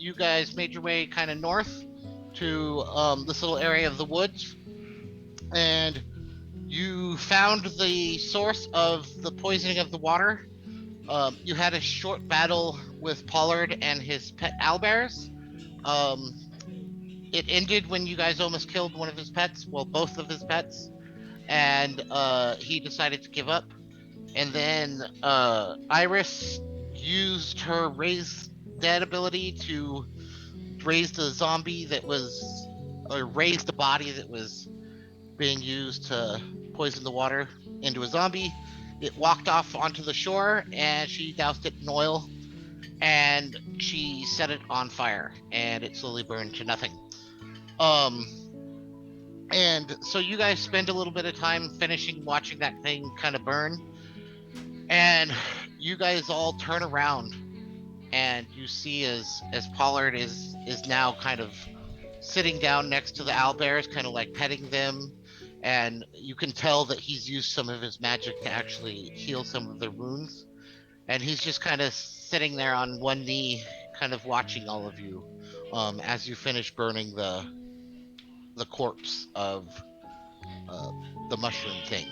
you guys made your way kind of north to this little area of the woods, and you found the source of the poisoning of the water. You had a short battle with Pollard and his pet owlbears. Um, it ended when you guys almost killed one of his pets, well, both of his pets, and he decided to give up. And then Iris used her raise dead ability to raise the zombie that was, or raise the body that was being used to poison the water into a zombie. It walked off onto the shore and she doused it in oil and she set it on fire and it slowly burned to nothing. Um, and so you guys spend a little bit of time finishing watching that thing kind of burn, and you guys all turn around and you see as Pollard is now kind of sitting down next to the owlbears, kind of like petting them, and you can tell that he's used some of his magic to actually heal some of their wounds. And he's just kind of sitting there on one knee, kind of watching all of you as you finish burning the corpse of uh, the mushroom thing.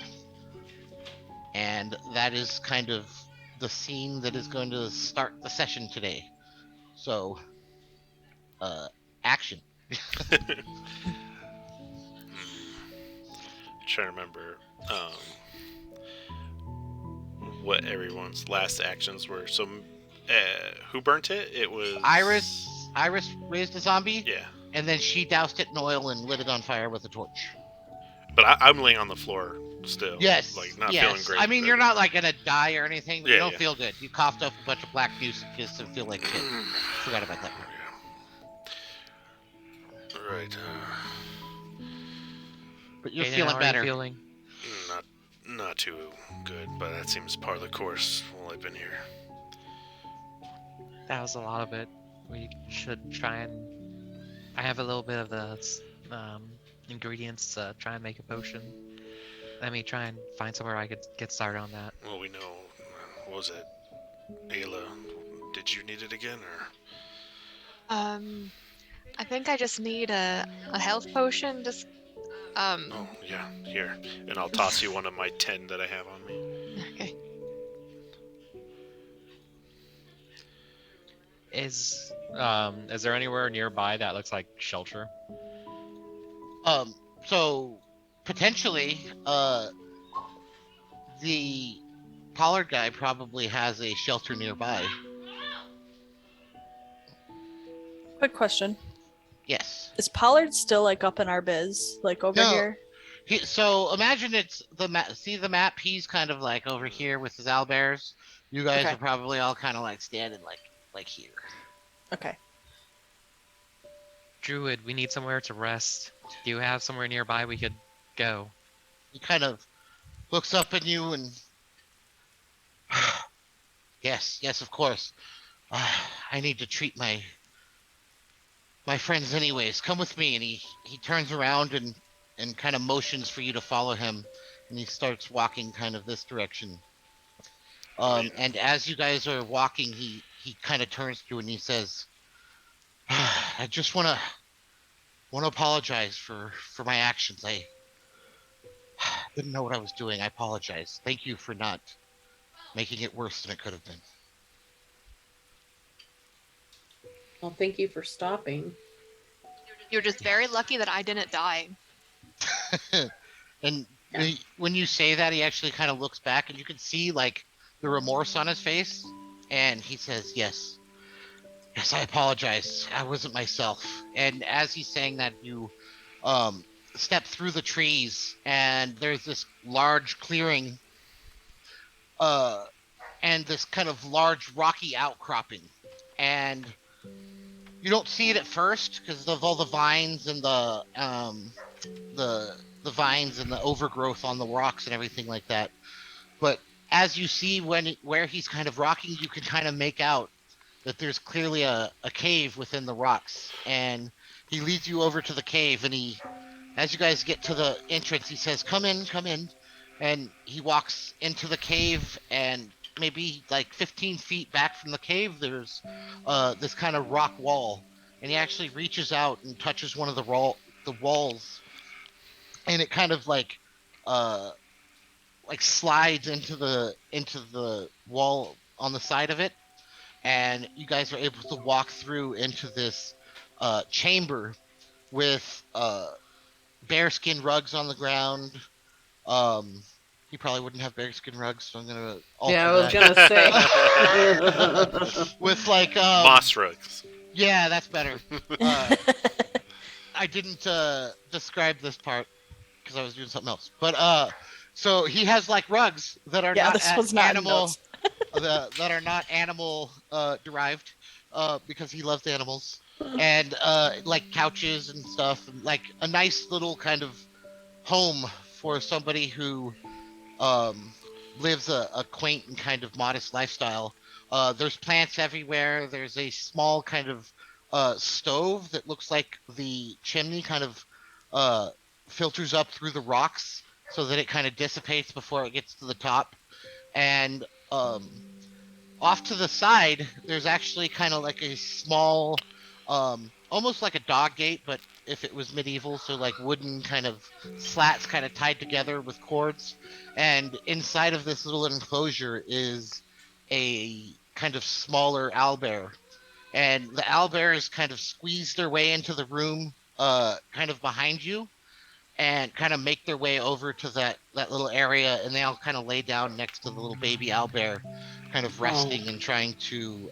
And that is kind of the scene that is going to start the session today. So, uh, action. Trying to remember what everyone's last actions were. So, who burnt it? It was Iris raised a zombie, Yeah, and then she doused it in oil and lit it on fire with a torch. but I'm laying on the floor still, Yes, like not feeling yes. great. I mean, But you're not like gonna die or anything, but you yeah, don't yeah. feel good. You coughed up a bunch of black mucus and feel like shit. Forgot about that part. Right. But you're Kaden, feeling how are better. you feeling? Not too good, but that seems part of the course while I've been here. That was a lot of it. We should try and... I have a little bit of the ingredients to try and make a potion. Let me try and find somewhere I could get started on that. Well, we know. What was it? Ayla, did you need it again, or? I think I just need a health potion. Just Oh, yeah, here. And I'll toss you one of my 10 that I have on me. Okay. Is there anywhere nearby that looks like shelter? So potentially, the Pollard guy probably has a shelter nearby. Quick question. Yes. Is Pollard still like up in our biz, like over No. here? So imagine it's the map. See the map? He's kind of like over here with his owlbears. You guys Okay. are probably all kind of like standing like here. Okay. Druid, we need somewhere to rest. Do you have somewhere nearby we could go? He kind of looks up at you and yes, of course. I need to treat my friends anyways. Come with me. And he turns around and kind of motions for you to follow him, and he starts walking kind of this direction. And as you guys are walking, he kind of turns to you and he says, I just want to apologize for my actions. I didn't know what I was doing. I apologize. Thank you for not making it worse than it could have been. Well, thank you for stopping. You're just very lucky that I didn't die. And Yeah. when you say that, he actually kind of looks back, and you can see like the remorse on his face, and he says, yes, I apologize. I wasn't myself. And as he's saying that, you step through the trees, and there's this large clearing, and this kind of large rocky outcropping, and you don't see it at first because of all the vines and the vines and the overgrowth on the rocks and everything like that. But as you see where he's kind of rocking, you can kind of make out that there's clearly a cave within the rocks, and he leads you over to the cave, and as you guys get to the entrance, he says, come in, and he walks into the cave, and maybe like 15 feet back from the cave, there's this kind of rock wall, and he actually reaches out and touches one of the walls, and it kind of uh like slides into the wall on the side of it, and you guys are able to walk through into this chamber with bearskin rugs on the ground. Um, he probably wouldn't have bearskin rugs, so I'm gonna Yeah, alter I was that. gonna say. With like Moss rugs. yeah, that's better. Uh, I didn't describe this part because I was doing something else. But so he has like rugs that are Yeah, not this was not in animal notes. that are not animal derived because he loves animals, and like couches and stuff, and like a nice little kind of home for somebody who um, lives a quaint and kind of modest lifestyle. There's plants everywhere. There's a small kind of stove that looks like the chimney kind of uh, filters up through the rocks so that it kind of dissipates before it gets to the top. And off to the side, there's actually kind of like a small, almost like a dog gate, but if it was medieval, so like wooden kind of slats kind of tied together with cords. And inside of this little enclosure is a kind of smaller owlbear. And the owlbears kind of squeeze their way into the room, kind of behind you, and kind of make their way over to that little area, and they all kind of lay down next to the little baby owlbear, kind of resting and trying to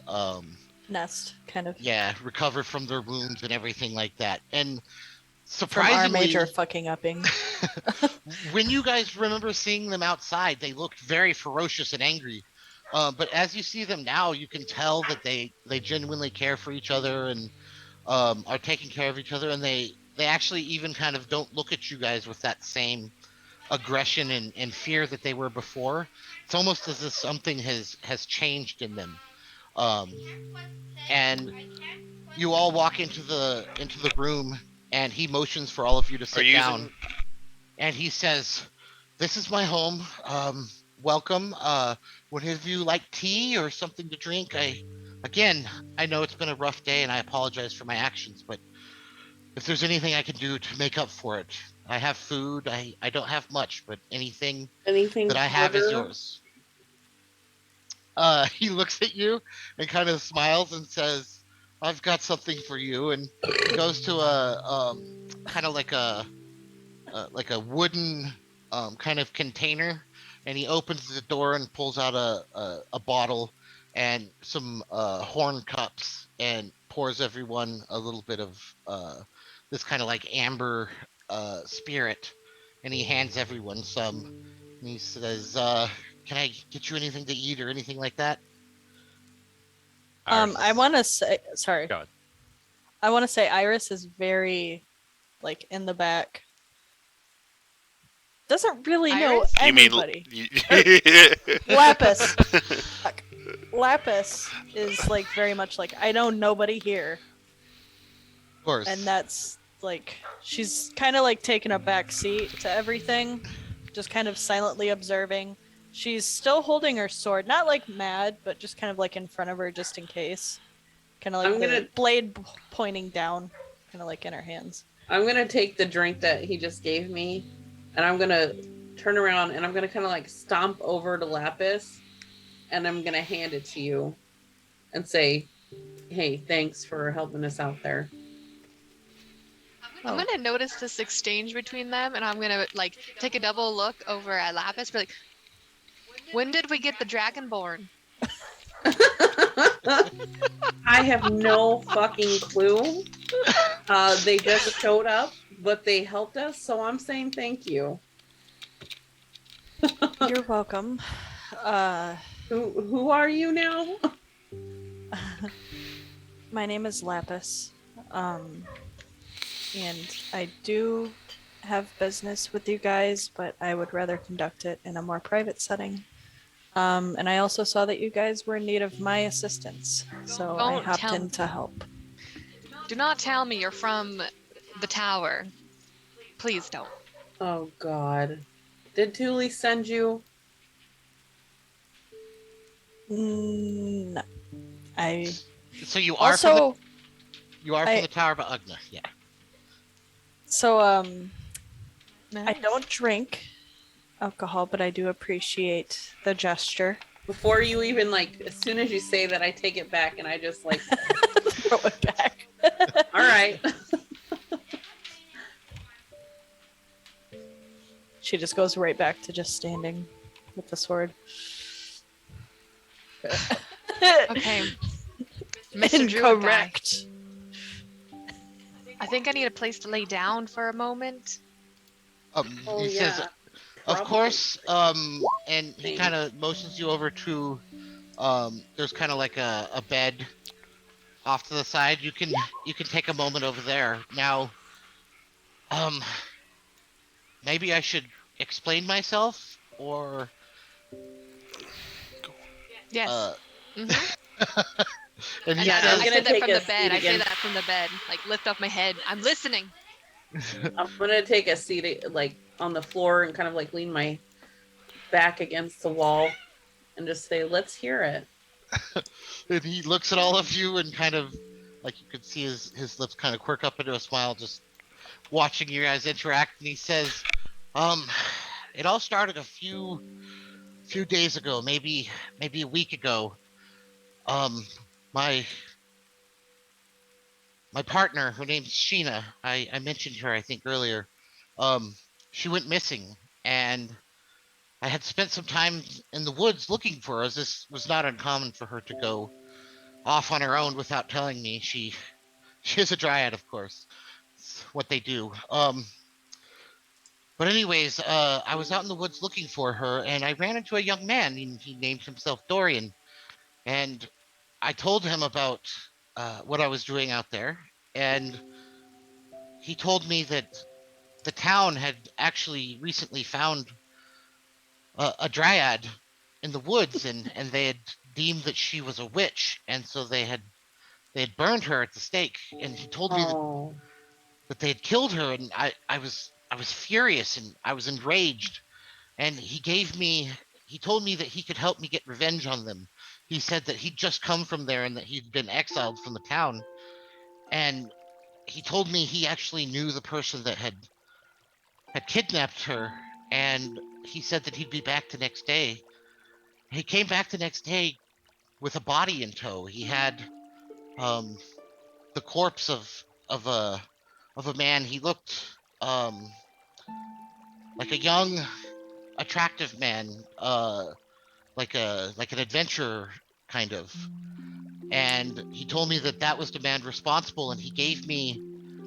Nest, kind of. yeah, recover from their wounds and everything like that. And From our surprisingly, major fucking upping. when you guys remember seeing them outside, they looked very ferocious and angry. But as you see them now, you can tell that they genuinely care for each other and are taking care of each other, and they actually even kind of don't look at you guys with that same aggression and fear that they were before. It's almost as if something has changed in them. Um, and you all walk into the room, and he motions for all of you to Are sit you down, using? and he says, "This is my home. Welcome. Would any of you like tea or something to drink? Again, I know it's been a rough day, and I apologize for my actions, but if there's anything I can do to make up for it, I have food. I don't have much, but anything Anything that I have is harder? yours." He looks at you and kind of smiles and says, "I've got something for you." And he goes to a kind of like a wooden kind of container, and he opens the door and pulls out a bottle and some horn cups and pours everyone a little bit of this kind of like amber spirit, and he hands everyone some. And he says, "Can I get you anything to eat or anything like that?" I want to say, sorry. Go ahead. I want to say Iris is very, like, in the back. Doesn't really know Iris? You mean? anybody. You- Lapis. Fuck. Lapis is like very much like, I know nobody here, Of course. and that's like, she's kind of like taking a back seat to everything, just kind of silently observing. She's still holding her sword, not like mad, but just kind of like in front of her just in case. Kind of like I'm the gonna- blade pointing down, kind of like in her hands. I'm gonna take the drink that he just gave me, and I'm gonna turn around and I'm gonna kind of like stomp over to Lapis, and I'm gonna hand it to you, and say, "Hey, thanks for helping us out there." I'm gonna notice this exchange between them, and I'm gonna like take a double look over at Lapis. Be like, when did we get the Dragonborn? I have no fucking clue. They just showed up, but they helped us, so I'm saying thank you. You're welcome. Who are you now? My name is Lapis. And I do have business with you guys, but I would rather conduct it in a more private setting. And I also saw that you guys were in need of my assistance, so I Don't hopped tell in to help. Do not tell me you're from the tower. Please don't. Oh God, did Thule send you? No. I So you are from also the Tower of Ugna, yeah. so I Nice. don't drink alcohol, but I do appreciate the gesture. Before you even like, as soon as you say that, I take it back and I just like, Throw it back. all right. She just goes right back to just standing with the sword. Okay, Mr. Druid guy. Incorrect. I think I need a place to lay down for a moment. Oh He says, yeah. of Probably. course, and he Same. kind of motions you over to, there's kind of like a bed off to the side. You can take a moment over there. Now, um, maybe I should explain myself, or, Yes. uh, Mhm. and he Yeah, says, I'm I gonna say that take from a the bed. seat I say again. that from the bed. Like lift up my head. I'm listening. I'm gonna take a seat like on the floor and kind of like lean my back against the wall and just say, "Let's hear it." and he looks at all of you and kind of, like you could see his lips kind of quirk up into a smile, just watching you guys interact, and he says, um, it all started a few days ago, maybe a week ago. Um, my partner, her name's Sheena. I mentioned her, I think, earlier. Um, she went missing, and I had spent some time in the woods looking for her, as this was not uncommon for her to go off on her own without telling me. She is a dryad, of course. It's what they do. But anyways, I was out in the woods looking for her, and I ran into a young man. He named himself Dorian, and I told him about what I was doing out there, and he told me that the town had actually recently found a dryad in the woods, and they had deemed that she was a witch, and so they had burned her at the stake. And he told me Oh. that they had killed her, and I was furious and I was enraged. And he told me that he could help me get revenge on them. He said that he'd just come from there and that he'd been exiled from the town. And he told me he actually knew the person that had kidnapped her, and he said that he'd be back the next day. He came back the next day with a body in tow. He had um, the corpse of a man. He looked like a young, attractive man, like an adventurer kind of. And he told me that that was the man responsible, and he gave me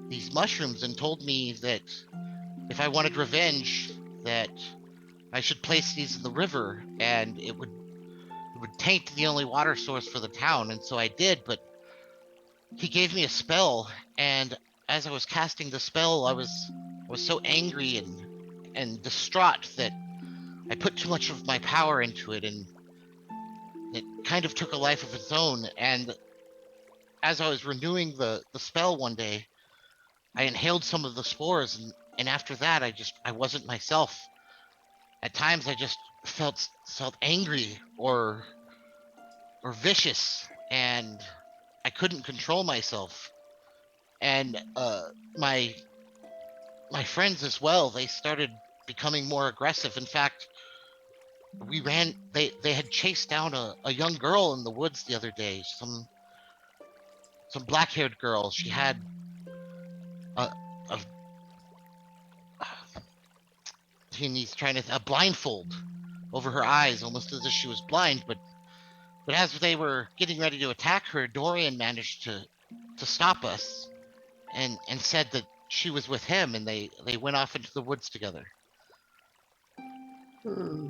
these mushrooms and told me that if I wanted revenge, that I should place these in the river, and it would taint the only water source for the town. And so I did, but he gave me a spell, and as I was casting the spell, I was so angry and distraught that I put too much of my power into it, and it kind of took a life of its own. And as I was renewing the spell one day, I inhaled some of the spores, and after that, I wasn't myself. At times, I just felt angry or vicious, and I couldn't control myself. And my my friends as well, they started becoming more aggressive. In fact, they had chased down a young girl in the woods the other day, some black-haired girl. She had a, a he's trying to a blindfold over her eyes, almost as if she was blind. But as they were getting ready to attack her, Dorian managed to stop us, and said that she was with him, and they went off into the woods together. Hmm.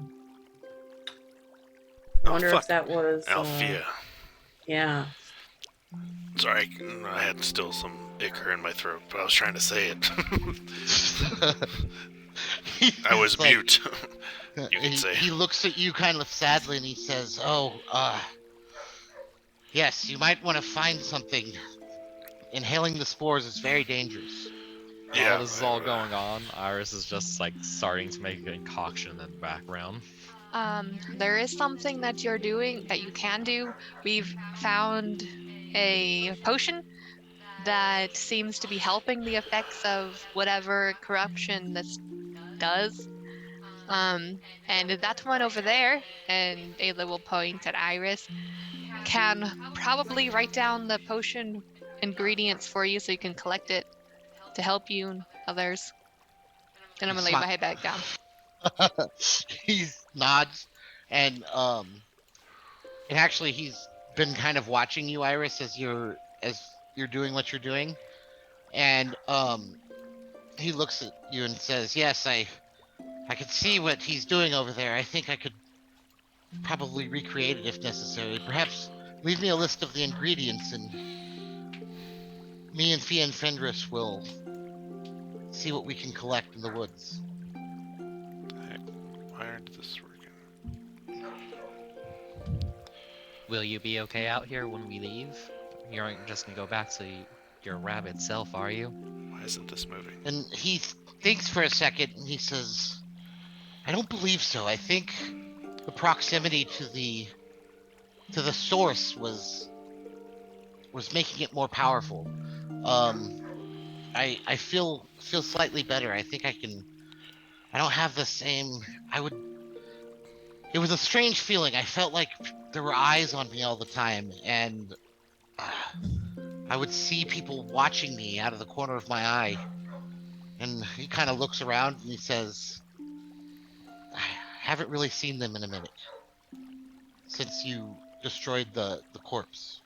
Oh, Wonder fuck. if that was. Alfia. Yeah. Sorry, I had still some ichor in my throat, but I was trying to say it. I was Like, mute. You could say. he looks at you kind of sadly, and he says, "Oh, yes, you might want to find something. Inhaling the spores is very dangerous." Yeah, While this is all going on, Iris is just like starting to make a concoction in the background. There is something that you're doing that you can do. We've found a potion that seems to be helping the effects of whatever corruption this does. And that one over there, and Ayla will point at Iris, can probably write down the potion ingredients for you so you can collect it to help you and others. And I'm He gonna lay my head back down. he nods, and actually he's been kind of watching you, Iris, as you're doing what you're doing, and he looks at you and says, "Yes, I could see what he's doing over there. I think I could probably recreate it if necessary. Perhaps leave me a list of the ingredients, and me and Fia and Fenris will see what we can collect in the woods." Why aren't this working? Will you be okay out here when we leave? You aren't just gonna go back to your rabid self, are you? Why isn't this moving? And he thinks for a second, and he says, "I don't believe so. I think the proximity to the source was making it more powerful. I feel slightly better. I think I can. I don't have the same. I would. It was a strange feeling. I felt like there were eyes on me all the time, and I would see people watching me out of the corner of my eye." And he kind of looks around and he says, "I haven't really seen them in a minute since you destroyed the corpse."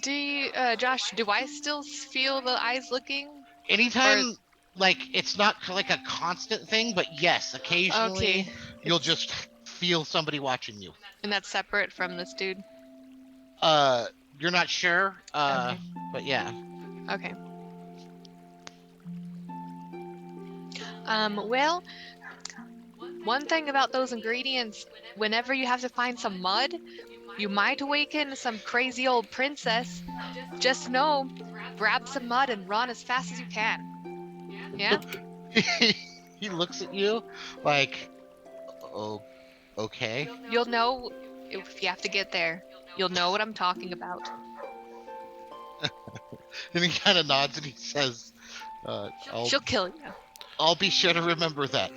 Do you, Josh, do I still feel the eyes looking? Anytime, like, it's not like a constant thing, but yes, occasionally Okay. you'll just feel somebody watching you. And that's separate from this dude? You're not sure, Okay. but yeah. Okay. Well, one thing about those ingredients, whenever you have to find some mud, you might awaken some crazy old princess. Just know, grab some mud and run as fast as you can. Yeah? He looks at you like, "Oh, okay." You'll know if you have to get there. You'll know what I'm talking about. And he kind of nods and he says, She'll kill you. I'll be sure to remember that."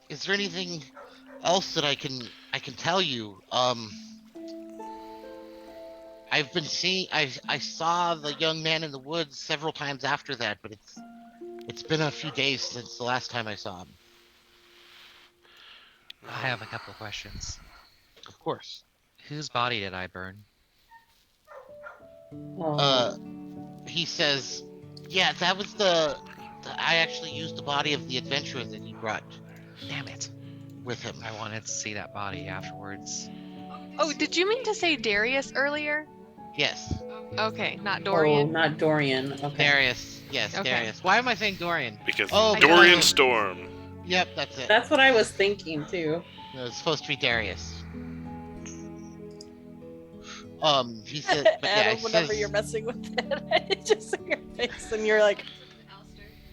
Is there anything else that I can tell you? I've been seeing. I saw the young man in the woods several times after that, but it's been a few days since the last time I saw him. I have a couple of questions. Of course. Whose body did I burn? He says, "Yeah, that was I actually used the body of the adventurer that he brought Damn it. with him." I wanted to see that body afterwards. Oh, did you mean to say Darius earlier? Yes, Okay, not Oh, Dorian. not Dorian. Okay. Darius. Yes, Okay. Darius. Why am I saying Dorian? Because Oh, Dorian God. Storm. Yep, that's it. That's what I was thinking too. No, it's supposed to be Darius. He said, but yeah, Adam, he whenever says, you're messing with it, it's just in your face, and you're like,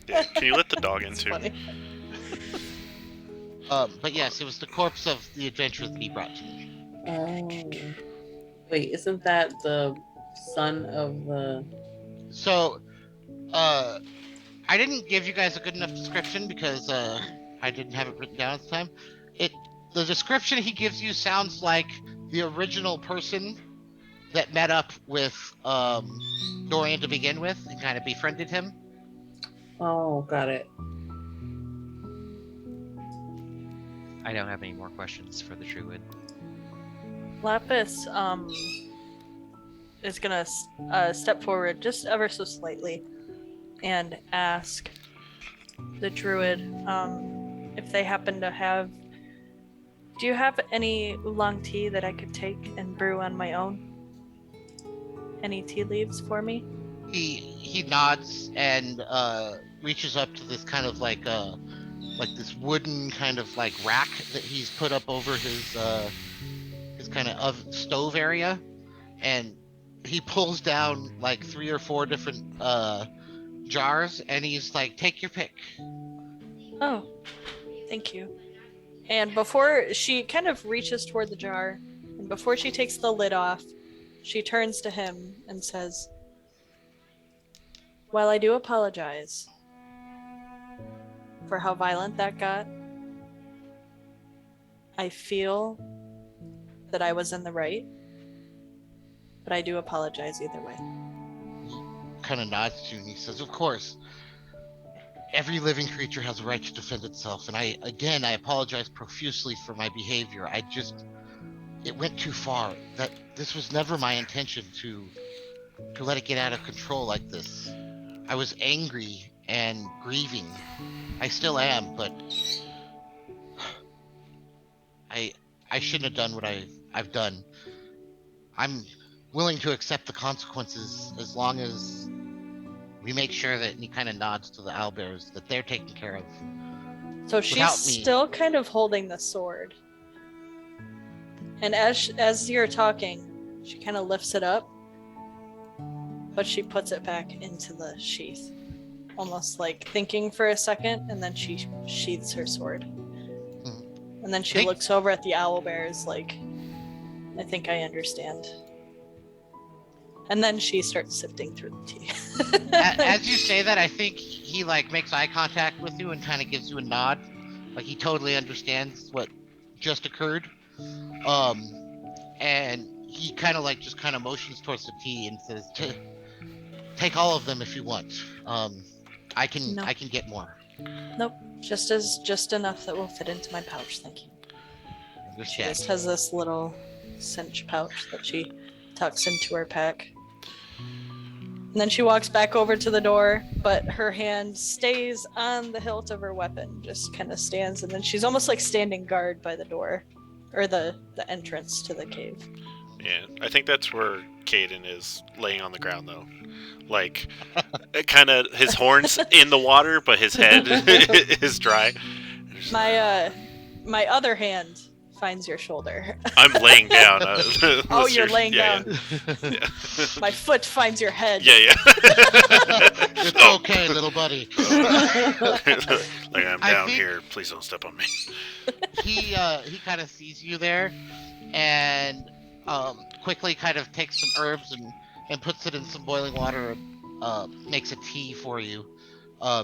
Yeah, can you let the dog in it's too? funny. but yes, it was the corpse of the adventurer that he brought to me. Oh. Wait, isn't that the son of the? So, I didn't give you guys a good enough description because I didn't have it written down at the time. The description he gives you sounds like the original person that met up with Dorian to begin with and kind of befriended him. Oh, got it. I don't have any more questions for the druid. Lapis is gonna step forward just ever so slightly and ask the druid if they happen to have. Do you have any oolong tea that I could take and brew on my own? Any tea leaves for me? He nods and reaches up to this kind of like this wooden kind of like rack that he's put up over his kind of stove area, and he pulls down like 3 or 4 different jars, and he's like, "Take your pick." Oh, thank you. And before she kind of reaches toward the jar, and before she takes the lid off, she turns to him and says, "While I do apologize for how violent that got, I feel that I was in the right, but I do apologize either way." He kind of nods to you, and he says, "Of course. Every living creature has a right to defend itself, and I apologize profusely for my behavior. It went too far. That this was never my intention to let it get out of control like this. I was angry and grieving. I still am, but I shouldn't have done what I've done. I'm willing to accept the consequences as long as we make sure that," and he kind of nods to the owlbears, "that they're taken care of. So she's Without me." still kind of holding the sword. And as you're talking, she kind of lifts it up, but she puts it back into the sheath, almost like thinking for a second, and then she sheaths her sword. And then she Think- looks over at the owlbears like, "I think I understand." And then she starts sifting through the tea. As you say that, I think he like makes eye contact with you and kind of gives you a nod, like he totally understands what just occurred. And he kind of like just kind of motions towards the tea and says, "Take all of them if you want. I can No. get more." Nope, just enough that will fit into my pouch, thank you. She Understand? just has this little cinch pouch that she tucks into her pack. And then she walks back over to the door, but her hand stays on the hilt of her weapon, just kind of stands, and then she's almost like standing guard by the door, or the entrance to the cave. Yeah, I think that's where Caden is laying on the ground, though. Like, kind of his horns in the water, but his head is dry. My other hand finds your shoulder. I'm laying down. Oh, you're laying yeah, down. Yeah. My foot finds your head. Yeah. It's Oh. okay, little buddy. Like, I'm I down think- here. Please don't step on me. He kind of sees you there, and quickly kind of takes some herbs and puts it in some boiling water and makes a tea for you.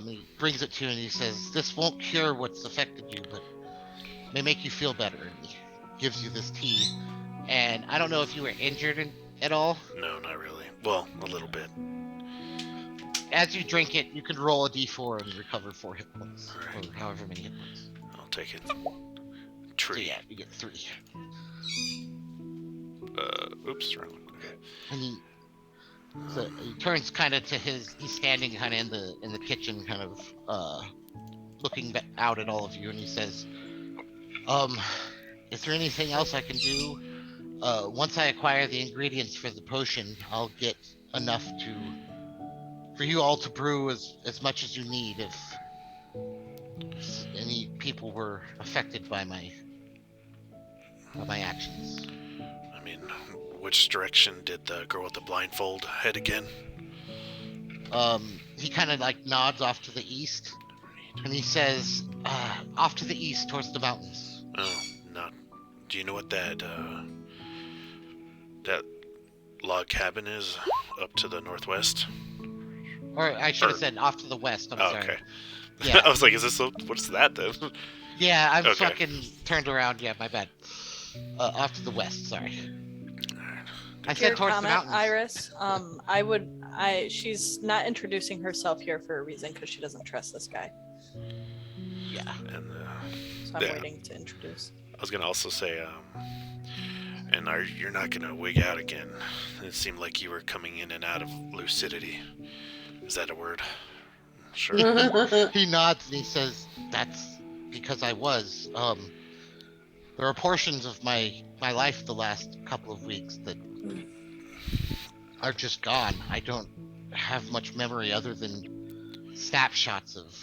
He brings it to you and he says, "This won't cure what's affected you, but may make you feel better." And he gives you this tea. And I don't know if you were injured at all. No, not really. Well, a little bit. As you drink it, you can roll a d4 and recover 4 hit points, Alright. or however many hit points. I'll take it. So Tree. yeah, you get 3. Oops, wrong one. Okay. And he turns kind of to he's standing kind of in the kitchen, kind of looking out at all of you, and he says, "Is there anything else I can do? Once I acquire the ingredients for the potion, I'll get enough for you all to brew as much as you need if any people were affected by my actions." I mean, which direction did the girl with the blindfold head again? He kind of like nods off to the east, and he says, "Off to the east towards the mountains." Oh, not. Do you know what that log cabin is up to the northwest? Or I should have said off to the west. I'm Oh, sorry. okay. Yeah. I was like, is this what's that then? Yeah, I'm Okay. fucking turned around. Yeah, my bad. Off to the west. Sorry. I Your said towards the comment, mountains. Iris. She's not introducing herself here for a reason because she doesn't trust this guy. Yeah. And So I'm Yeah. waiting to introduce. I was gonna also say, and you're not gonna wig out again. It seemed like you were coming in and out of lucidity. Is that a word? Sure. He nods and he says, "That's because I was. There are portions of my life the last couple of weeks that are just gone. I don't have much memory other than snapshots of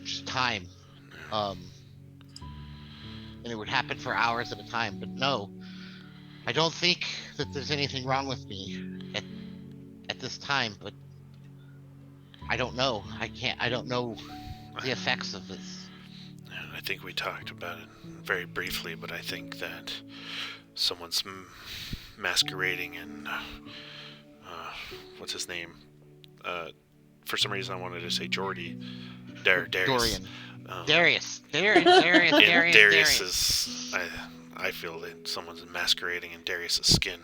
just time. And it would happen for hours at a time. But no, I don't think that there's anything wrong with me at at this time, but I don't know. I don't know the effects of this. And I think we talked about it very briefly, but I think that someone's masquerading in what's his name? For some reason, I wanted to say Jordy. Darius. Dorian. Um, Darius. and Darius is. I feel that someone's masquerading in Darius's skin.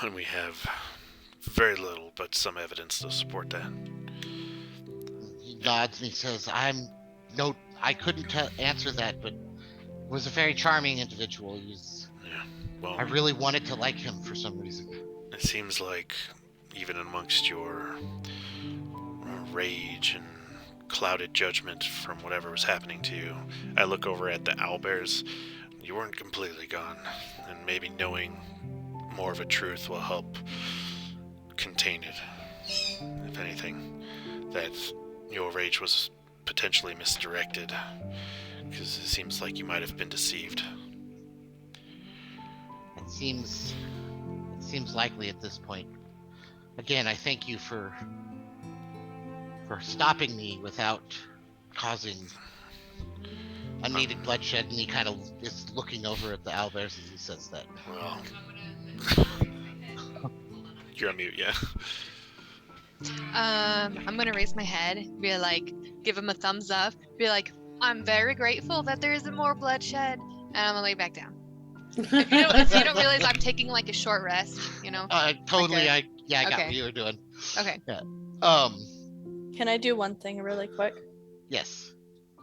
And we have very little, but some evidence to support that. He nods and he says, I couldn't answer that, but was a very charming individual. Yeah. Well, I really wanted to like him for some reason. it seems like even amongst your rage and clouded judgment from whatever was happening to you, I look over at the owlbears. You weren't completely gone, and maybe knowing more of a truth will help contain it. If anything, that your rage was potentially misdirected, because it seems like you might have been deceived. It seems likely at this point. Again, I thank you for stopping me without causing unneeded bloodshed, and he kind of is looking over at the owlbears as he says that. Well, you're on mute, yeah. I'm gonna raise my head, be like, give him a thumbs up, be like, I'm very grateful that there isn't more bloodshed, and I'm gonna lay back down. If you don't realize I'm taking like a short rest, you know? Totally. Okay. I got Okay. what you were doing. Okay. Yeah. Can I do one thing really quick? Yes.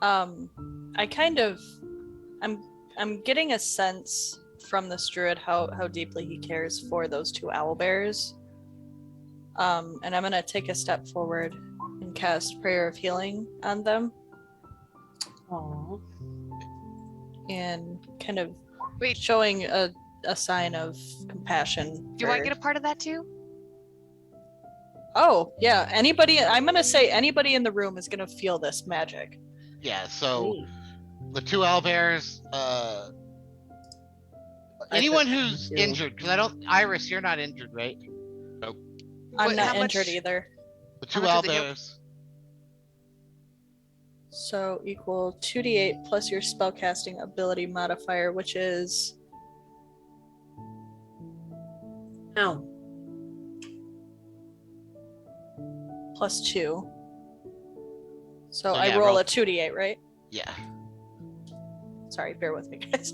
I kind of, I'm getting a sense from this druid how deeply he cares for those two owlbears. And I'm gonna take a step forward and cast Prayer of Healing on them, Aww. and kind of Wait, showing a sign of compassion. do I for- get a part of that too? Oh, yeah. I'm gonna say anybody in the room is gonna feel this magic. Yeah. So Sweet. the two owlbears. Anyone who's Thank you. injured, because Iris, you're not injured, right? I'm What- not how much- injured either. The two How much does it heal? owlbears. So equal 2d8 plus your spellcasting ability modifier, which is Ow. +2. So So I yeah, roll roll. a 2d8, right? Yeah. Sorry, bear with me, guys.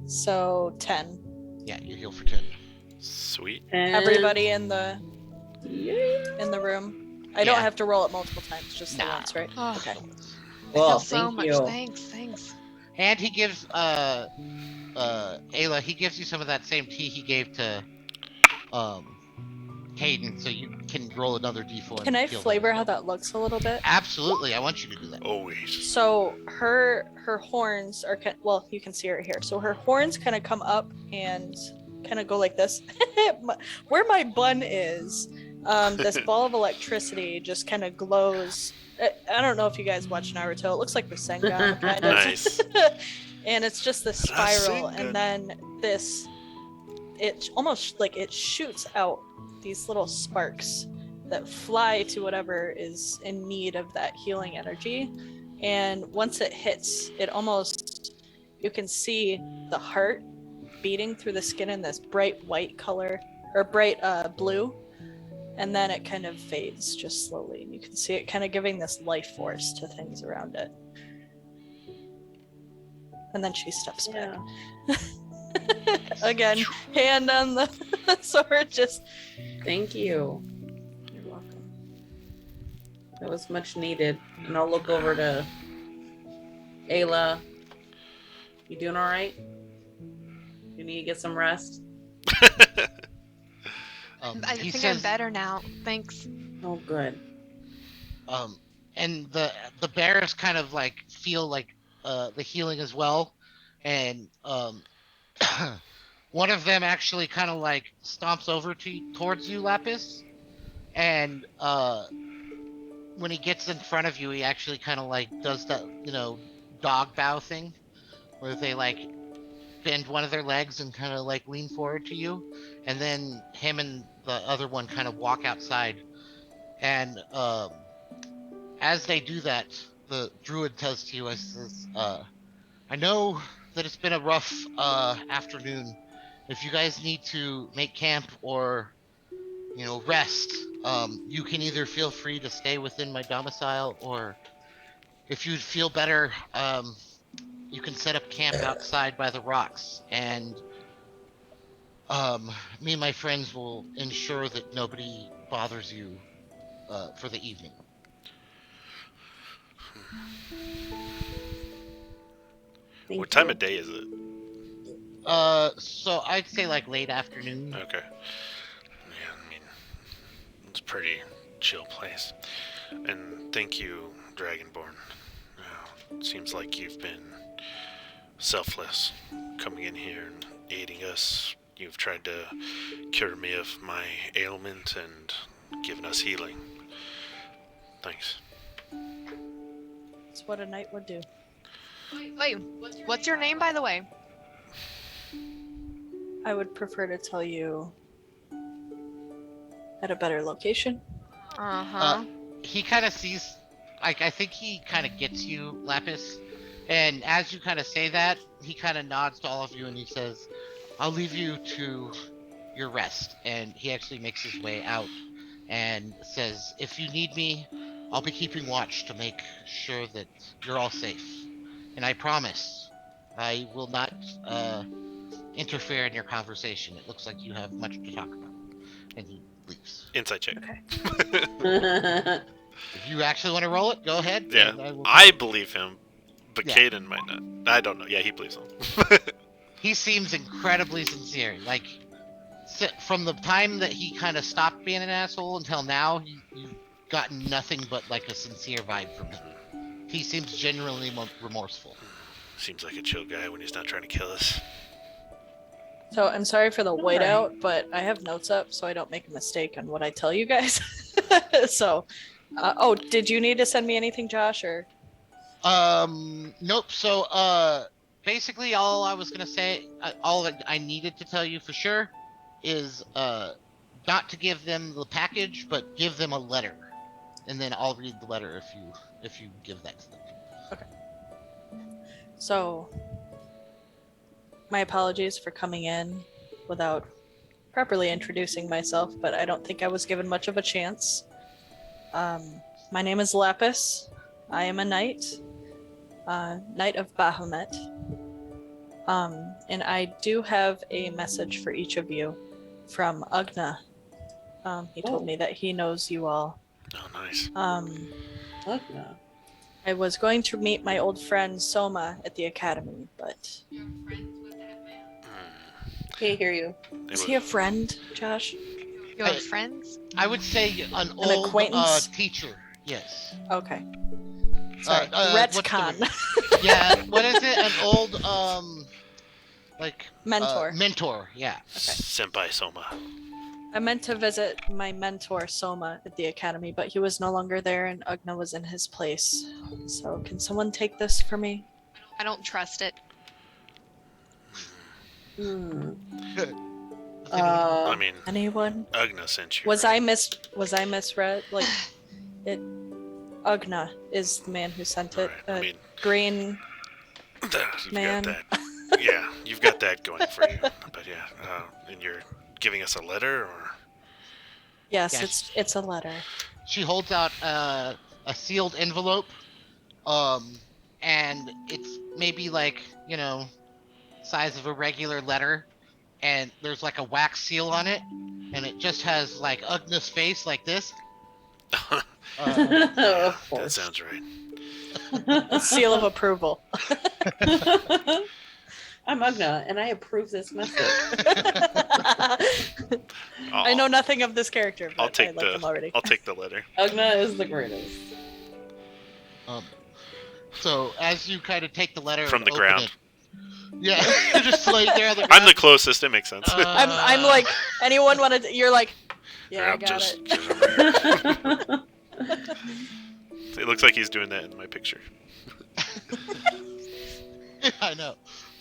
So 10. Yeah. You heal for 10. Sweet. And Everybody in the Yeah. room. I don't Yeah. have to roll it multiple times, just the Nah. once, right? Oh, Okay. I Well, feel so thank much. you. Thanks. And he gives Ayla, he gives you some of that same tea he gave to Caden, so you can roll another d4. Can I and heal them. flavor how that looks a little bit? Absolutely, I want you to do that. Always. So her horns are well, you can see her here. So her horns kind of come up and kind of go like this. Where my bun is, this ball of electricity just kind of glows. I don't know if you guys watch Naruto. It looks like the Sengun kind of. Nice. And it's just this spiral, and then it almost like it shoots out these little sparks that fly to whatever is in need of that healing energy. And once it hits, it almost, you can see the heart beating through the skin in this bright white color, or bright blue. And then it kind of fades just slowly. And you can see it kind of giving this life force to things around it. And then she steps back. Yeah. Again, hand on the sword, just Thank you. you're welcome. That was much needed. And I'll look over to Ayla. You doing all right? You need to get some rest? I He think I'm says, better now. Thanks. Oh, good. and the bears kind of like feel like the healing as well, and one of them actually kind of like stomps over towards you, Lapis, and when he gets in front of you, he actually kind of like does that dog bow thing, where they like bend one of their legs and kind of like lean forward to you, and then him and the other one kind of walk outside. And as they do that, the druid tells to you, "I says, I know that it's been a rough afternoon. If you guys need to make camp or rest, you can either feel free to stay within my domicile, or if you'd feel better, you can set up camp outside by the rocks, and me and my friends will ensure that nobody bothers you for the evening." What time of day is it? So I'd say like late afternoon. Okay. Yeah, I mean, it's a pretty chill place. And thank you, Dragonborn. It seems like you've been selfless, coming in here and aiding us. You've tried to cure me of my ailment and given us healing. Thanks. It's what a knight would do. Wait, what's your name, by the way? I would prefer to tell you at a better location. Uh-huh. He kind of sees, like, I think he kind of gets you, Lapis. And as you kind of say that, he kind of nods to all of you and he says, "I'll leave you to your rest." And he actually makes his way out and says, "If you need me, I'll be keeping watch to make sure that you're all safe. And I promise I will not interfere in your conversation. It looks like you have much to talk about." And he leaves. Insight check. Okay. If you actually want to roll it, go ahead. Yeah, and I will- I believe him, but Yeah. Caden might not. I don't know. Yeah, he believes him. He seems incredibly sincere. Like, from the time that he kind of stopped being an asshole until now, you've gotten nothing but like a sincere vibe from him. He seems genuinely remorseful. Seems like a chill guy when he's not trying to kill us. So I'm sorry for the Alright. whiteout, but I have notes up so I don't make a mistake on what I tell you guys. So, oh, did you need to send me anything, Josh, or? Nope. So, basically, all I was gonna say, all that I needed to tell you for sure, is not to give them the package, but give them a letter, and then I'll read the letter if you give that to them. So, my apologies for coming in without properly introducing myself, but I don't think I was given much of a chance. My name is Lapis. I am a knight, Knight of Bahamut. And I do have a message for each of you from Ugna. He told me that he knows you all. Oh, nice. Ugna. I was going to meet my old friend Soma at the academy, but Can't hear you. is he a friend, Josh? You have friends? I would say an old acquaintance? teacher. Yes. Okay. Sorry. what's the Retcon. word? Yeah. What is it? An old like Mentor. mentor. Yeah. Senpai Soma. I meant to visit my mentor Soma at the academy, but he was no longer there and Ugna was in his place. So can someone take this for me? I don't trust it. I mean, Anyone? Ugna sent you. Was right? I misread? Like it Ugna is the man who sent it. Alright, I mean, Green you've man. got that. Yeah, you've got that going for you. But yeah, and you're giving us a letter, or Yes, Yes. it's a letter. She holds out a sealed envelope, and it's maybe like size of a regular letter, and there's like a wax seal on it, and it just has like Ugna's face like this. Of that course. sounds right. A seal of approval. I'm Ugna, and I approve this message. I know nothing of this character, but I'll I take like him already. I'll take the letter. Ugna is the greatest. So as you kind of take the letter From and the open ground. it- yeah, you're just like there on the I'm ground. the closest. It makes sense. I'm like, anyone want to? You're like, yeah, I I'm got just. it. It looks like he's doing that in my picture. I know.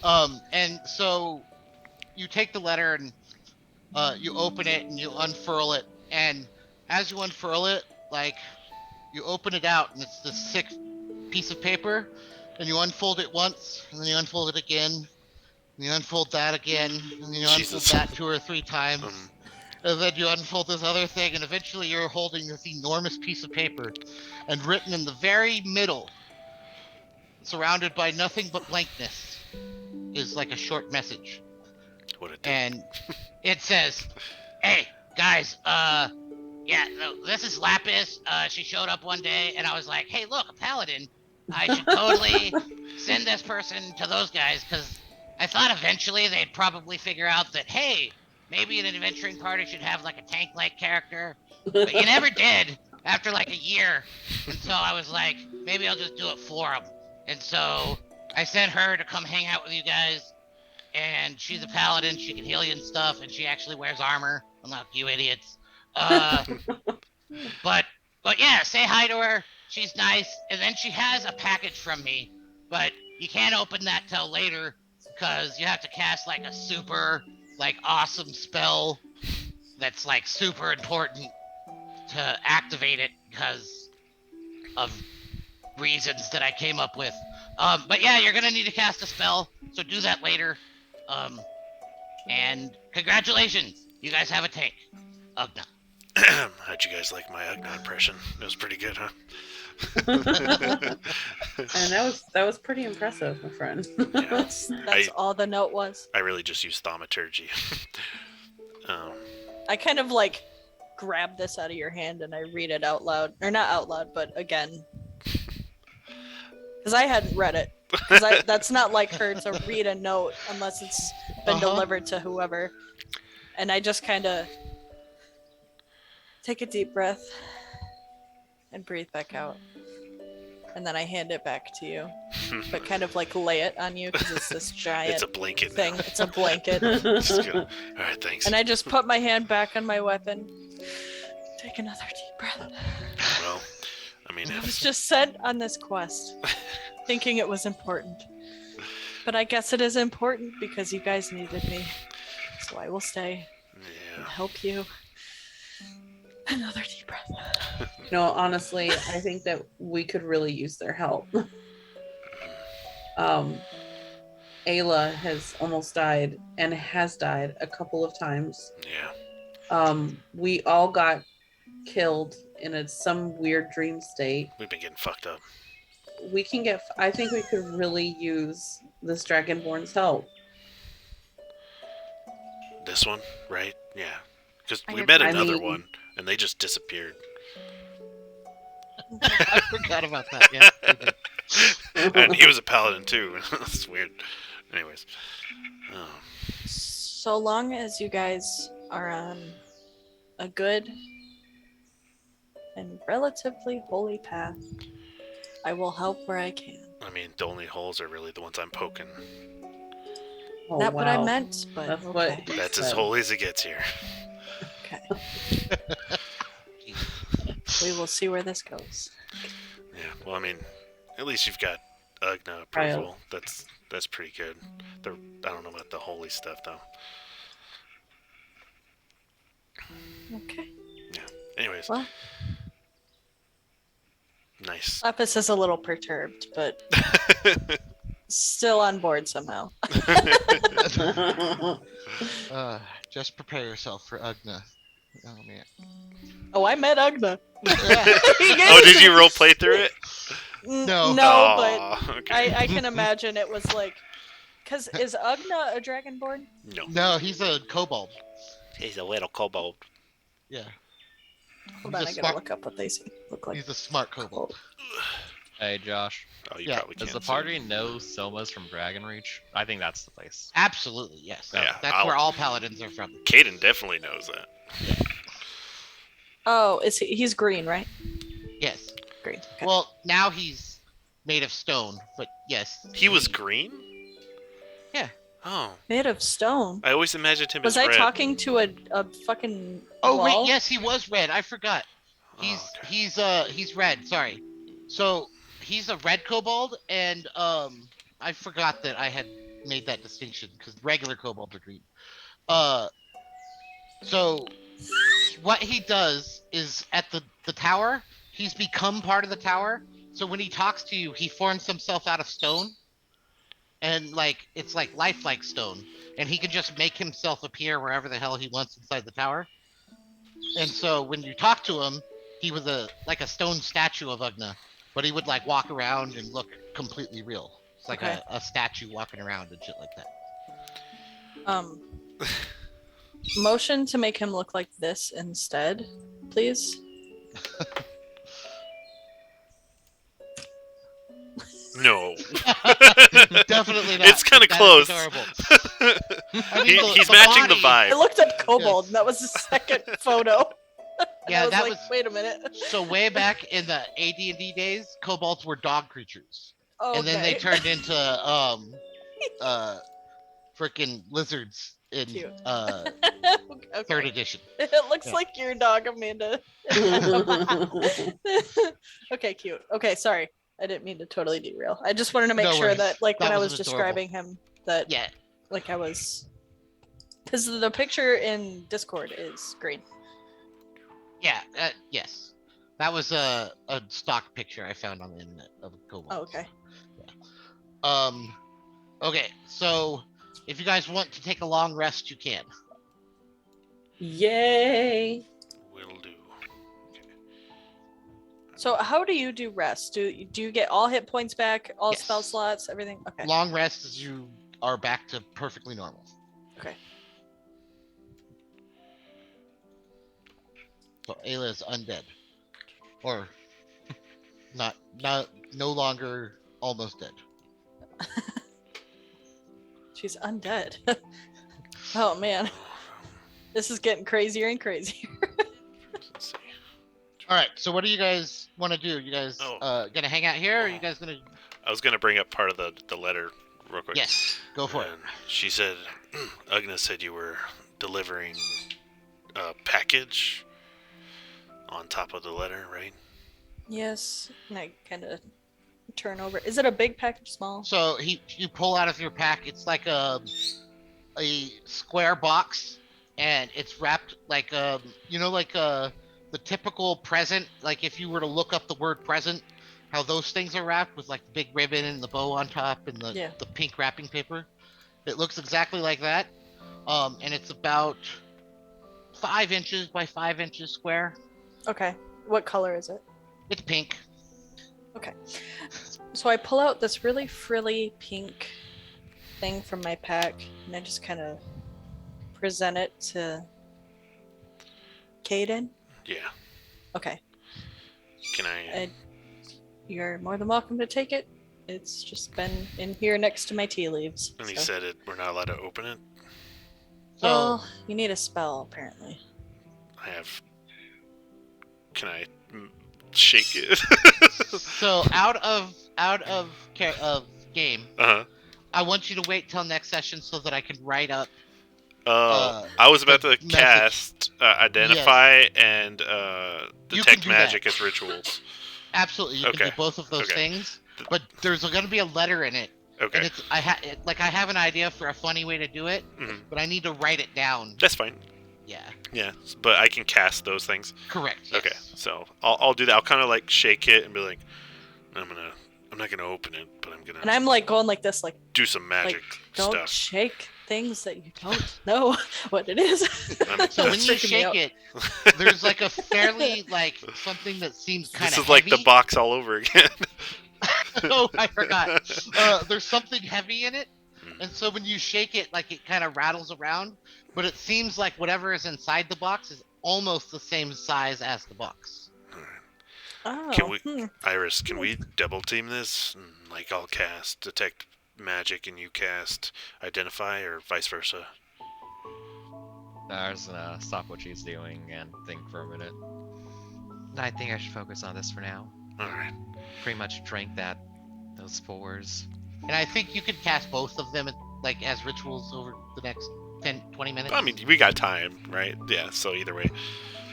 And so you take the letter and you open it and you unfurl it, and as you unfurl it, like you open it out and it's this thick piece of paper, and you unfold it once, and then you unfold it again, and you unfold that again, and you unfold Jesus. that 2 or 3 times, Um, and then you unfold this other thing, and eventually you're holding this enormous piece of paper, and written in the very middle, surrounded by nothing but blankness, is like a short message, what a dick. and it says, "Hey guys, yeah, no, this is Lapis. She showed up one day, and I was like, hey, look, a paladin. I should totally send this person to those guys, because I thought eventually they'd probably figure out that, hey, maybe an adventuring party should have like a tank-like character. But you never did after like a year. And so I was like, maybe I'll just do it for them. And so I sent her to come hang out with you guys. And she's a paladin. She can heal you and stuff. And she actually wears armor, unlike you idiots. Uh, but yeah, say hi to her. She's nice, and then she has a package from me, but you can't open that till later because you have to cast like a super like awesome spell that's like super important to activate it because of reasons that I came up with. But yeah, you're gonna need to cast a spell, so do that later. Um, and congratulations, you guys have a tank, Ugna. How'd you guys like my Ugna impression? It was pretty good, huh? And that was pretty impressive, my friend. Yeah, That's I- all the note was. I really just used thaumaturgy. I kind of like grab this out of your hand and I read it out loud, or not out loud, but again, because I hadn't read it. Because that's not like her to read a note unless it's been delivered to whoever. And I just kind of take a deep breath and breathe back out. And then I hand it back to you, but kind of like lay it on you because it's this giant It's a blanket thing. now. It's a blanket. Just gonna- Alright, thanks. And I just put my hand back on my weapon. Take another deep breath. Well, I mean, I was if, just sent on this quest, thinking it was important. But I guess it is important because you guys needed me. So I will stay and yeah, help you. Another deep breath. No, honestly, I think that we could really use their help. Ayla has almost died and has died a couple of times. yeah, We all got killed in some weird dream state. we've been getting fucked up. I think we could really use this Dragonborn's help. This one, right? Yeah. Because I we agree. met I another mean- one, and they just disappeared. I forgot about that. Yeah. And he was a paladin, too. That's weird. Anyways. Oh, So long as you guys are on a good and relatively holy path, I will help where I can. I mean, the only holes are really the ones I'm poking. Oh, Not what I wow. meant, but That's okay. what- That's as So- holy as it gets here. Okay. We will see where this goes. Yeah, well, I mean, at least you've got Ugna approval. That's pretty good. I don't know about the holy stuff, though. Okay. Anyways. Well. Nice. Lapis is a little perturbed, but still on board somehow. Just prepare yourself for Ugna. Oh man. Oh, I met Ugna. Oh, did you role play through it? No. No, Aw, okay. I can imagine it was like, because is Ugna a dragonborn? No. No, he's a kobold. He's a little kobold. Yeah. Hold He's on, a I gotta smart- look up what they look like. He's a smart kobold. Hey, Josh. Oh, you Yeah, probably Does can't the see party it. know Soma's from Dragonreach? I think that's the place. Absolutely, yes. Yeah, That's where all paladins are from. Caden definitely knows that. Oh, he's green, right? Yes. Green. Okay. Well, now he's made of stone, but yes. He was green? Yeah. Oh. Made of stone. I always imagined him Was as I red. talking to a fucking Oh wall? wait, yes, he was red. I forgot. Oh, okay. He's red. Sorry. So he's a red kobold, and I forgot that I had made that distinction because regular kobolds are green. So what he does is at the tower, he's become part of the tower. So when he talks to you, he forms himself out of stone, and like it's like lifelike stone, and he can just make himself appear wherever the hell he wants inside the tower. And so when you talk to him, he was a stone statue of Ugna, but he would like walk around and look completely real. It's like Okay. a statue walking around and shit like that. Motion to make him look like this instead, please. No. Definitely not. It's kind of That is close. adorable. I mean, He's the matching the body- I vibe. looked at kobold, and that was the second photo. And Yeah, I was that like, was wait a minute. so way back in the AD&D days, kobolds were dog creatures, Okay. and then they turned into freaking lizards in Cute. Okay. third edition. It looks Yeah. like your dog, Amanda. Okay, cute. Okay, sorry. I didn't mean to totally derail. I just wanted to make No sure worries. that, like, That when I was was adorable. describing him, that, Yeah, like, I was. Because the picture in Discord is green. yeah, yes. That was a stock picture I found on the internet of a kobold. Oh, okay. Okay, so if you guys want to take a long rest, you can. Yay! Will do. So, how do you do rest? Do you get all hit points back, all Yes. spell slots, everything? Okay. Long rest is you are back to perfectly normal. Okay. So Ayla is undead, or not no longer almost dead. She's undead. Oh man, this is getting crazier and crazier. Let's see. All right, so what do you guys want to do? You guys gonna hang out here, or are you guys gonna? I was gonna bring up part of the letter real quick. Yes, go for it. And she said, Ugna said you were delivering a package on top of the letter, right? Yes, and I kind of turn over. Is it a big package, small? So you pull out of your pack. It's like a square box, and it's wrapped like the typical present. Like if you were to look up the word present, how those things are wrapped with like the big ribbon and the bow on top and the pink wrapping paper. It looks exactly like that, and it's about 5 inches by 5 inches square. Okay. What color is it? It's pink. Okay. So I pull out this really frilly pink thing from my pack, and I just kind of present it to Caden. Yeah. Okay. Can I? You're more than welcome to take it. It's just been in here next to my tea leaves. And he so. said we're not allowed to open it. So Well, you need a spell, apparently. I have. Can I shake it? so out of game, Uh-huh. I want you to wait till next session so that I can write up. I was about to message. cast identify and You can detect do magic that. as rituals. Absolutely, you can Okay. do both of those Okay. things, but there's going to be a letter in it, and Okay. it's I have an idea for a funny way to do it, Mhm. but I need to write it down. That's fine. Yeah, Yeah, but I can cast those things. correct. Yes. Okay, so I'll do that. I'll kind of like shake it and be like, I'm not gonna open it, but I'm gonna And I'm like going like this, like, do some magic don't stuff. shake things that you don't know what it is. So when That's you freaking me shake out. it, there's like a fairly like something that seems kind This of is like the box all over again. Oh, I forgot. There's something heavy in it, and so when you shake it, like it kind of rattles around, but it seems like whatever is inside the box is almost the same size as the box. Oh, Can we, Iris? Can we double team this? And, like I'll cast detect magic and you cast identify, or vice versa. I was gonna stop what she's doing and think for a minute. I think I should focus on this for now. All right. Pretty much drank those spores. And I think you could cast both of them like as rituals over the next 10-20 minutes. I mean, we got time, right? Yeah. So either way,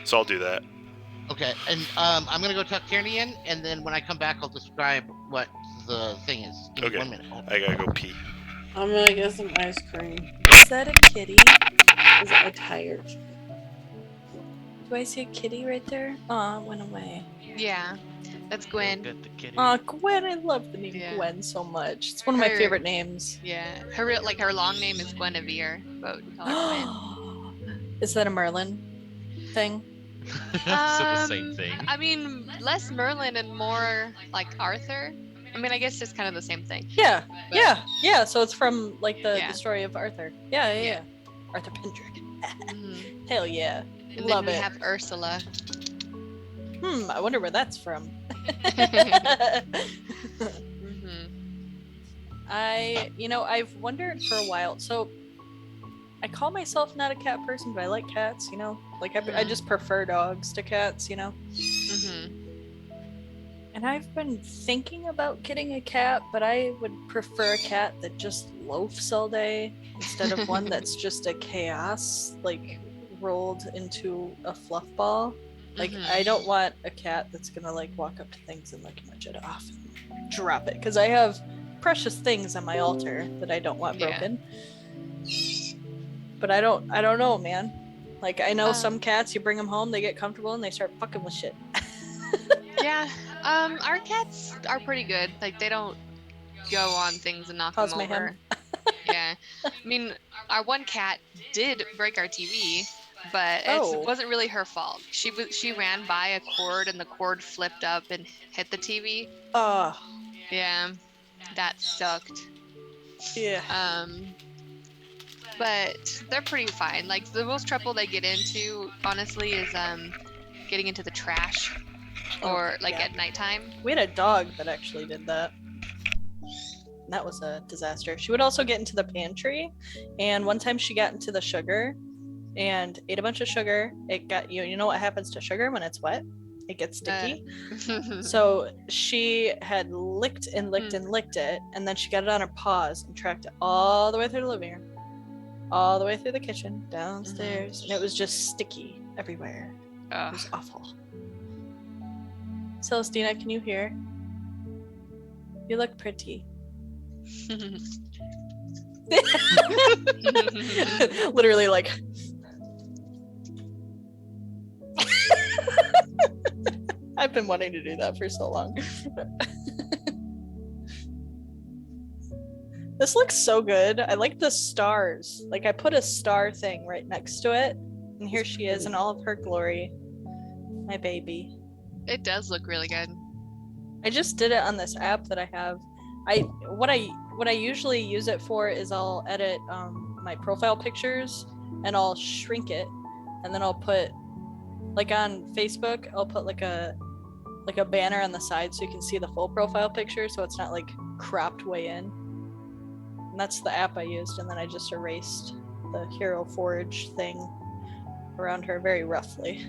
so I'll do that. Okay, and I'm gonna go tuck Tierney in, and then when I come back, I'll describe what the thing is. Give me Okay. 1 minute. Hold on. I gotta go pee. I'm gonna get some ice cream. Is that a kitty? Is I'm tired. Do I see a kitty right there? Aw, it went away. Yeah, that's Gwen. Get the kitty. Aw, Gwen, I love the name Yeah. Gwen so much. It's one of my Her- favorite names. Yeah, her long name is Guinevere, but we call her Gwen. Is that a Merlin thing? So the same thing. I mean, less Merlin and more like Arthur. I mean, I guess it's kind of the same thing. Yeah, But- yeah. So it's from like the Yeah. story of Arthur. Yeah. Yeah. Arthur Pendrick. Mhm. Hell yeah. And Love then we it. have Ursula. I wonder where that's from. Mhm. I've wondered for a while. So I call myself not a cat person, but I like cats, Like I just prefer dogs to cats, Mhm. And I've been thinking about getting a cat, but I would prefer a cat that just loafs all day instead of one that's just a chaos, like rolled into a fluff ball. Like Mhm. I don't want a cat that's gonna like walk up to things and like nudge it off and drop it, because I have precious things on my altar that I don't want Yeah. broken. But I don't know, man. Like I know some Um, cats, you bring them home, they get comfortable and they start fucking with shit. Yeah. Our cats are pretty good. Like they don't go on things and knock Cause them mayhem. over. Yeah. I mean, our one cat did break our TV, but Oh. it wasn't really her fault. She ran by a cord and the cord flipped up and hit the TV. Yeah. That sucked. Yeah. But they're pretty fine. Like the most trouble they get into, honestly, is getting into the trash or like yeah. at nighttime. We had a dog that actually did that. And that was a disaster. She would also get into the pantry, and one time she got into the sugar and ate a bunch of sugar. It got you know what happens to sugar when it's wet? It gets sticky. So she had licked and licked and licked it, and then she got it on her paws and tracked it all the way through the living room, all the way through the kitchen, downstairs, and it was just sticky everywhere. It Ugh. was awful. Celestina, can you hear? You look pretty. Literally, like. I've been wanting to do that for so long. This looks so good. I like the stars. Like, I put a star thing right next to it, and here she is in all of her glory. My baby. It does look really good. I just did it on this app that I have. What I usually use it for is I'll edit my profile pictures and I'll shrink it, and then I'll put, like on Facebook, I'll put like a banner on the side so you can see the full profile picture, so it's not like cropped way in. And that's the app I used, and then I just erased the Hero Forge thing around her very roughly.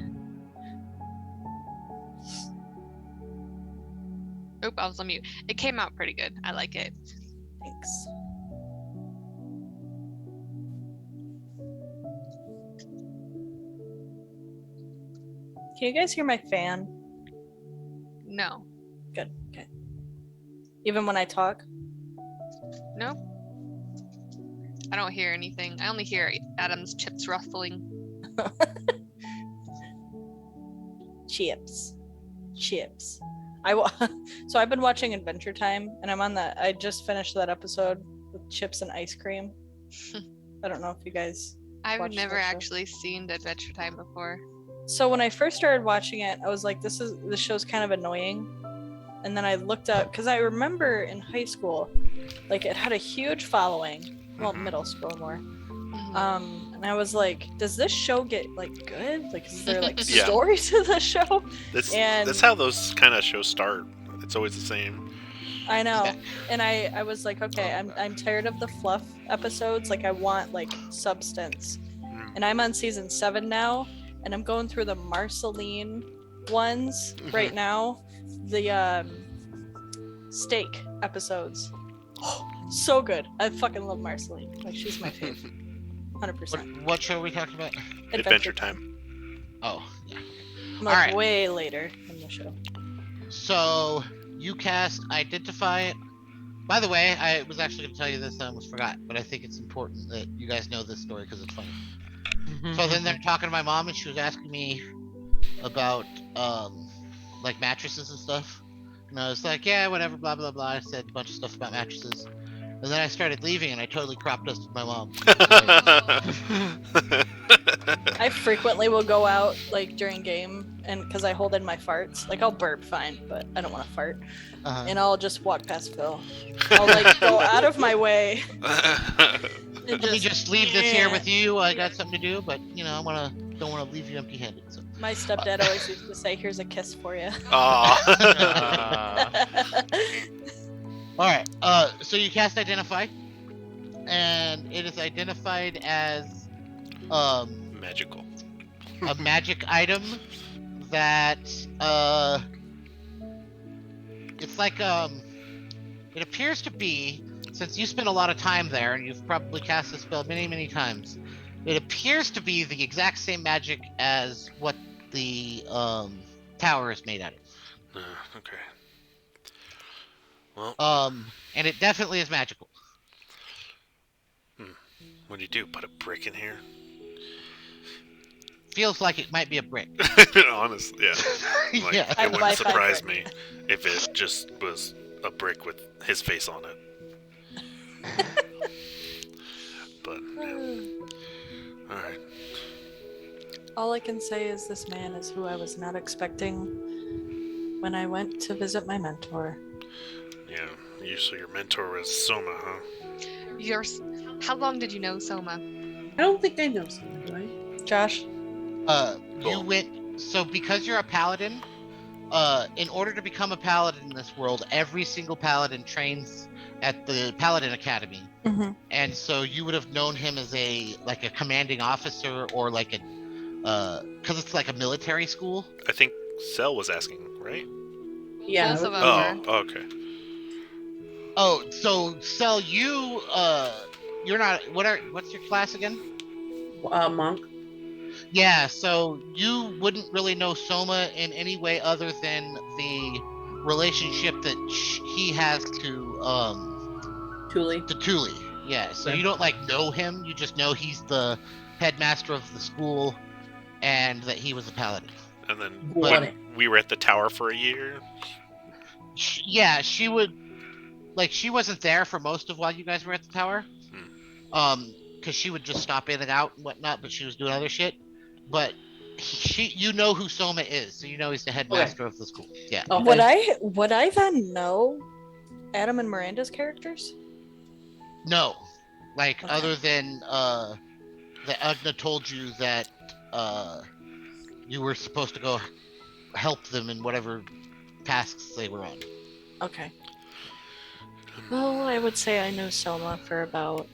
Oop, I was on mute. It came out pretty good. I like it. Thanks. Can you guys hear my fan? No. Good. Okay. Even when I talk? No. I don't hear anything. I only hear Adam's chips ruffling. Chips. So I've been watching Adventure Time, and I just finished that episode with chips and ice cream. I don't know if you guys I've watched never that show. actually seen Adventure Time before. So when I first started watching it, I was like, this show's kind of annoying. And then I looked up, because I remember in high school, like it had a huge following. Well, middle school more. Mhm. And I was like, does this show get like good? Like, is there like Yeah. story to the show? And- That's how those kind of shows start. It's always the same. I know. And I was like, okay, I'm tired of the fluff episodes. Like, I want like substance. Mm. And I'm on season 7 now, and I'm going through the Marceline ones right now. The steak episodes. So good. I fucking love Marceline. Like, she's my favorite. 100%. What show are we talking about? Adventure Time. Oh, yeah. I'm like Alright. way later in the show. So you cast Identify It, By the way, I was actually going to tell you this, and I almost forgot, but I think it's important that you guys know this story because it's funny. So then they're talking to my mom, and she was asking me about like mattresses and stuff, and I was like, yeah, whatever, blah blah blah. I said a bunch of stuff about mattresses, and then I started leaving, and I totally crop dusted my mom. I frequently will go out like during game, and because I hold in my farts, like I'll burp fine, but I don't want to fart, and I'll just walk past Phil. I'll like go out of my way. And Let me just leave this here with you. I got something to do, but you know, don't want to leave you empty-handed. So. My stepdad always used to say, "Here's a kiss for you." Aw. All right. So you cast Identify, and it is identified as Magical. a magic item that it's like it appears to be, since you spent a lot of time there and you've probably cast this spell many times, it appears to be the exact same magic as what the tower is made out of. Okay. Well, And it definitely is magical. what do you do? Put a brick in here? Feels like it might be a brick. Honestly, yeah. Like, Yeah. it wouldn't surprise brick. me if it just was a brick with his face on it. But, yeah. Alright. All I can say is this man is who I was not expecting when I went to visit my mentor. Yeah, so your mentor was Soma, huh? How long did you know Soma? I don't think I know someone, do I? Josh? You went, so because you're a paladin, in order to become a paladin in this world, every single paladin trains at the Paladin Academy. Mm-hmm. And so you would have known him as a commanding officer, or like a because it's like a military school. I think Cell was asking, right? Yeah. Both of them were. Oh, okay. Oh, so Cell, you're not, what's your class again? Monk. Yeah, so you wouldn't really know Soma in any way other than the relationship that he has to Thule. Tuli. Yeah, so you don't know him, you just know he's the headmaster of the school and that he was a paladin. And then Got it. we were at the tower for a year. Yeah, she would, she wasn't there for most of while you guys were at the tower. Because she would just stop in and out and whatnot, but she was doing other shit. But you know who Soma is, so you know he's the headmaster of the school. Yeah. Okay. Would I then know Adam and Miranda's characters? No, Okay. other than that Ugna told you that you were supposed to go help them in whatever tasks they were on. Okay. Well, I would say I knew Soma for about,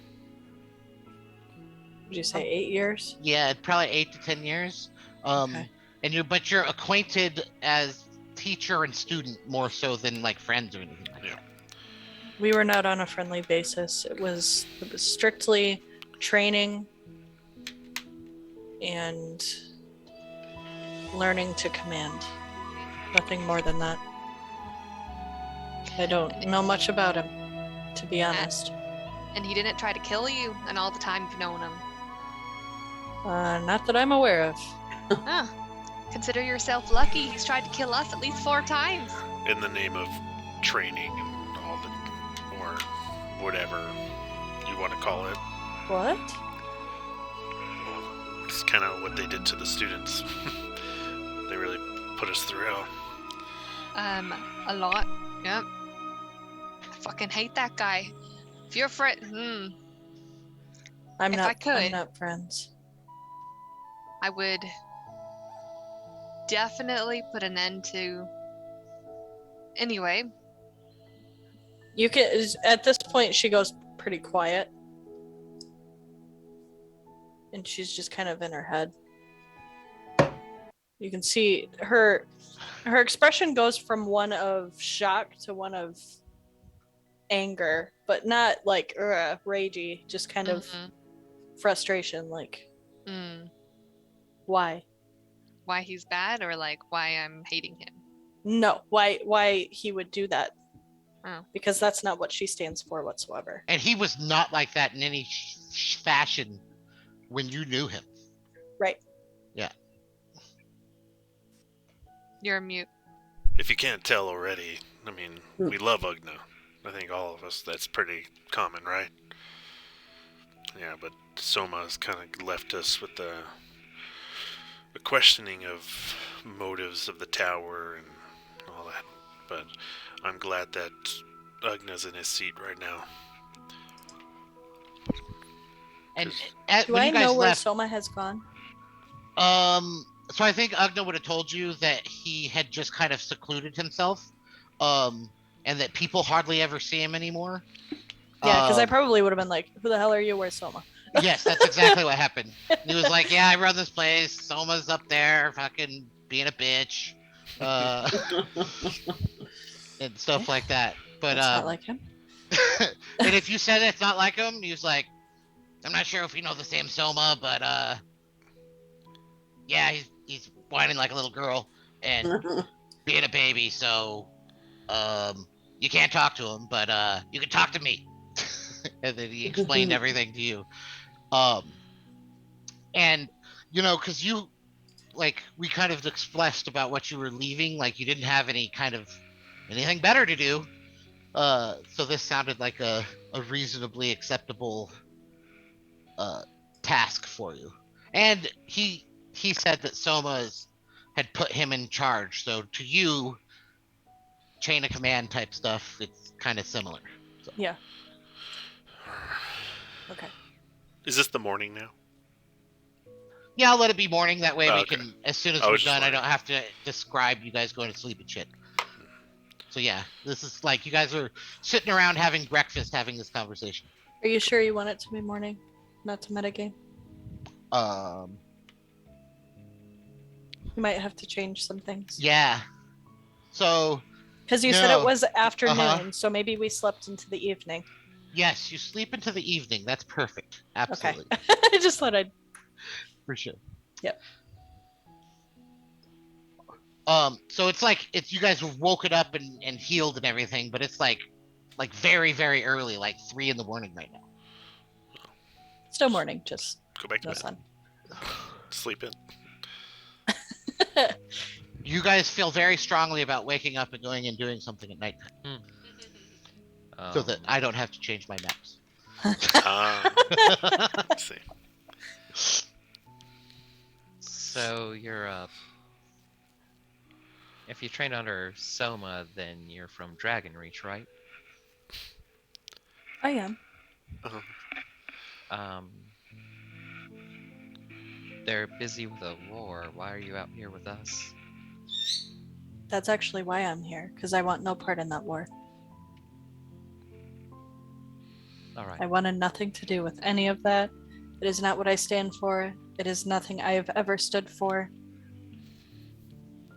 would you say 8 years? Yeah, probably 8 to 10 years. Okay. But you're acquainted as teacher and student more so than friends or anything like that. We were not on a friendly basis. It was strictly training and learning to command. Nothing more than that. I don't know much about him, to be honest. And he didn't try to kill you in all the time you've known him. Not that I'm aware of. Huh. Consider yourself lucky. He's tried to kill us at least 4 times. In the name of training and all the, or whatever you want to call it. What? It's kind of what they did to the students. They really put us through hell. A lot. Yep. I fucking hate that guy. If you're friend, I'm If I not. could. I'm not friends. I would definitely put an end to. Anyway, You can. At this point, she goes pretty quiet, and she's just kind of in her head. You can see her expression goes from one of shock to one of anger, but not ragey, just kind of frustration, why? why he's bad, or why I'm hating him. No, why he would do that? Oh. because that's not what she stands for whatsoever. And he was not like that in any fashion when you knew him. Right. Yeah. You're mute. If you can't tell already, I mean, we love Ugna. I think all of us, that's pretty common, right? Yeah, but Soma's kind of left us with the questioning of motives of the tower and all that. But I'm glad that Ugna's in his seat right now. And 'Cause- Do when I you guys know where left, Soma has gone? so I think Ugna would have told you that he had just kind of secluded himself, and that people hardly ever see him anymore. Yeah, because I probably would have been like, "Who the hell are you? Where's Soma?" Yes, that's exactly what happened. And he was like, "Yeah, I run this place. Soma's up there, fucking being a bitch, and stuff like that." But That's not like him. and if you said it's not like him, he was like, "I'm not sure if you know the same Soma, but yeah, he's whining like a little girl and being a baby, so you can't talk to him, but you can talk to me." And then he explained everything to you. And because you like we kind of expressed about what you were leaving, like you didn't have any kind of anything better to do. So this sounded like a reasonably acceptable task for you. And he said that Soma's had put him in charge. So to you, chain of command type stuff, it's kind of similar. So. Yeah. Okay. Is this the morning now? Yeah, I'll let it be morning. That way we Okay. can, as soon as I we're was just done, I wondering. don't have to describe you guys going to sleep and shit. So yeah, this is like you guys are sitting around having breakfast, having this conversation. Are you sure you want it to be morning, not to metagame? You might have to change some things. Yeah. So Because you said No. it was afternoon, Uh-huh. so maybe we slept into the evening. yes, you sleep into the evening. That's perfect. Absolutely. I just thought I'd. For sure. Yep. So it's like you guys were woken up and healed and everything, but it's like very, very early, like 3 a.m. right now. Still morning, just Go back to no bed. sun. Sleep in. You guys feel very strongly about waking up and going and doing something at night, so that I don't have to change my maps. Let's see. So you're if you trained under Soma, then you're from Dragon Reach, right? I am. They're busy with a war. Why are you out here with us? That's actually why I'm here, because I want no part in that war. All right. I wanted nothing to do with any of that. It is not what I stand for. It is nothing I have ever stood for.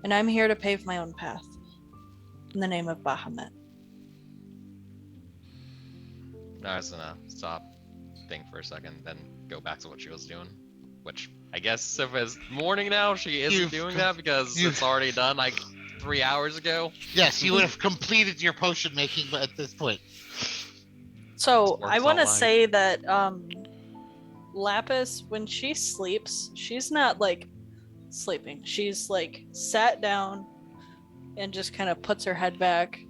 And I'm here to pave my own path. In the name of Bahamut. I was gonna stop, think for a second, then go back to what she was doing. Which I guess if it's morning now, she isn't You've doing that because it's already done like 3 hours ago. Yes, you would have completed your potion making at this point. So Works I want to all night. say that Lapis, when she sleeps, she's not like sleeping. She's like sat down and just kind of puts her head back.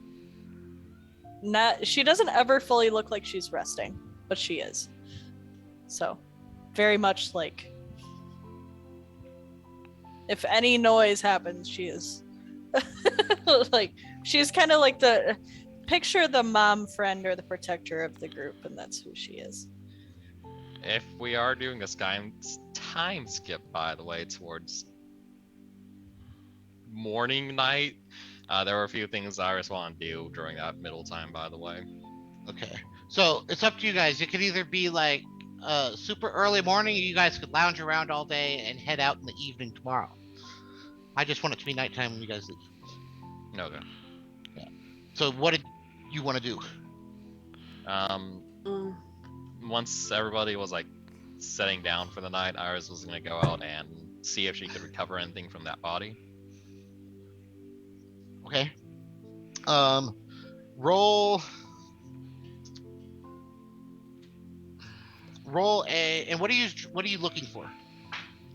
She doesn't ever fully look like she's resting, but she is. So very much like if any noise happens, she is like she's kind of like the picture the mom friend or the protector of the group, and that's who she is. If we are doing this time skip, by the way, towards morning night, there were a few things I just want to do during that middle time, by the way. Okay. So it's up to you guys. It could either be like super early morning, or you guys could lounge around all day and head out in the evening tomorrow. I just want it to be nighttime when you guys leave. Okay. So what did you want to do? Once everybody was like setting down for the night, Iris was gonna go out and see if she could recover anything from that body. Okay. Roll a. And what are you looking for?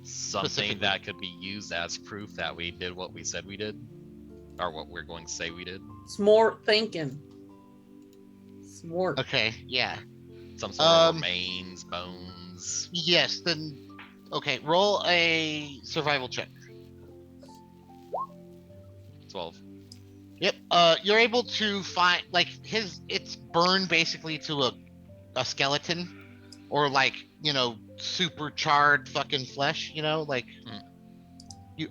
Something Specifically. that could be used as proof that we did what we said we did, or what we're going to say we did. Smart thinking. Smart. Okay, yeah. Some sort of remains, bones. Yes, then. Okay, roll a survival check. 12. Yep. You're able to find like it's burned basically to a skeleton, or like super charred fucking flesh. Like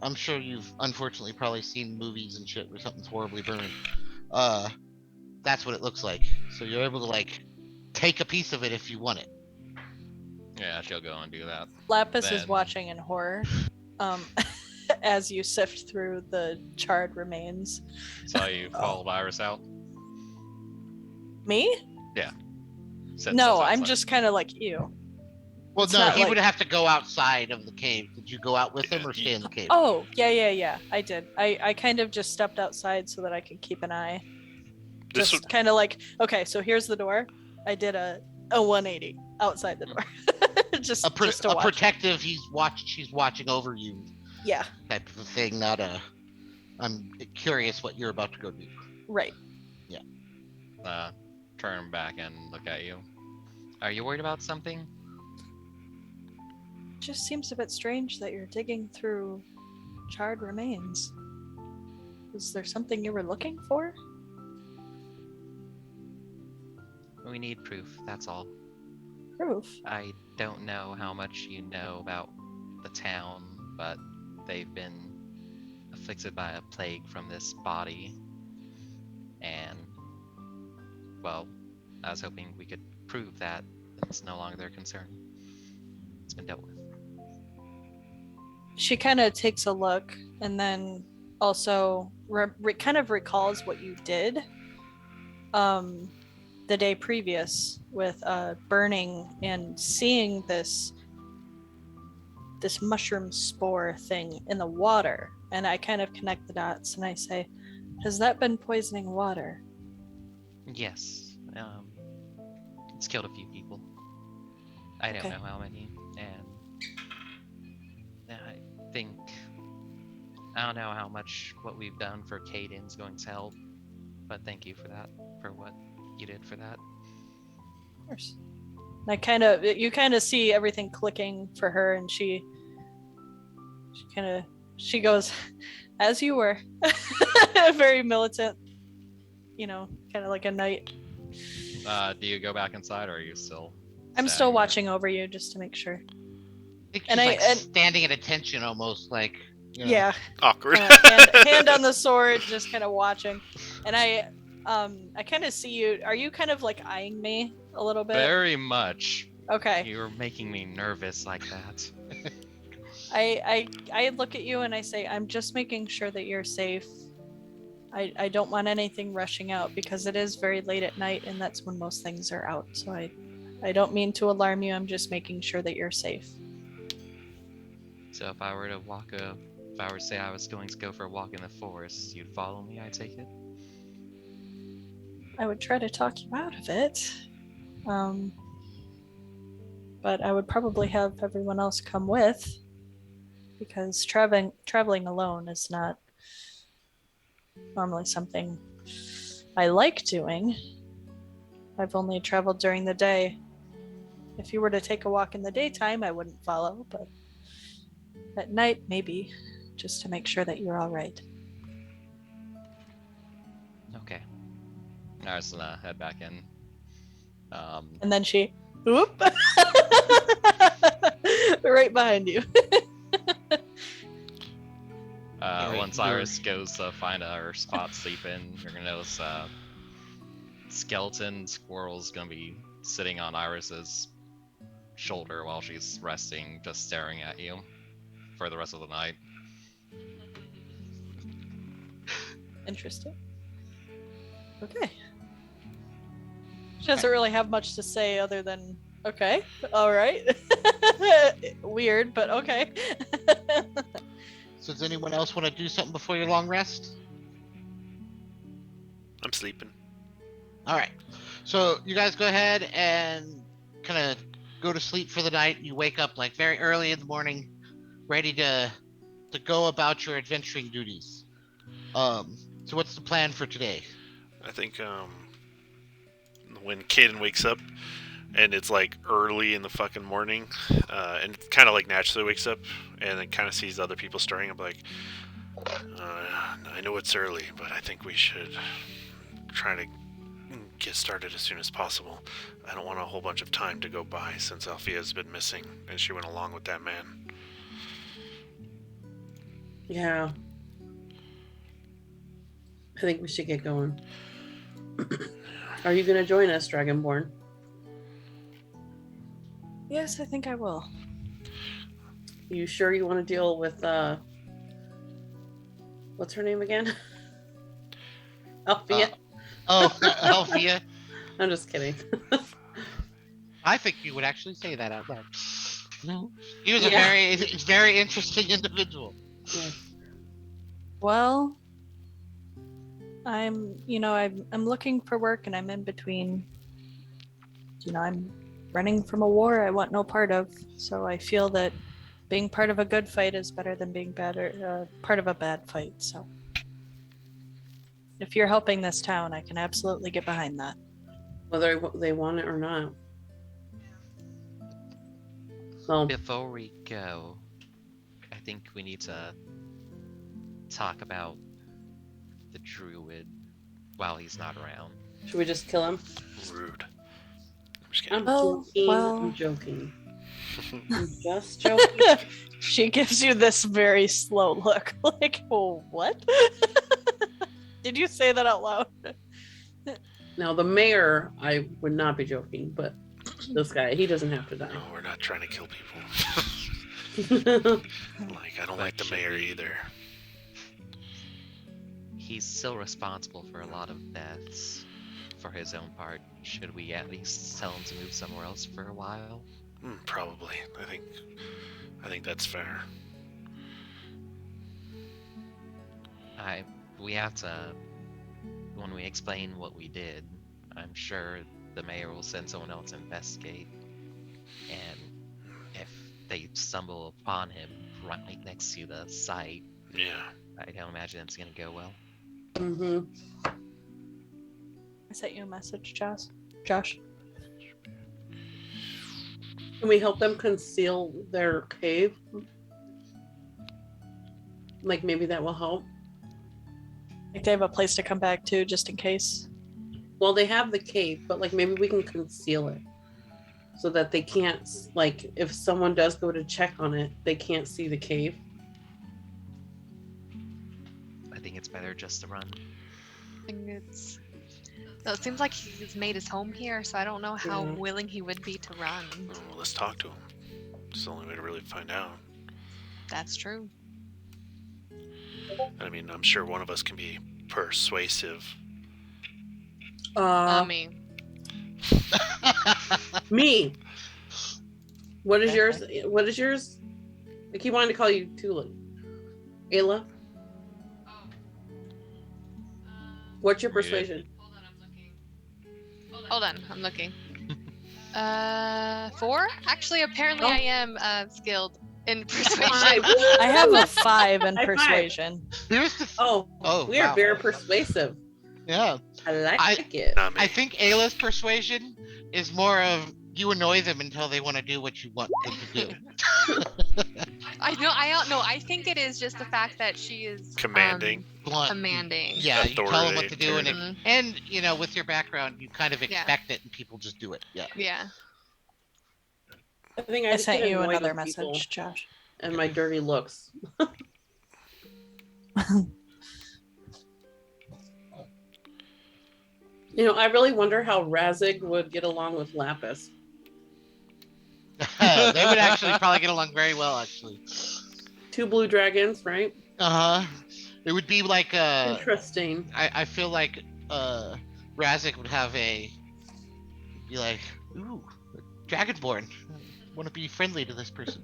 I'm sure you've unfortunately probably seen movies and shit where something's horribly burned. That's what it looks like. So you're able to like take a piece of it if you want it. Yeah, she'll go and do that. Lapis is Then- watching in horror. As you sift through the charred remains. So you followed Iris out? Me? Since No, that's I'm outside. just kind of like you. Well, It's no, not he like- would have to go outside of the cave. Did you go out with him or stay in the cave? Oh, yeah. I did. I kind of just stepped outside so that I could keep an eye. This Just would, kind of like, okay, so here's the door. I did a 180 outside the door. just A to watch. protective. She's watching over you Yeah, type of a thing. Not a. I'm curious what you're about to go do. right. Turn back and look at you. Are you worried about something? Just seems a bit strange that you're digging through charred remains. Is there something you were looking for? We need proof, that's all. Proof. I don't know how much you know about the town, but they've been afflicted by a plague from this body. And, well, I was hoping we could prove that it's no longer their concern. It's been dealt with. She kind of takes a look and then also kind of recalls what you did the day previous with burning and seeing this mushroom spore thing in the water. And I kind of connect the dots and I say, has that been poisoning water? Yes, it's killed a few people. I don't Okay. know how many, and I think I don't know how much what we've done for Caden's going to help, but thank you for that, for what you did for that. Of course. You kind of see everything clicking for her, and she goes, as you were, very militant, kind of like a knight. Do you go back inside, or are you still? I'm standing still there? watching over you just to make sure. I think And she's I- standing at attention almost, like. Yeah, awkward. hand on the sword, just kind of watching. And I kind of see you. Are you kind of like eyeing me a little bit? Very much. Okay. You're making me nervous like that. I look at you and I say, I'm just making sure that you're safe. I don't want anything rushing out because it is very late at night and that's when most things are out. So I don't mean to alarm you. I'm just making sure that you're safe. So if I were to say I was going to go for a walk in the forest, you'd follow me, I take it? I would try to talk you out of it. But I would probably have everyone else come with because traveling alone is not normally something I like doing. I've only traveled during the day. If you were to take a walk in the daytime, I wouldn't follow, but at night, maybe, just to make sure that you're all right. Okay. I was gonna head back in. And then she, whoop, right behind you. Alright, Once you're- Iris goes to find her spot to sleep in, you're gonna notice skeleton squirrel's gonna be sitting on Iris's shoulder while she's resting, just staring at you for the rest of the night. Interesting. Okay. She doesn't really have much to say other than, okay, all right. Weird, but okay. So does anyone else want to do something before your long rest? I'm sleeping. All right. So you guys go ahead and kind of go to sleep for the night. You wake up like very early in the morning, ready to go about your adventuring duties. So what's the plan for today? I think when Caden wakes up and it's like early in the fucking morning, and kind of like naturally wakes up and then kind of sees other people stirring, I'm like, I know it's early, but I think we should try to get started as soon as possible. I don't want a whole bunch of time to go by since Alfia has been missing and she went along with that man. Yeah. I think we should get going. Are you going to join us, Dragonborn? Yes, I think I will. You sure you want to deal with, what's her name again? Alfia? Alfia. I'm just kidding. I think you would actually say that out loud. He was Yeah. a very interesting individual. Yeah. Well, I'm looking for work and I'm in between. I'm running from a war I want no part of. So I feel that being part of a good fight is better than being part of a bad fight. So if you're helping this town, I can absolutely get behind that. Whether they want it or not. So, Before we go, I think we need to talk about the druid while he's not around. should we just kill him? Rude. I'm just kidding. I'm Oh, joking. well. I'm joking. I'm just joking. She gives you this very slow look, like, oh, what? Did you say that out loud? Now, the mayor, I would not be joking, but this guy, he doesn't have to die. No, we're not trying to kill people. Like, I don't like the mayor either. He's still responsible for a lot of deaths for his own part. Should we at least tell him to move somewhere else for a while? Probably. I think that's fair. We have to, when we explain what we did, I'm sure the mayor will send someone else to investigate. And if they stumble upon him right next to the site, Yeah. I don't imagine it's gonna go well. Mm-hmm. I sent you a message, Josh. Can we help them conceal their cave? Like, maybe that will help. Like they have a place to come back to just in case. Well, they have the cave, but like maybe we can conceal it so that they can't, like, if someone does go to check on it, they can't see the cave. I think it's better just to run. I think it's. So it seems like he's made his home here, so I don't know how Yeah. willing he would be to run. Well, let's talk to him. It's the only way to really find out. That's true. I mean, I'm sure one of us can be persuasive. Me. Me. What is yours? What is yours? I keep wanting to call you Tula. Ayla? What's your Read it. persuasion? Hold on, I'm looking. 4? Actually, apparently Oh. I am skilled in persuasion. I have a 5 in High five. persuasion. Here's the Oh, we are wow. very persuasive. Yeah. I like it. Not me. I think Ayla's persuasion is more of you annoy them until they want to do what you want them to do. I think it is just the fact that she is Commanding. Blunt. commanding. Yeah, you tell them what to do, Authoritative. and you know, with your background, you kind of expect it, and people just do it. Yeah. Yeah. I think I just sent get you annoyed another with people message, Josh. and my dirty looks. You know, I really wonder how Razig would get along with Lapis. They would actually probably get along very well, actually. 2 blue dragons, right? It would be like Interesting. I feel like Razik would have be like, ooh, Dragonborn. Want to be friendly to this person.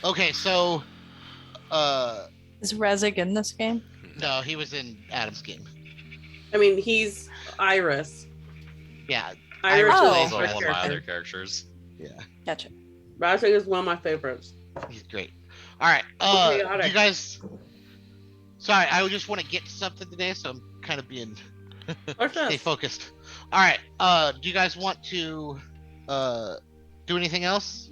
Okay, so Is Rezig in this game? no, he was in Adam's game. I mean, he's Iris. Yeah, Iris Oh. is He's our one of my other character. characters. yeah, Gotcha. Razak is one of my favorites. he's great. All right, So do chaotic. you guys? Sorry, I just want to get to something today, so I'm kind of being What's stay this? focused. All right, do you guys want to do anything else?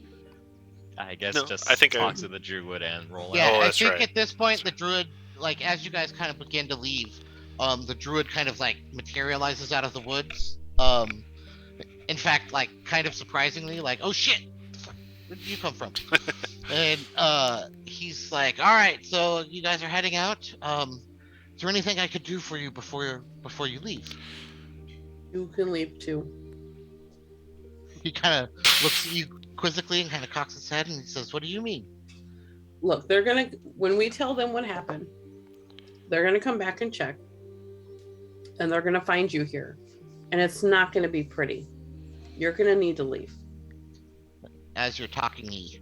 I guess No, just I think talk I- to the druid and roll Yeah, out. Oh, I that's think right. at this point That's the druid, like as you guys kind of begin to leave, the druid kind of like materializes out of the woods. In fact, like kind of surprisingly, like, oh shit, the fuck, where did you come from? And he's like, all right, so you guys are heading out. Is there anything I could do for you before you leave? You can leave too. He kind of looks at you quizzically and kind of cocks his head and he says, what do you mean? Look, they're gonna when we tell them what happened, they're gonna come back and check, and they're gonna find you here, and it's not gonna be pretty. You're gonna need to leave. As you're talking, he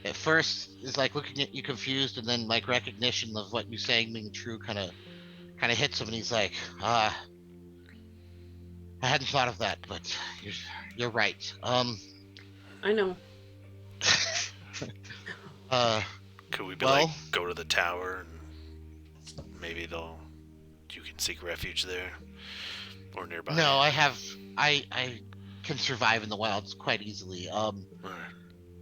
at first is like looking at you confused, and then like recognition of what you're saying being true kind of hits him, and he's like, I hadn't thought of that, but you're right. I know. Could we be well- like go to the tower and maybe you can seek refuge there or nearby? No, I can survive in the wilds quite easily. Alright.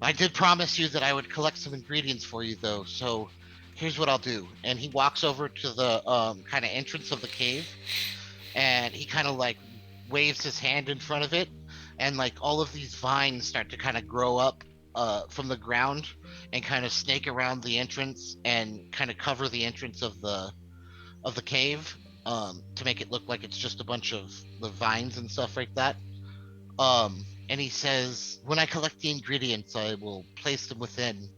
I did promise you that I would collect some ingredients for you, though. So here's what I'll do. And he walks over to the kind of entrance of the cave, and he kind of like waves his hand in front of it, and like all of these vines start to kind of grow up from the ground and kind of snake around the entrance and kind of cover the entrance of the cave to make it look like it's just a bunch of the vines and stuff like that. And he says, when I collect the ingredients, I will place them within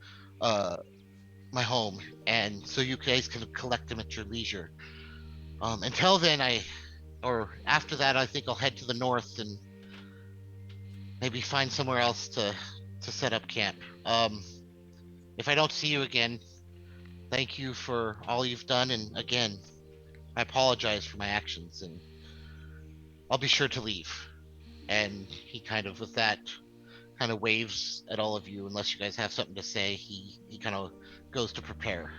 my home, and so you guys can collect them at your leisure. Until then, or after that, I think I'll head to the north and maybe find somewhere else to set up camp. If I don't see you again, thank you for all you've done, and again, I apologize for my actions, and I'll be sure to leave. And he kind of, with that, kind of waves at all of you, unless you guys have something to say. He kind of goes to prepare.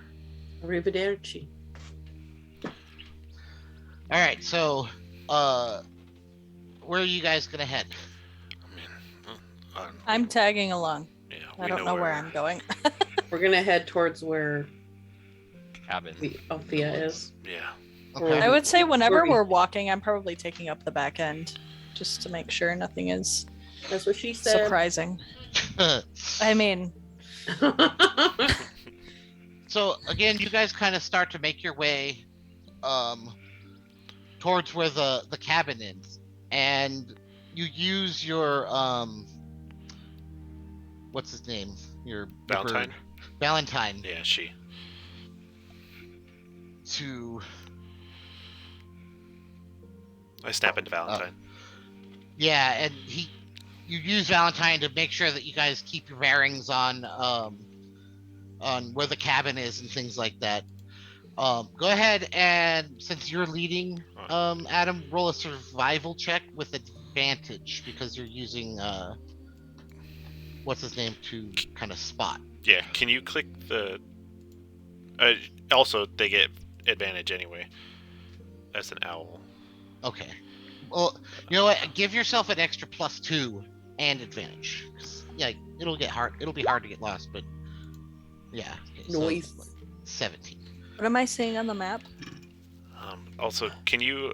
Arrivederci. All right, so where are you guys gonna head? I mean, I'm tagging along. yeah, I we don't know where I'm going. We're gonna head towards where Cabin. the Alfia is. Yeah. Okay. I would say whenever Worry. we're walking, I'm probably taking up the back end just to make sure nothing is That's what she said. surprising. I mean, So again, you guys kind of start to make your way towards where the cabin is, and you use your what's his name? Your Valentine? bird. Valentine Yeah, she. to I snap into Valentine. yeah, and you use Valentine to make sure that you guys keep your bearings on where the cabin is and things like that. Go ahead and since you're leading, Adam, roll a survival check with advantage because you're using what's his name to kind of spot. Yeah, can you click the... also, they get advantage anyway. That's an owl. Okay. Well, you know what? Give yourself an extra +2 and advantage. 'Cause, yeah, it'll get hard. It'll be hard to get lost, but yeah. Okay, so Noise. it's like 17. what am I seeing on the map? Also, can you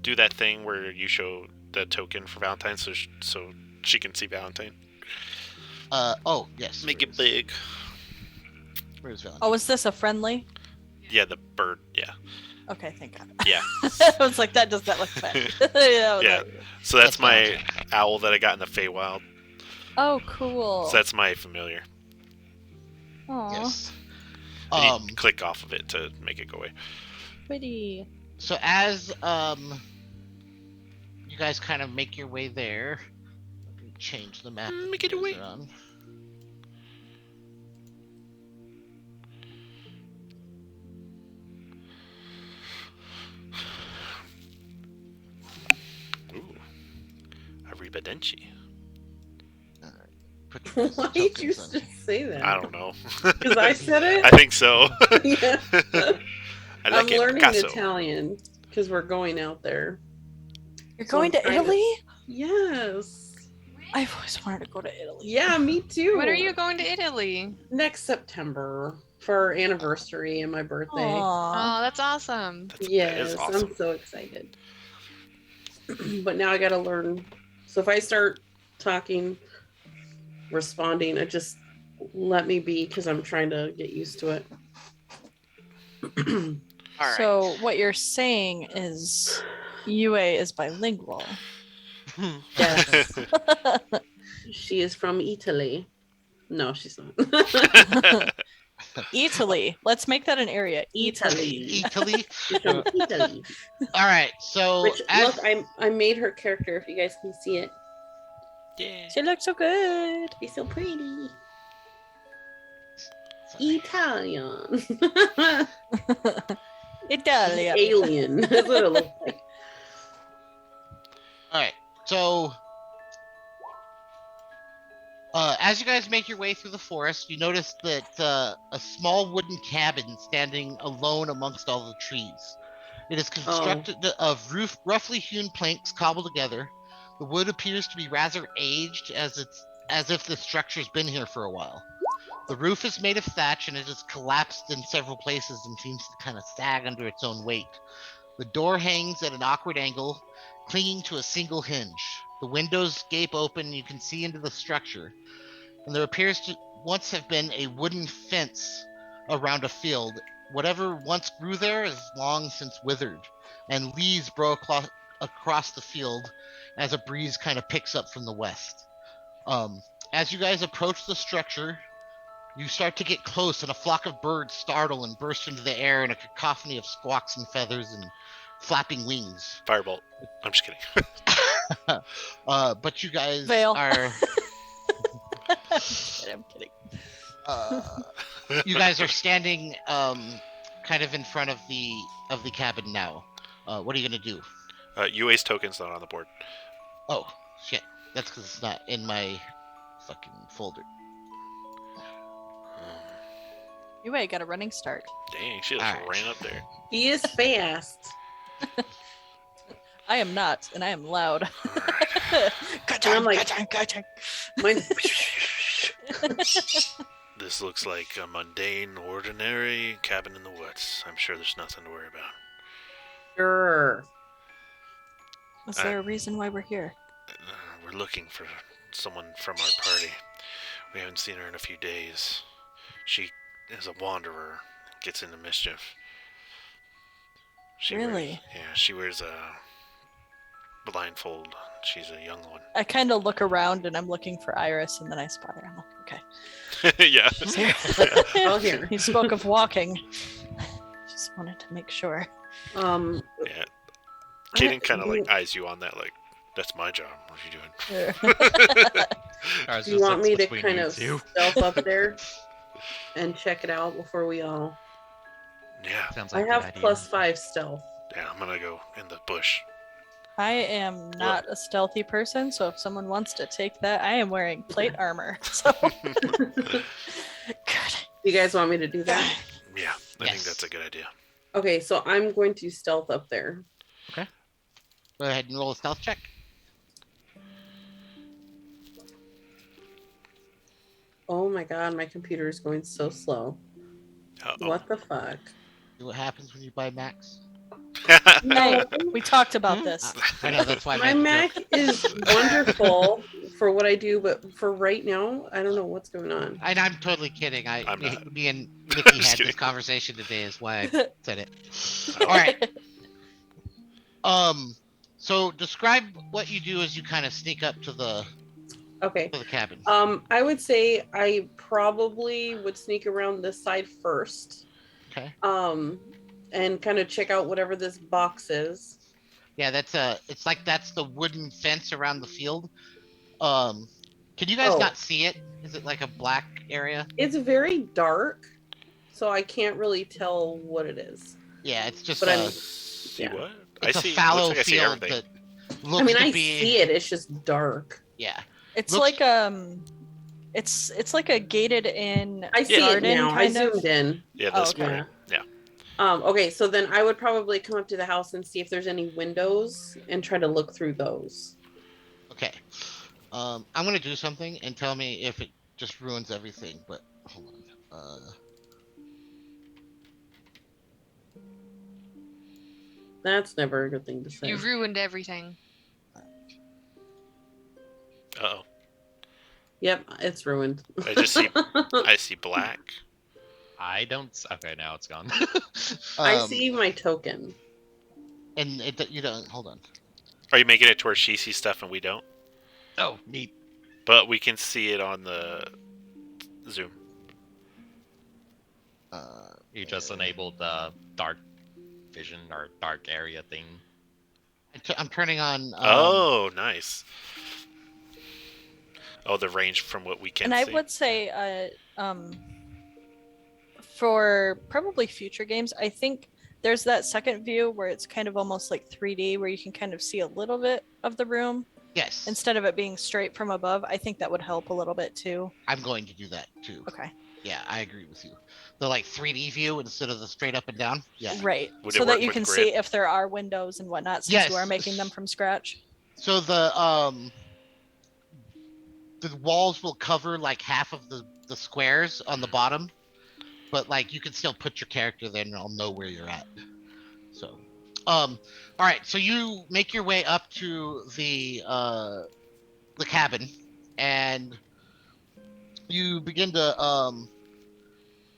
do that thing where you show the token for Valentine so she can see Valentine? Oh yes. Make where it is- big. Where's Valentine? Oh, is this a friendly? Yeah, the bird. Yeah. Okay, thank God. Yeah. I was like, that does not look bad. Yeah. Yeah. So that's That's my Valentine. owl that I got in the Feywild. Oh, cool. So that's my familiar. Aw, Yes. And you click off of it to make it go away. pretty. So as you guys kind of make your way there, let me change the map. that Make you it guys away. are on. Arrivederci. Put Why did you tokens in. just say that? I don't know. Because I said it? I think so. Yeah. I I'm like it, learning Picasso. Italian because we're going out there. You're So going I'm to trying to- Italy? Yes. I've always wanted to go to Italy. Yeah, me too. When are you going to Italy? Next September for our anniversary and my birthday. Aww. Oh, that's awesome. That Yes, is awesome. I'm so excited. But now I gotta learn. So if I start talking, responding, it just let me be because I'm trying to get used to it. All right. So what you're saying is Yue is bilingual. Yes, she is from Italy. No, she's not. Italy. Let's make that an area. Italy. Italy. She's from Italy. All right. So Which as look, I made her character. If you guys can see it, Yeah. She looks so good. she's so pretty. Italian. Italia. Alien. That's what it looks like. all right. So as you guys make your way through the forest, you notice that a small wooden cabin standing alone amongst all the trees. It is constructed of roughly hewn planks cobbled together. The wood appears to be rather aged, as if the structure's been here for a while. The roof is made of thatch, and it has collapsed in several places and seems to kind of sag under its own weight. The door hangs at an awkward angle, clinging to a single hinge. The windows gape open, and you can see into the structure. And there appears to once have been a wooden fence around a field. Whatever once grew there is long since withered, and leaves blow across the field as a breeze kind of picks up from the west. As you guys approach the structure, you start to get close, and a flock of birds startle and burst into the air in a cacophony of squawks and feathers and flapping wings. Firebolt. I'm just kidding. But you guys Veil. are I'm kidding. you guys are standing kind of in front of the cabin now. What are you gonna do? UA's token's not on the board. Oh shit, that's because it's not in my fucking folder. Yue got a running start. Dang, she just Alright. ran up there. He is fast. I am not, and I am loud. And I'm like, mine. This looks like a mundane, ordinary cabin in the woods. I'm sure there's nothing to worry about. Sure. Is there a reason why we're here? We're looking for someone from our party. We haven't seen her in a few days. She is a wanderer, gets into mischief. Really? She wears a blindfold. She's a young one. I kind of look around and I'm looking for Iris, and then I spot her. I'm like, okay, Yeah. she's here. Oh, here. He spoke of walking. Just wanted to make sure. Yeah. Kaden kind of like eyes you on that, like, that's my job. What are you doing? Do you want me to kind of stealth up there and check it out before we all? Yeah. Sounds I like a have good idea. +5 stealth. Yeah, I'm gonna go in the bush. I am not a stealthy person, so if someone wants to take that, I am wearing plate armor. So good. You guys want me to do that? Yeah, I think Yes. that's a good idea. Okay, so I'm going to stealth up there. Go ahead and roll a stealth check. Oh my god, my computer is going so slow. Uh-oh. What the fuck? See what happens when you buy Macs. Hey, we talked about this. I know that's why My Mac is wonderful for what I do, but for right now, I don't know what's going on. And I'm totally kidding. I'm not. Me and Nikki Just had this kidding. conversation today. Is why I said it. All right. So describe what you do as you kind of sneak up to the Okay. cabin. I would say I probably would sneak around this side first. Okay. And kind of check out whatever this box is. Yeah, it's like that's the wooden fence around the field. Can you guys Oh. not see it? Is it like a black area? It's very dark, so I can't really tell what it is. Yeah, it's just But I'm- See Yeah. what? it's I a see. fallow looks like I see field everything. that Looks I mean, to I be see it. It's just dark. yeah. It's Looks- like it's like a gated in I see it garden now. I kind of. zoomed in. Yeah, Oh, this okay. part. Yeah. Okay, so then I would probably come up to the house and see if there's any windows and try to look through those. Okay. I'm gonna do something and tell me if it just ruins everything. But hold on. That's never a good thing to say. You ruined everything. Uh-oh. Yep, it's ruined. I see black. I don't. Okay, now it's gone. I Um, see my token. and you don't hold on. Are you making it to where she sees stuff and we don't? Oh, neat. But we can see it on the Zoom. You just enabled the dark vision or dark area thing. I'm turning on. Oh, nice. Oh, the range from what we can And I see. would say, for probably future games, I think there's that second view where it's kind of almost like 3D, where you can kind of see a little bit of the room Yes. instead of it being straight from above. I think that would help a little bit too. I'm going to do that too. Okay. Yeah, I agree with you. The like 3D view instead of the straight up and down. Yeah. Right. Would So it that work you with can grid? see if there are windows and whatnot, since you are Yes. making them from scratch. So the walls will cover like half of the squares on the bottom, but like you can still put your character there and I'll know where you're at. So, all right. So you make your way up to the cabin, and you begin to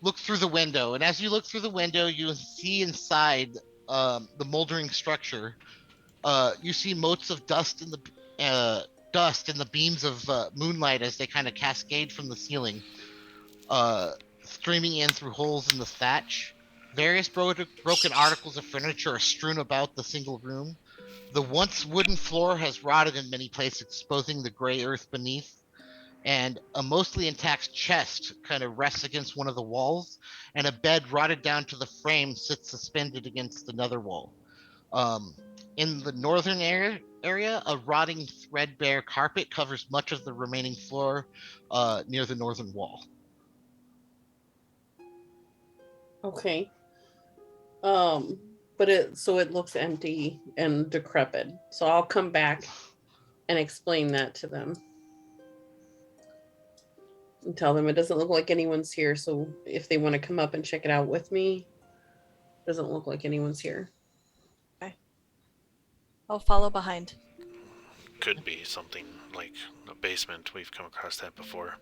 look through the window. And as you look through the window, you see inside the moldering structure. You see motes of dust in the beams of moonlight as they kind of cascade from the ceiling, streaming in through holes in the thatch. Various broken articles of furniture are strewn about the single room. The once wooden floor has rotted in many places, exposing the gray earth beneath. And a mostly intact chest kind of rests against one of the walls, and a bed rotted down to the frame sits suspended against another wall. Um, in the northern area, a rotting threadbare carpet covers much of the remaining floor near the northern wall. Okay. But it looks empty and decrepit. So I'll come back and explain that to them. And tell them it doesn't look like anyone's here, so if they want to come up and check it out with me, it doesn't look like anyone's here. I'll follow behind. Could be something like a basement. We've come across that before.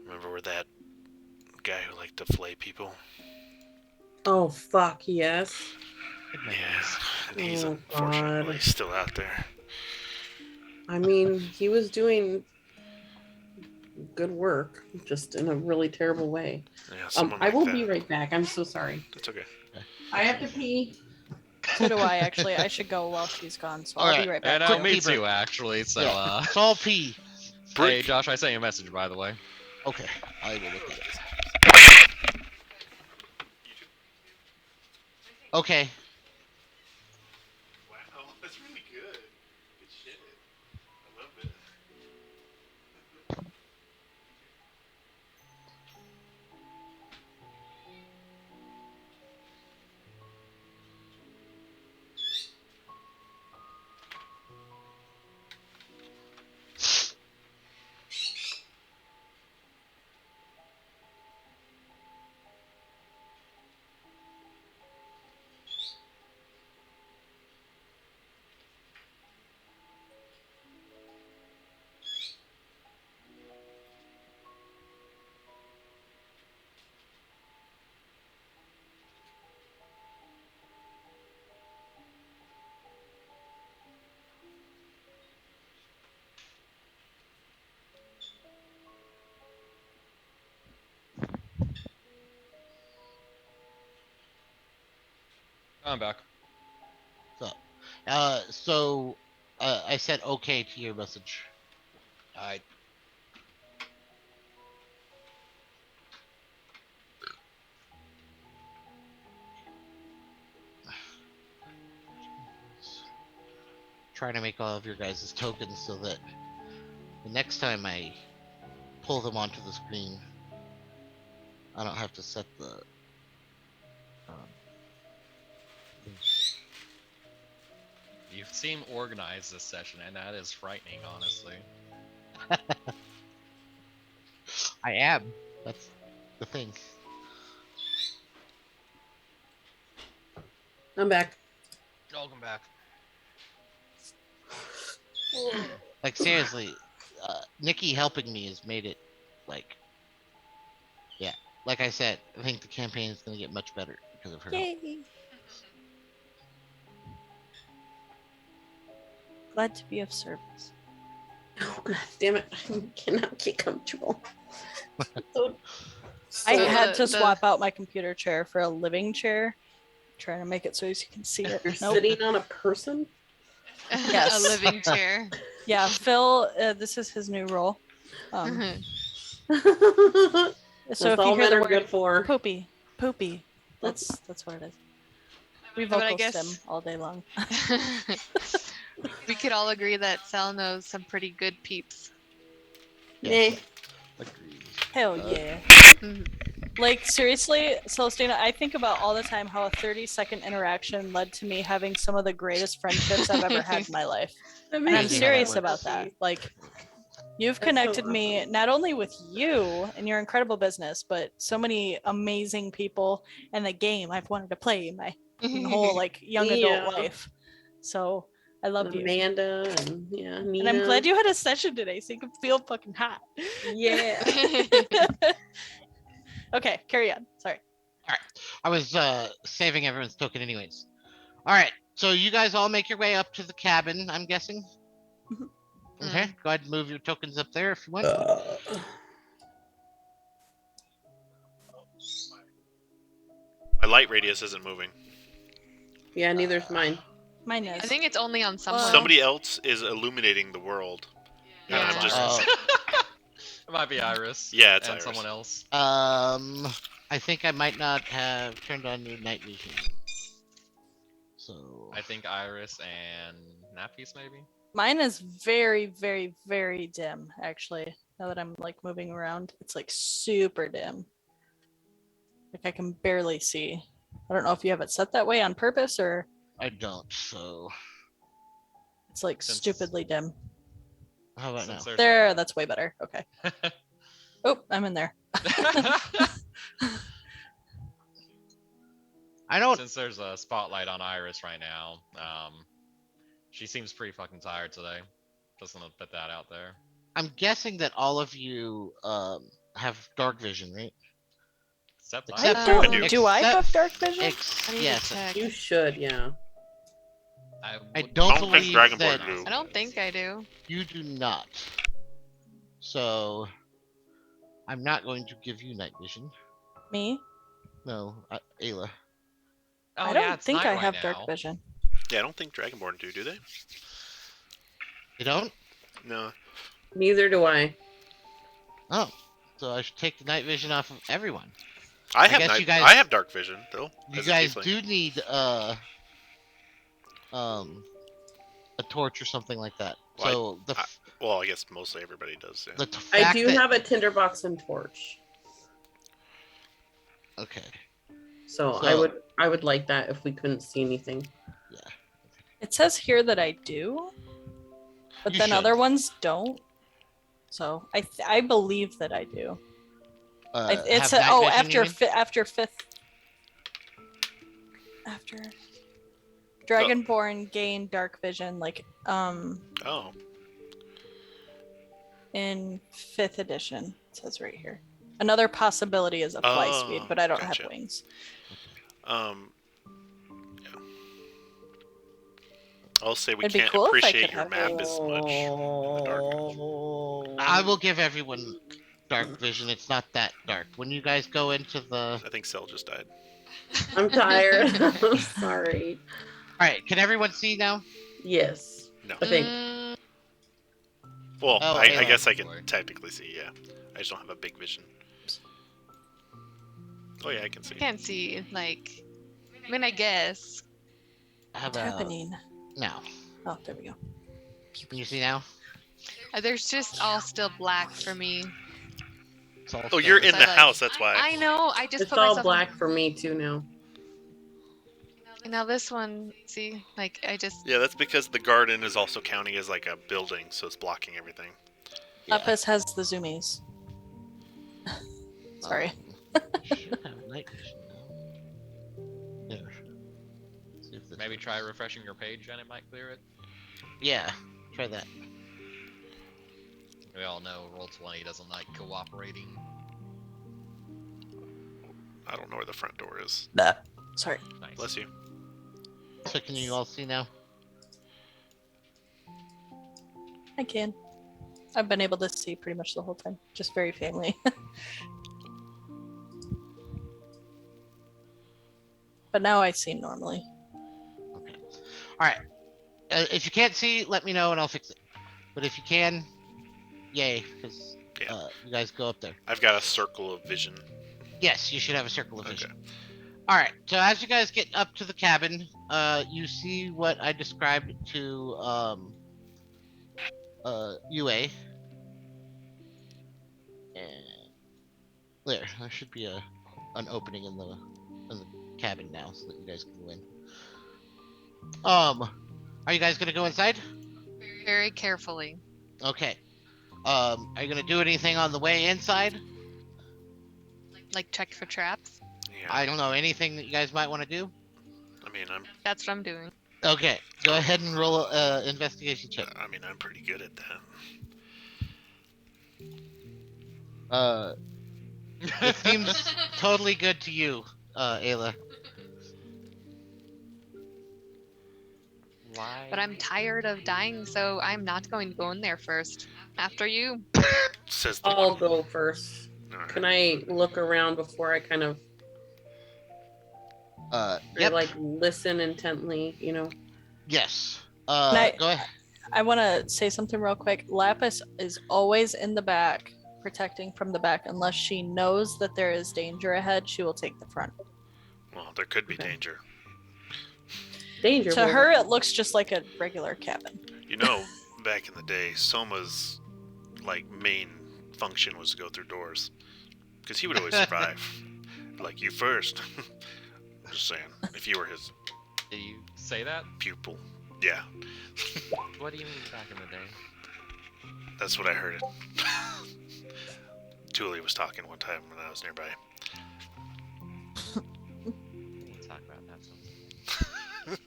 Remember where that guy who liked to flay people? Oh fuck, yes. Yeah, and he's Oh, unfortunately God. still out there. I mean, he was doing good work, just in a really terrible way. Yeah, someone I like will that. be right back. I'm so sorry. That's okay. I have to pee. So do I, actually. I should go while she's gone, so All I'll right. be right back. And too. me Keep it. too, actually. So, Yeah. It's all P. hey, Josh, I sent you a message, by the way. Okay, I will look at it. Okay. Wow, that's really good. Good shit. I love it. I'm back. So I said okay to your message. I trying to make all of your guys' tokens so that the next time I pull them onto the screen, I don't have to set the. You seem organized this session, and that is frightening, honestly. I am. That's the thing. I'm back. Welcome back. Like seriously, Nikki helping me has made it like, yeah. Like I said, I think the campaign is going to get much better because of her help. Yay! Glad to be of service. Oh god damn it! I cannot get comfortable. So, I So had to the- swap out my computer chair for a living chair, trying to make it so you can see it. you're Nope. sitting on a person. Yes. A living chair. Yeah, Phil. This is his new role. That's So if you all hear men the are word good for. poopy, that's what it is. We But I vocal guess- stim all day long. We could all agree that Sal knows some pretty good peeps. Nah. Agreed. Hell yeah. Like seriously, Celestina, I think about all the time how a 30-second interaction led to me having some of the greatest friendships I've ever had in my life. And I'm Crazy how serious that about that. Like, you've That's so connected me awesome. not only with you and your incredible business, but so many amazing people and the game I've wanted to play my whole like young adult Yeah. life. So I love you. Amanda and yeah, Nina. And I'm glad you had a session today so you can feel fucking hot. Yeah. Okay, carry on. Sorry. I was saving everyone's token anyways. All right, so you guys all make your way up to the cabin, I'm guessing. Mhm. Okay, go ahead and move your tokens up there if you want. My light radius isn't moving. Yeah, neither's mine. Mine I is. think it's only on someone. Somebody else is illuminating the world. And Yeah. I'm just. It might be Iris. Yeah, it's and Iris. someone else. I think I might not have turned on your night vision. So I think Iris and Nappies, maybe. Mine is very, very, very dim, actually. Now that I'm like moving around, it's like super dim. Like I can barely see. I don't know if you have it set that way on purpose or I don't. So it's like Since- stupidly dim. how about now? Since there's There, a- that's way better. Okay. Oh, I'm in there. I don't. Since there's a spotlight on Iris right now, she seems pretty fucking tired today. Just want to put that out there. I'm guessing that all of you have dark vision, right? Except Except I Iris. don't. do. Do I have dark vision? I need Yes, to check. You should, yeah. I would- don't I don't think believe Dragonborn that do. I don't think I do. you do not. So I'm not going to give you night vision. Me? No, Ayla. Oh, I don't yeah, it's think night I right have now. dark vision. Yeah, I don't think Dragonborn do they? You don't? No. Neither do I. Oh, so I should take the night vision off of everyone. I have guess you guys- I have dark vision though. You as a guys tiefling. do need a torch or something like that. Well, So the Well, I guess mostly everybody does. Yeah. the I fact do that, have a tinderbox and torch. Okay. So So- I would like that if we couldn't see anything. Yeah. It says here that I do, but You then should. other ones don't. So I believe that I do. It's have night oh vision, you after mean? fifth after Dragonborn gain dark vision like Oh. in 5th edition. It says right here. Another possibility is a fly speed, Oh, but I don't gotcha. have wings. Yeah. I'll say we It'd be can't cool if I appreciate could your have map as much. in the dark. I will give everyone dark vision. It's not that dark. When you guys go into the I think Cell just died. I'm tired. I'm sorry. All right, can everyone see now? Yes. No. I think. Well, Oh, I Ayla. guess I can Boy. technically see. Yeah. I just don't have a big vision. Oh yeah, I can see. I can't see. Like, I mean, I guess. How What's about happening? now? Oh, there we go. Can you see now? There's just all still black for me. It's all Oh, still you're this- in So the I, like- house. That's why. I know. I just It's put all myself black for me too now. In, now this one, see, like I just. Yeah, that's because the garden is also counting as like a building, so it's blocking everything. Yeah. Lapis has the zoomies. Sorry. Should have night vision now. Yeah. See if this Maybe works. try refreshing your page and it might clear it. Yeah, try that. We all know Roll20 doesn't like cooperating. I don't know where the front door is. Nah. Sorry. Nice. Bless you. So can you all see now? I can. I've been able to see pretty much the whole time. Just very faintly. But now I see normally. Okay. All right. If you can't see, let me know and I'll fix it. But if you can, yay, because Yeah. you guys go up there. I've got a circle of vision. Yes, you should have a circle of Okay. vision. All right. So as you guys get up to the cabin, you see what I described to UA. And there should be an opening in the cabin now, so that you guys can go in. Are you guys gonna go inside? Very carefully. Okay. Are you gonna do anything on the way inside? Like check for traps. Yeah. I don't know, anything that you guys might want to do? I mean, That's what I'm doing. Okay, go ahead and roll a investigation check. I'm pretty good at It that. seems totally good to you, Ayla. Why? But I'm tired of dying, so I'm not going to go in there first. After you. Says the I'll one. go first. Alright. Can I look around before I kind of Yep. like listen intently, Yes. I- Go ahead. I want to say something real quick. Lapis is always in the back, protecting from the back. Unless she knows that there is danger ahead, she will take the front. Well, there could be Okay. danger. Danger. To her, it looks just like a regular cabin. You know, back in the day, Soma's like main function was to go through doors, because he would always survive. Like you first. Just saying, if you were his Did you say that? pupil, yeah, What do you mean back in the day? that's what I heard. Tuli was talking one time when I was nearby. We need to talk about that sometime.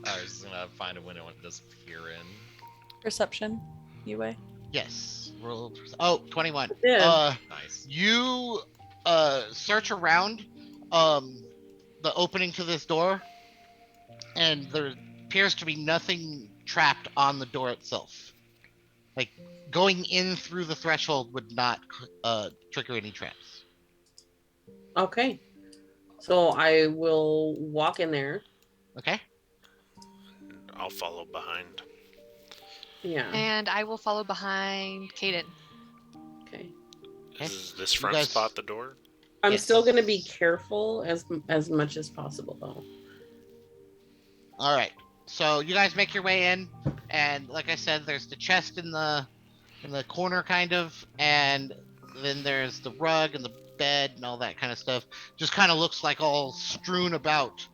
I was just gonna find a window and just peer in. Perception, UA. Yes. Roll. Oh, 21. Yeah. Nice. You search around the opening to this door, and there appears to be nothing trapped on the door itself. Like going in through the threshold would not trigger any traps. Okay. So I will walk in there. Okay. I'll follow behind. Yeah. And I will follow behind Kaden. Okay. Okay. Does this front guys- spot the door? I'm Yes. still gonna be careful as much as possible though. All right. So you guys make your way in, and like I said, there's the chest in the corner, kind of, and then there's the rug and the bed and all that kind of stuff. Just kind of looks like all strewn about.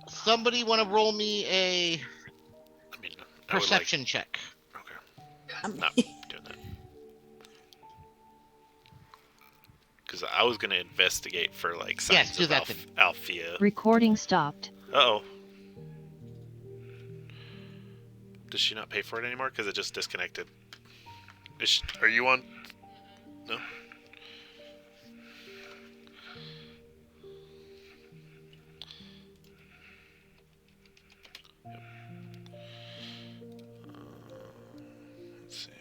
Somebody want to roll me a I mean, perception check? I would like, okay, not doing that. Because I was gonna investigate for like signs Yes, do of that then. Alfia. Recording stopped. Uh-oh. Does she not pay for it anymore? Because it just disconnected. Are you on? No? Yep. Let's see.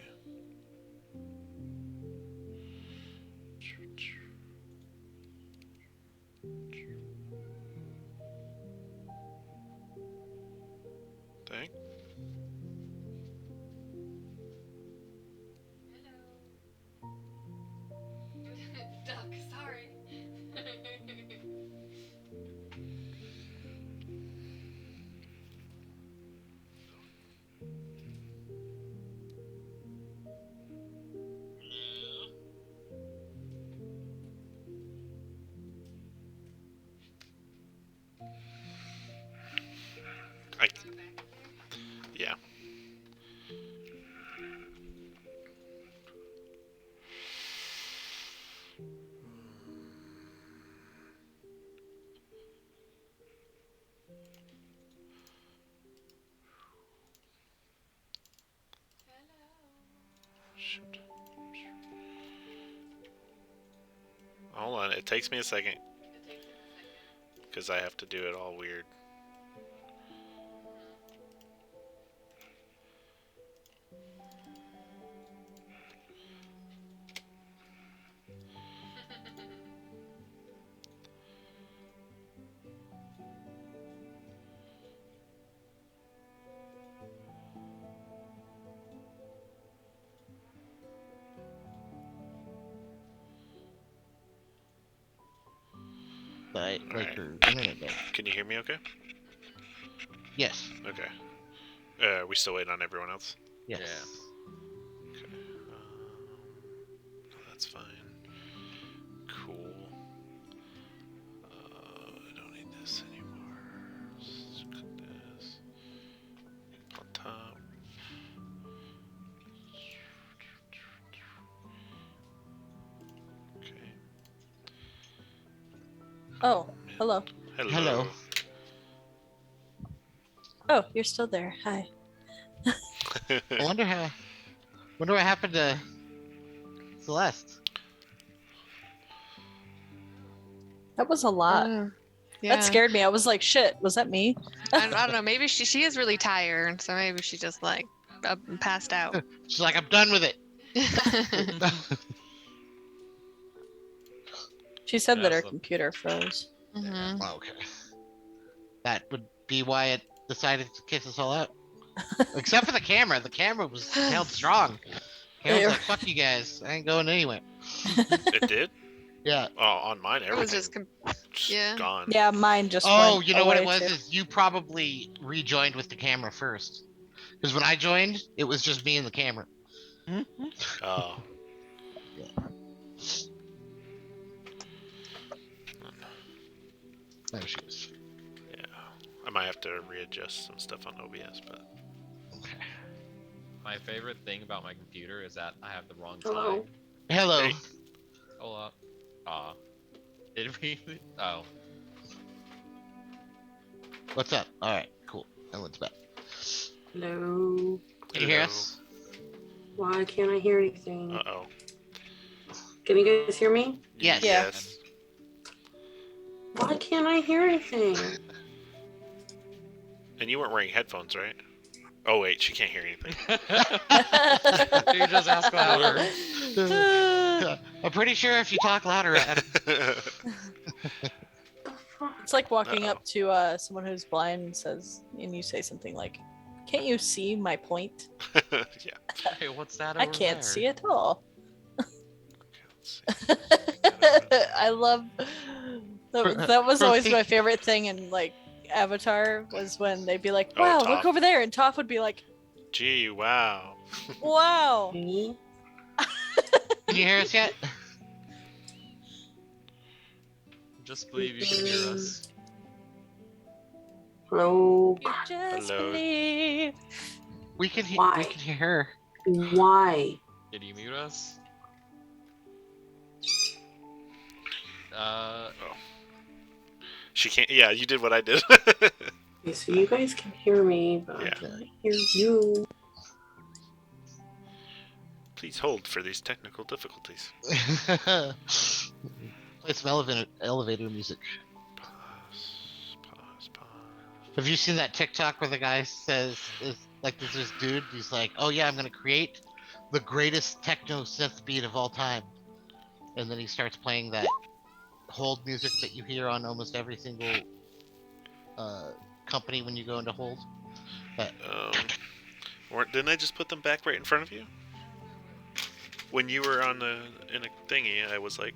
Dang. Yeah. Shoot. Hold on, it takes me a second. Because I have to do it all weird. Like Alright. your internet does. Can you hear me okay? Yes. Okay. We still waiting on everyone else? Yes. Okay. That's fine. Cool. I don't need this anymore. Let's cut this. On top. Okay. Oh, hello. Hello. Hello. Oh, you're still there. Hi. I wonder what happened to Celeste. That was a lot. Yeah. That scared me. I was like, shit, was that me? I don't know. Maybe she is really tired, so maybe she just like passed out. She's like, I'm done with it. She said that Yeah, her so- computer froze. Mhm. Okay. That would be why it decided to kiss us all out. Except for the camera. The camera was held strong. Camera was like, fuck you guys. I ain't going anywhere. It did? Yeah. Oh, on mine, It everything was just yeah. gone. Yeah, mine just Oh, went you know what it away, was? too. Is you probably rejoined with the camera first. Because when I joined, it was just me and the camera. Oh. There she is. Yeah. I might have to readjust some stuff on OBS, but Okay. My favorite thing about my computer is that I have the wrong Hello. time. Hello. Hey. Hold up. Did we? Oh. What's up? All right, cool. Everyone's back. Hello. Can you hear Hello. us? Why can't I hear anything? Uh-oh. Can you guys hear me? Yes. Yeah. Yes. Why can't I hear anything? And you weren't wearing headphones, right? Oh, wait, she can't hear anything. You just ask louder. I'm pretty sure if you talk louder, Adam. It's like walking Uh-oh. up to someone who's blind and you say something like, "Can't you see my point?" Yeah. Hey, what's that I over can't there? see it all. Let's see. I love that. That was For always me- my favorite thing in like Avatar was when they'd be like, Oh, "Wow, Toph. look over there," and Toph would be like, Gee, wow. "Wow." Me? Can you hear us yet? Just believe you can hear us. Hello. You just Hello. believe. We can hear. Why? We can hear her. Why? Did you mute us? She can't. Yeah, you did what I did. Okay, so you guys can hear me, but Yeah. I can't hear you. Please hold for these technical difficulties. Play some elevator music. Pause. Have you seen that TikTok where the guy says, "Is like there's this dude? He's like, oh yeah, I'm gonna create the greatest techno synth beat of all time," and then he starts playing that hold music that you hear on almost every single company when you go into hold. Didn't I just put them back right in front of you? When you were in a thingy, I was like,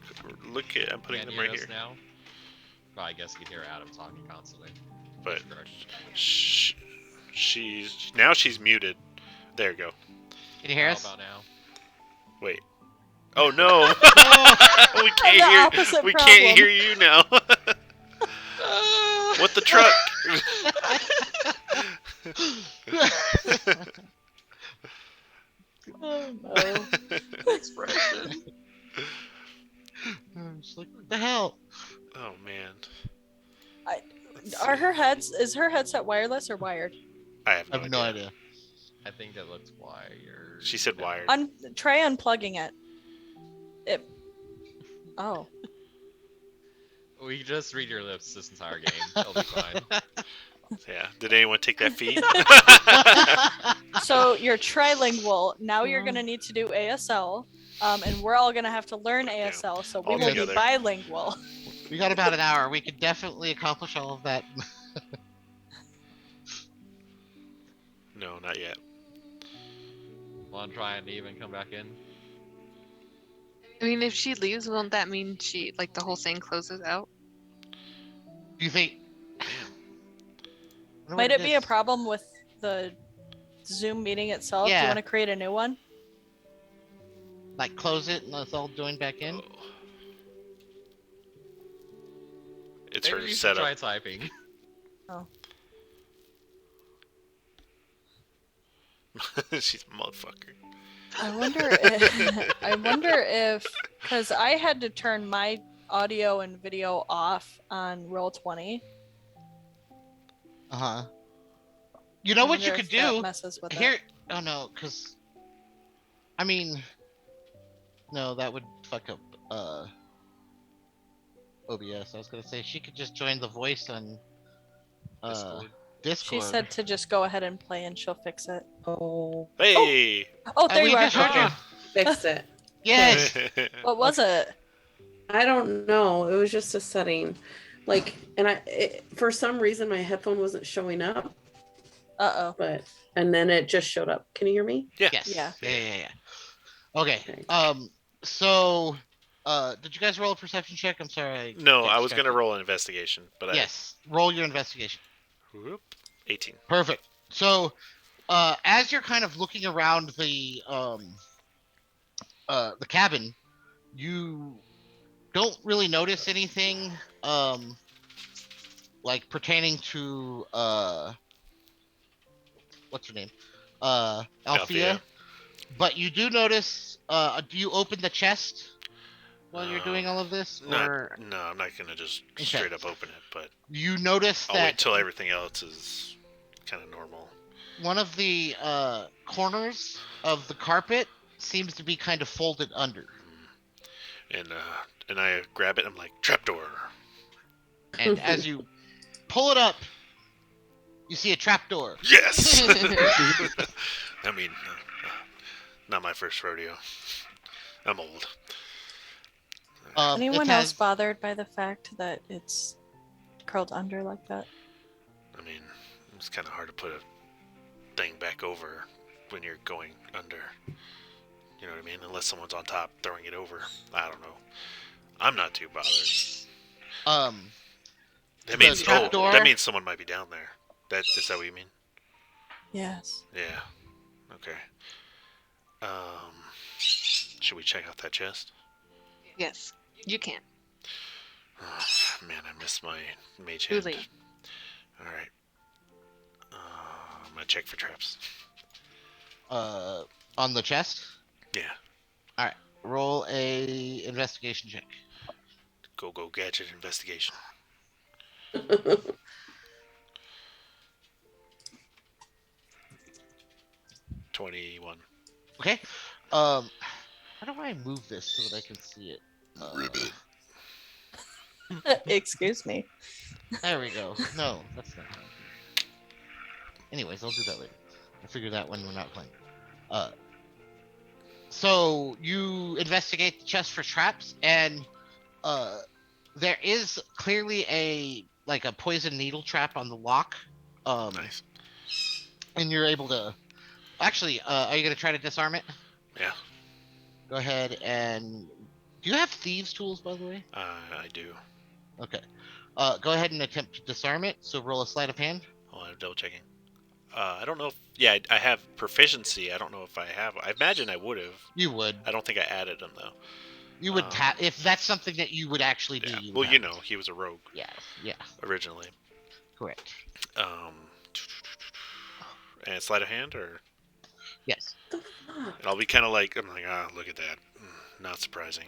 look, I'm putting Can't them hear right us here. now? Well, I guess you can hear Adam talking constantly. But Correct. she's muted. There you go. Can you hear How us? about now? Wait. Oh no! we The opposite we problem. can't hear you now. What the truck? Oh no. Expression. It's like, what the hell? Oh man. Let's Are see. her heads? Is her headset wireless or wired? I have I no have idea. no idea. I think it looks wired. She said wired. Try unplugging it. It. Oh. We can just read your lips this entire game. It'll be fine. Yeah. Did anyone take that feed? So you're trilingual. Now you're gonna need to do ASL. And we're all gonna have to learn ASL, so we All will be together. bilingual. We got about an hour. We could definitely accomplish all of that. No, not yet. Want to try and leave and come back in? I mean, if she leaves, won't that mean she like the whole thing closes out? Do you think? Might it be a problem with the Zoom meeting itself? Do you Yeah. want to create a new one? Like close it and let's all join back in? Oh. It's Maybe her you should setup. try typing. She's a motherfucker. I wonder if because I had to turn my audio and video off on Roll20. Uh huh. You know I what you wonder could if that do? messes with Here. it. Oh no, because. I mean. No, that would fuck up OBS. I was gonna say she could just join the voice on Discord. Discord. She said to just go ahead and play and she'll fix it. Oh, Hey! Oh, there we you are. just heard Okay. you. fix it. Yes. What was it? I don't know. It was just a setting. Like, and for some reason my headphone wasn't showing up, and then it just showed up. Can you hear me? Yeah. Yes. Yeah. Yeah. Okay. Okay. So, did you guys roll a perception check? I'm sorry. No, got I was gonna distracted. roll an investigation, but Yes. Roll your investigation. Whoop, 18. Perfect. So, as you're kind of looking around the cabin, you don't really notice anything like pertaining to what's her name? Alfia. Alfia. But you do notice. Do you open the chest while you're doing all of this, No, or no, I'm not gonna just Okay. straight up open it, but you notice I'll wait that till everything else is kind of normal. one of the corners of the carpet seems to be kind of folded under, And I grab it. I'm like, trapdoor. and as you pull it up, you see a trapdoor. Yes. I mean, not my first rodeo. I'm old. Anyone it else has, bothered by the fact that it's curled under like that? I mean, it's kind of hard to put a thing back over when you're going under. You know what I mean? Unless someone's on top throwing it over. I don't know. I'm not too bothered. That The means trapdoor- that means someone might be down there. Is that what you mean? Yes. Yeah. Okay. Should we check out that chest? Yes, you can. Oh, man, I missed my mage Too hand. late. All right. I'm gonna check for traps. on the chest. Yeah. Roll a investigation check. Go gadget investigation. 21. Okay. How do I move this so that I can see it? Ribbit. Excuse me. There we go. No, that's not. Anyways, I'll do that later. I'll figure that when we're not playing. So you investigate the chest for traps, and there is clearly a poison needle trap on the lock. Nice. And you're able to. Actually, are you gonna try to disarm it? Yeah. Go ahead and. Do you have thieves' tools, by the way? I do. Okay. Go ahead and attempt to disarm it. So roll a sleight of hand. Oh, I'm double checking. I don't know if... Yeah, I have proficiency. I don't know if I have... I imagine I would have. You would. I don't think I added them, though. You would have if that's something that you would actually do. Yeah. You Well, would you have know, he was a rogue to. Yeah. originally. Correct. Um, and sleight of hand, or Yes. What the fuck? and I'll be kind of like, I'm like, look at that. Not surprising.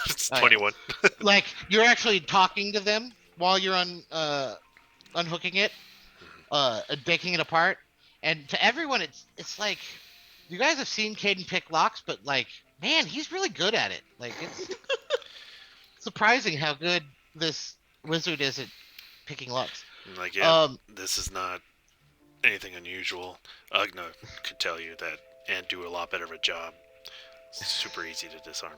It's Oh, yeah. 21. Like you're actually talking to them while you're unhooking it, taking it apart, and to everyone, it's like you guys have seen Caden pick locks, but like, man, he's really good at it. Like it's surprising how good this wizard is at picking locks. I'm like, yeah, Um, this is not anything unusual. Ugna could tell you that and do a lot better of a job. It's super easy to disarm.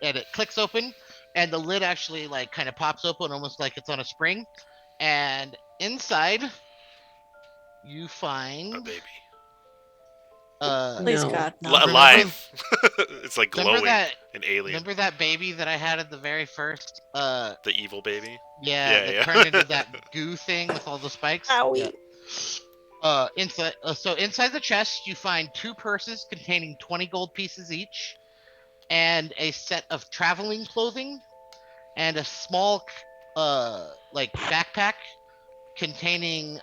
and it clicks open, and the lid actually like kind of pops open, almost like it's on a spring, and inside you A find baby. Please, No. God, no. Alive. It's like remember glowing. that An alien. remember that baby that I had at the very first The evil baby. yeah, Yeah, that yeah. turned into that goo thing with all the spikes. Owie. Inside the chest you find 2 purses containing 20 gold pieces each, and a set of traveling clothing, and a small like backpack containing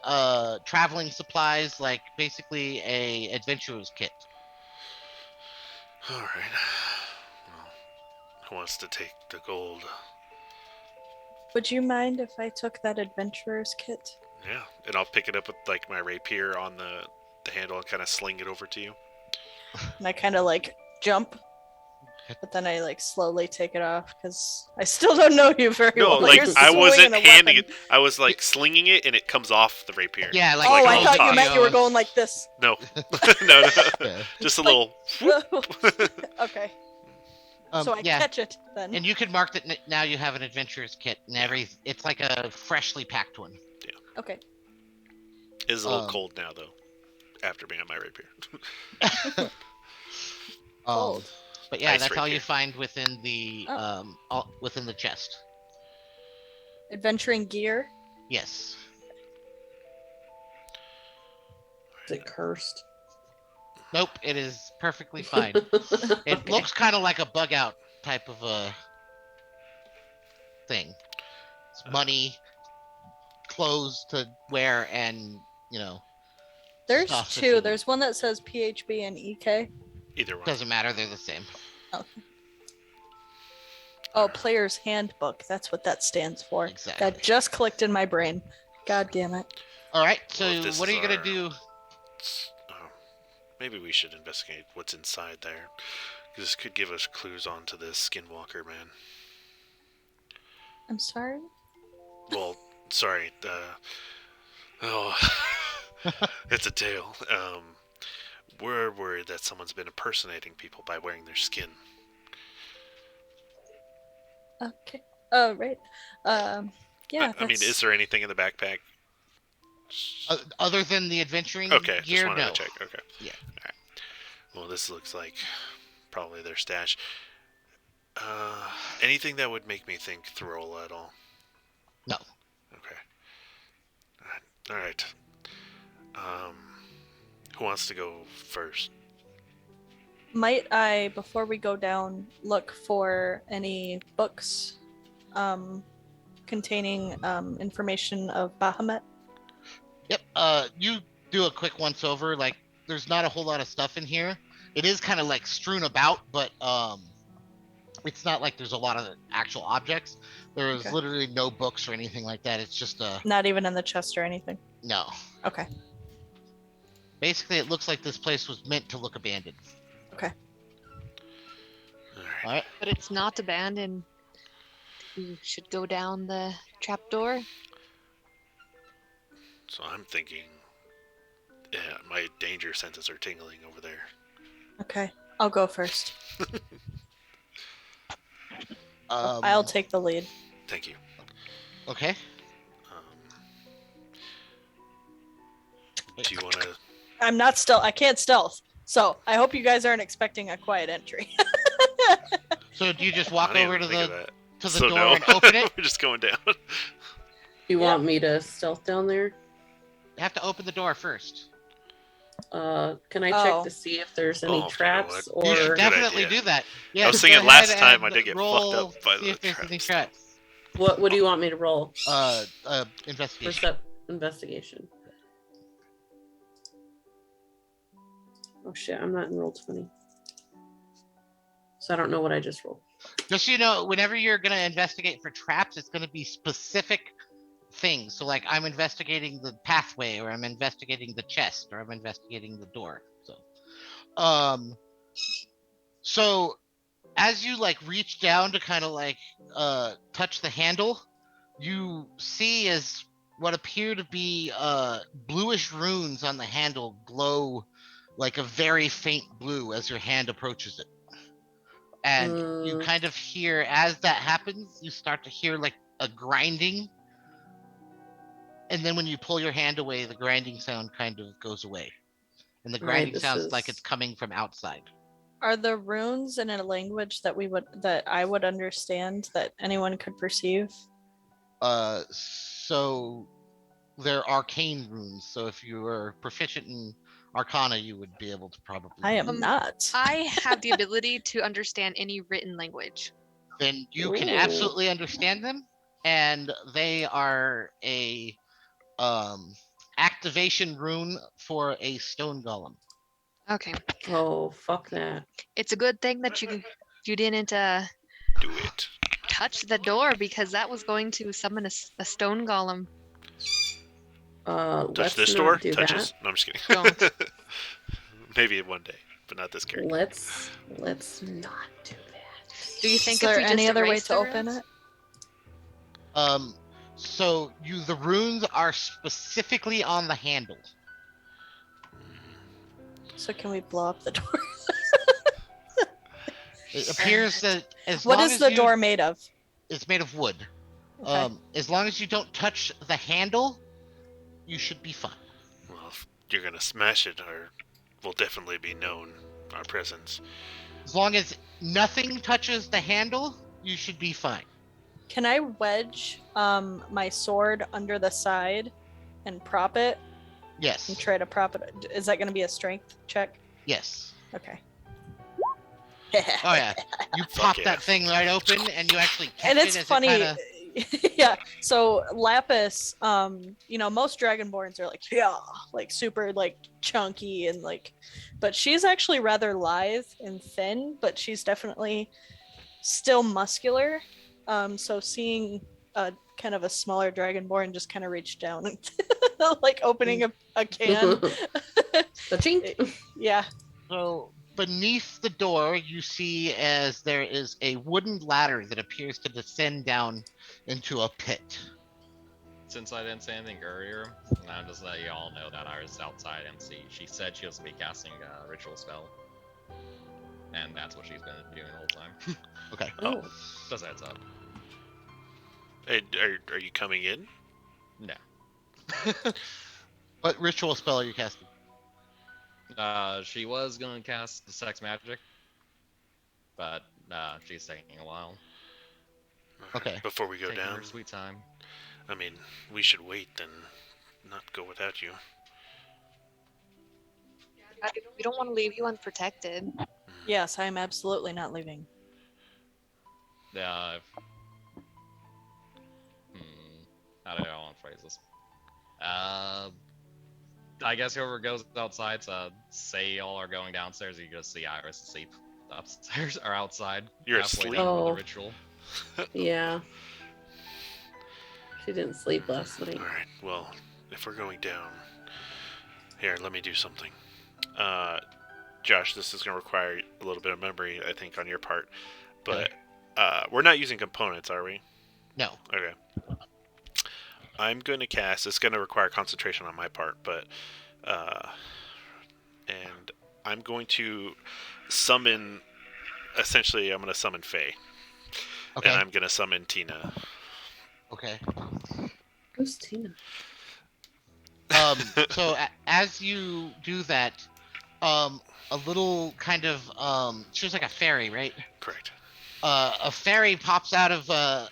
traveling supplies, like basically a adventurer's kit. All right. Well, who wants to take the gold? Would you mind if I took that adventurer's kit? Yeah, and I'll pick it up with like my rapier on the handle and kind of sling it over to you. And I kind of like jump, but then I like slowly take it off because I still don't know you very No, well. like You're I wasn't swinging a handing weapon. it. I was like slinging it, and it comes off the rapier. Yeah, like Oh, like I a thought you toss. meant you were going like this. No, no, Yeah. just a Like- little. Okay, so I yeah, catch it then. and you can mark that now you have an adventurer's kit, and it's like a freshly packed one. Okay. It's a little Um, cold now, though. After being on my rapier. Cold. But yeah, Ice that's all rapier. you find within the Oh. within the chest. Adventuring gear. Yes. Is it cursed? Nope, it is perfectly fine. It Okay. looks kind of like a bug out type of a thing. It's money, clothes to wear, and There's stuff if two. you- There's one that says PHB and EK. Either one. doesn't matter. They're the same. Oh, player's handbook. That's what that stands for. Exactly. That just clicked in my brain. God damn it. All right. So Well, if this what are is you gonna our- do? Oh, maybe we should investigate what's inside there. This could give us clues onto this skinwalker man. I'm sorry. Well, sorry. Oh, it's a tale. We're worried that someone's been impersonating people by wearing their skin. Okay. Oh, right. Yeah. I mean, is there anything in the backpack? Other than the adventuring Okay, gear, just wanted no. to check. Okay. Yeah. All right. Well, this looks like probably their stash. Anything that would make me think Throla at all? No. Okay. All right. Who wants to go first? Might I, before we go down, look for any books containing information of Bahamut? Yep. You do a quick once over. Like, there's not a whole lot of stuff in here. It is kind of like strewn about, but it's not like there's a lot of actual objects. There's Okay. literally no books or anything like that. It's just Not even in the chest or anything. no. Okay. Basically, it looks like this place was meant to look abandoned. All right. All right. But it's not abandoned. You should go down the trapdoor. So I'm thinking, yeah, my danger senses are tingling over there. Okay. I'll go first. Um, I'll take the lead. Thank you. Okay. Do you want to? I'm not I can't stealth. So I hope you guys aren't expecting a quiet entry. So do you just walk over to the So door no. and open it? We're just going down. You want me to stealth down there? You have to open the door first. Can I Oh. check to see if there's any Oh, you know traps what? You or should Good definitely idea. do that. Yeah, was just thinking go last ahead time and I did get roll, fucked up by see the if there's any traps. traps. What do you want me to roll? Investigation. Investigation. Oh shit, I'm not in roll 20. So I don't know what I just rolled. Just so you know, whenever you're gonna investigate for traps, it's gonna be specific things. So like I'm investigating the pathway, or I'm investigating the chest, or I'm investigating the door. So as you like reach down to kind of like touch the handle, you see as what appear to be bluish runes on the handle glow like a very faint blue as your hand approaches it. And you kind of hear, as that happens, you start to hear like a grinding. And then when you pull your hand away, the grinding sound kind of goes away. And the grinding sounds like it's coming from outside. Are the runes in a language that I would understand, that anyone could perceive? So they're arcane runes. So if you are proficient in Arcana, you would be able to probably. I am not. I have the ability to understand any written language. Then you can absolutely understand them, and they are a activation rune for a stone golem. Okay. Oh, fuck that. It's a good thing that you didn't Do it. touch the door, because that was going to summon a stone golem. Touch this door? Touches. No, I'm just kidding. Don't. Maybe one day, but not this character. Let's not do that. Do you think Is there if we just any other way erase to the open runes? it? So the runes are specifically on the handle. So can we blow up the door? It appears that What is the door made of? It's made of wood. Okay. As long as you don't touch the handle, you should be fine. Well, if you're gonna smash it, or will definitely be known our presence. As long as nothing touches the handle, you should be fine. Can I wedge my sword under the side and prop it Yes. and try to prop it? Is that going to be a strength check? Yes. Okay. Oh yeah. You pop yeah. that thing right open, and you actually catch And it's it as funny. It kinda... Yeah. So Lapis, most Dragonborns are like super like chunky and like, but she's actually rather lithe and thin, but she's definitely still muscular. So seeing a kind of a smaller Dragonborn just kind of reach down and like opening a can. The chink. Yeah. So beneath the door, you see as there is a wooden ladder that appears to descend down into a pit. Since I didn't say anything earlier, I'll just let you all know that I was outside MC. She said she was going to be casting a ritual spell. And that's what she's been doing the whole time. Okay. Oh. Just a heads up. Hey, are you coming in? No. What ritual spell are you casting? She was going to cast the sex magic, but she's taking a while. Okay. Before we go Taking down, her sweet time. I mean, we should wait and not go without you. We don't want to leave you unprotected. Yes, I'm absolutely not leaving. Yeah. How do I want to phrase this? I guess whoever goes outside to say y'all are going downstairs, you just see Iris asleep upstairs or outside. You're halfway asleep? done with Oh. the ritual. Yeah. She didn't sleep last night. Alright, well, if we're going down... Here, let me do something. Josh, this is going to require a little bit of memory, I think, on your part. But we're not using components, are we? No. Okay. I'm going to cast... It's going to require concentration on my part, but... and I'm going to summon... Essentially, I'm going to summon Faye. Okay. And I'm going to summon Tina. Okay. Who's Tina? So as you do that, a little kind of she was like a fairy, right? Correct. A fairy pops out of a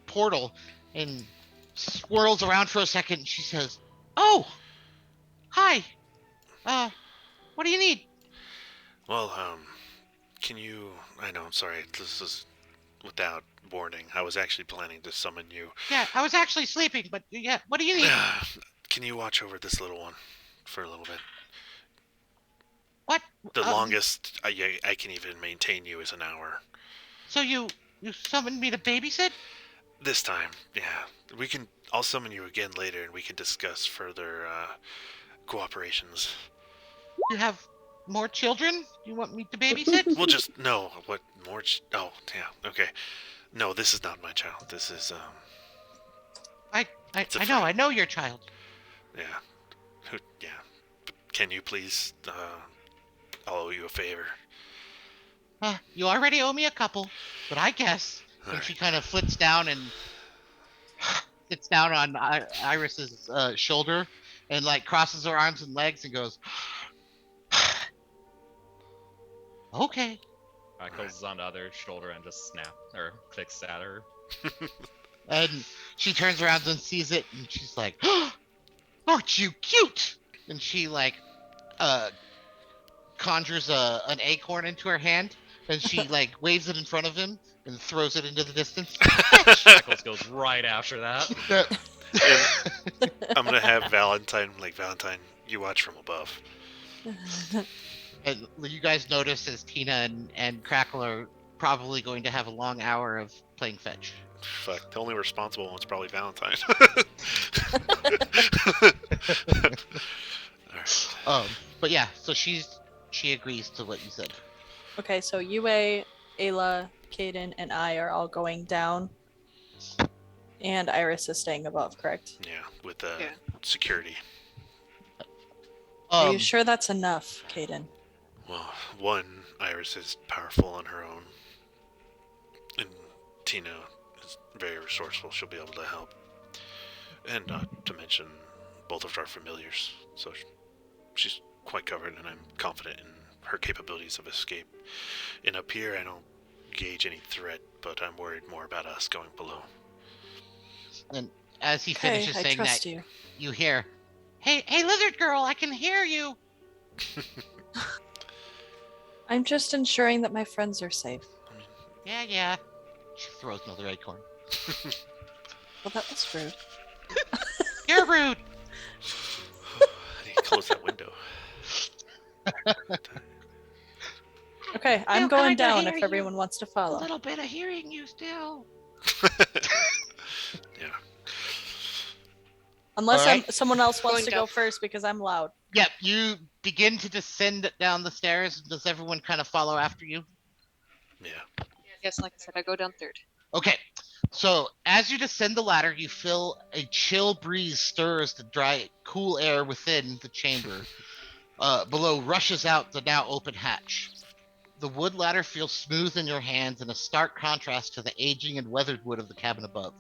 portal and swirls around for a second. She says, "Oh, hi. What do you need?" Well, can you... I know, I'm sorry. This is without warning. I was actually planning to summon you. Yeah, I was actually sleeping, but yeah, what do you need? Can you watch over this little one for a little bit? What? The longest I can even maintain you is an hour. So you summoned me to babysit? This time, yeah. I'll summon you again later, and we can discuss further cooperations. You have more children? You want me to babysit? We'll just no. What more? Oh, yeah. Okay. No, this is not my child. This is It's a friend. I know your child. Yeah. Yeah. Can you please? I'll owe you a favor. You already owe me a couple, but I guess. And Alright. she kind of flits down and sits down on Iris's shoulder and like crosses her arms and legs and goes, "Okay." Closes on the other shoulder and just clicks at her. And she turns around and sees it, and she's like, "Aren't you cute?" And she like conjures an acorn into her hand, and she like waves it in front of him and throws it into the distance. Shackles goes right after that. And I'm gonna have Valentine, you watch from above. And you guys notice as Tina and Crackle are probably going to have a long hour of playing fetch. Fuck, the only responsible one's probably Valentine. Alright. But yeah, so she agrees to what you said. Okay, so Yue, Ayla, Caden, and I are all going down. And Iris is staying above, correct? Yeah, with security. Are you sure that's enough, Caden? Well, one, Iris is powerful on her own. And Tina is very resourceful. She'll be able to help. And not to mention both of our familiars. So she's quite covered, and I'm confident in her capabilities of escape. And up here, I don't gauge any threat, but I'm worried more about us going below. And as he finishes I saying trust that, you. you hear, hey, lizard girl, I can hear you. I'm just ensuring that my friends are safe. Yeah. She throws another acorn. Well, that was rude. You're rude. I need to close that window. Okay, I'm Still going kinda down hear if you. everyone wants to A follow. little bit of hearing you still. Yeah. Unless Alright. someone else wants Going to down. go first because I'm loud. Yep, you begin to descend down the stairs. Does everyone kind of follow after you? Yeah. Yes, like I said, I go down third. Okay, so as you descend the ladder, you feel a chill breeze stirs the dry, cool air within the chamber. Below rushes out the now open hatch. The wood ladder feels smooth in your hands in a stark contrast to the aging and weathered wood of the cabin above.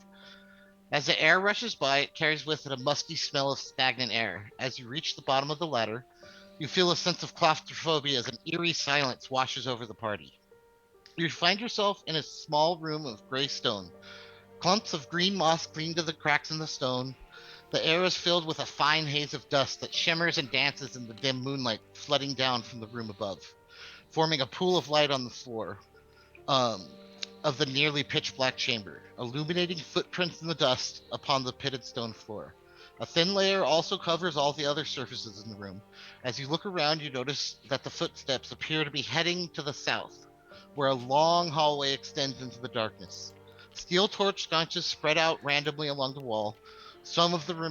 As the air rushes by, it carries with it a musty smell of stagnant air. As you reach the bottom of the ladder, you feel a sense of claustrophobia as an eerie silence washes over the party. You find yourself in a small room of gray stone. Clumps of green moss cling to the cracks in the stone. The air is filled with a fine haze of dust that shimmers and dances in the dim moonlight flooding down from the room above, forming a pool of light on the floor of the nearly pitch-black chamber, illuminating footprints in the dust upon the pitted stone floor. A thin layer also covers all the other surfaces in the room. As you look around, you notice that the footsteps appear to be heading to the south, where a long hallway extends into the darkness. Steel torch sconces spread out randomly along the wall, some of them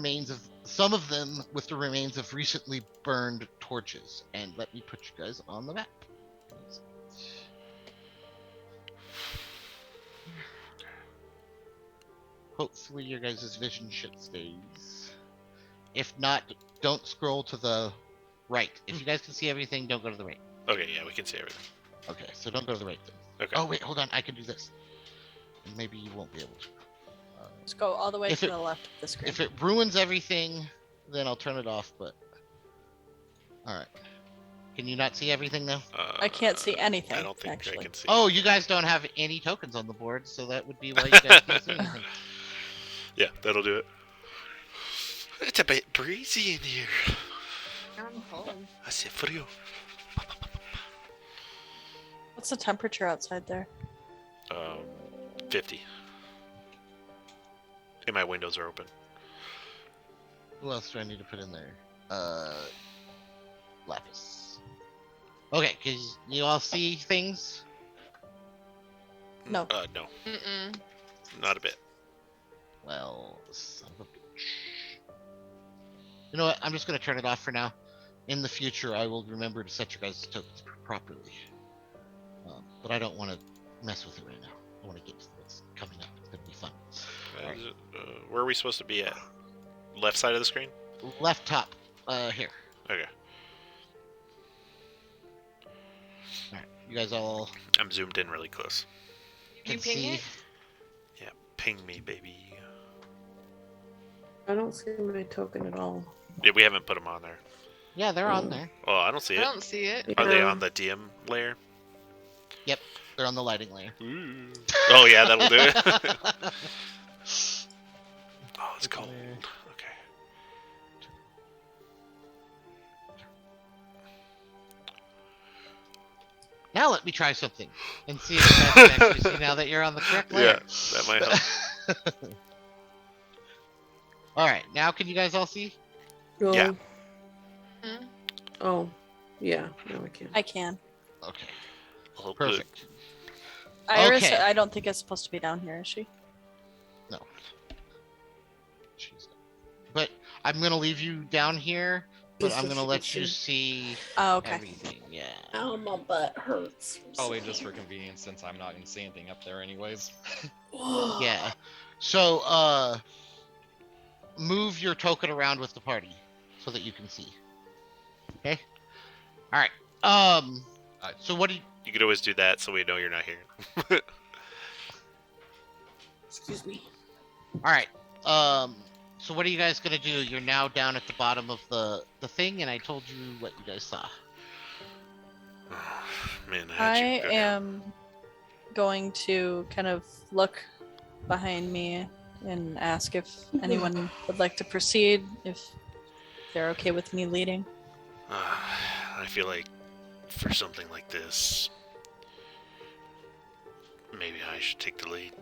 with the remains of recently burned torches. And let me put you guys on the map. Hopefully your guys' vision shit stays. If not, don't scroll to the right. If you guys can see everything, don't go to the right. Okay, yeah, we can see everything. Okay, so don't go to the right then. Okay. Oh wait, hold on, I can do this. And maybe you won't be able to. Just go all the way If to it- the left of the screen. If it ruins everything, then I'll turn it off, but... Alright. Can you not see everything now? I can't see anything, I don't think I actually. can see. Oh, you guys don't have any tokens on the board, so that would be why you guys can't see anything. Yeah, that'll do it. It's a bit breezy in here. I'm home. Hace frío. What's the temperature outside there? 50. And my windows are open. Who else do I need to put in there? Lapis. Okay, because you all see things? No. No. Mm-mm. Not a bit. Well, son of a bitch. You know what? I'm just going to turn it off for now. In the future, I will remember to set your guys' tokens properly. But I don't want to mess with it right now. I want to get to what's coming up. It's going to be fun. Alright. Where are we supposed to be at? Left side of the screen? Left top. Here. Okay. Alright. You guys all I'm zoomed in really close. can You ping see. it? Yeah, ping me, baby. I don't see my token at all. Yeah, we haven't put them on there. Yeah, they're on there. Oh, I don't see I it. don't see it. Are they Yeah. on the DM layer? Yep. They're on the lighting layer. Ooh. Oh, yeah, that'll do it. Oh, it's cold. Okay. Now let me try something and see if you guys can actually see now that you're on the correct layer. Yeah, that might help. Alright, now can you guys all see? Oh. Yeah. Hmm? Oh. Yeah. No, I can't. I can. Okay, Oh, good. perfect. Iris, Okay. I don't think is supposed to be down here, is she? No. She's but I'm gonna leave you down here, but Just I'm so gonna she let can you see. see Oh, okay. everything. Yeah. Ow, my butt hurts. Probably just for convenience since I'm not gonna see anything up there anyways. Yeah. So, move your token around with the party so that you can see. Okay. All right. So what do you? You could always do that so we know you're not here. Excuse me. All right. So what are you guys gonna do? You're now down at the bottom of the thing, and I told you what you guys saw. Man, I had you go down. am going to kind of look behind me and ask if anyone would like to proceed, if they're okay with me leading. I feel like for something like this, maybe I should take the lead.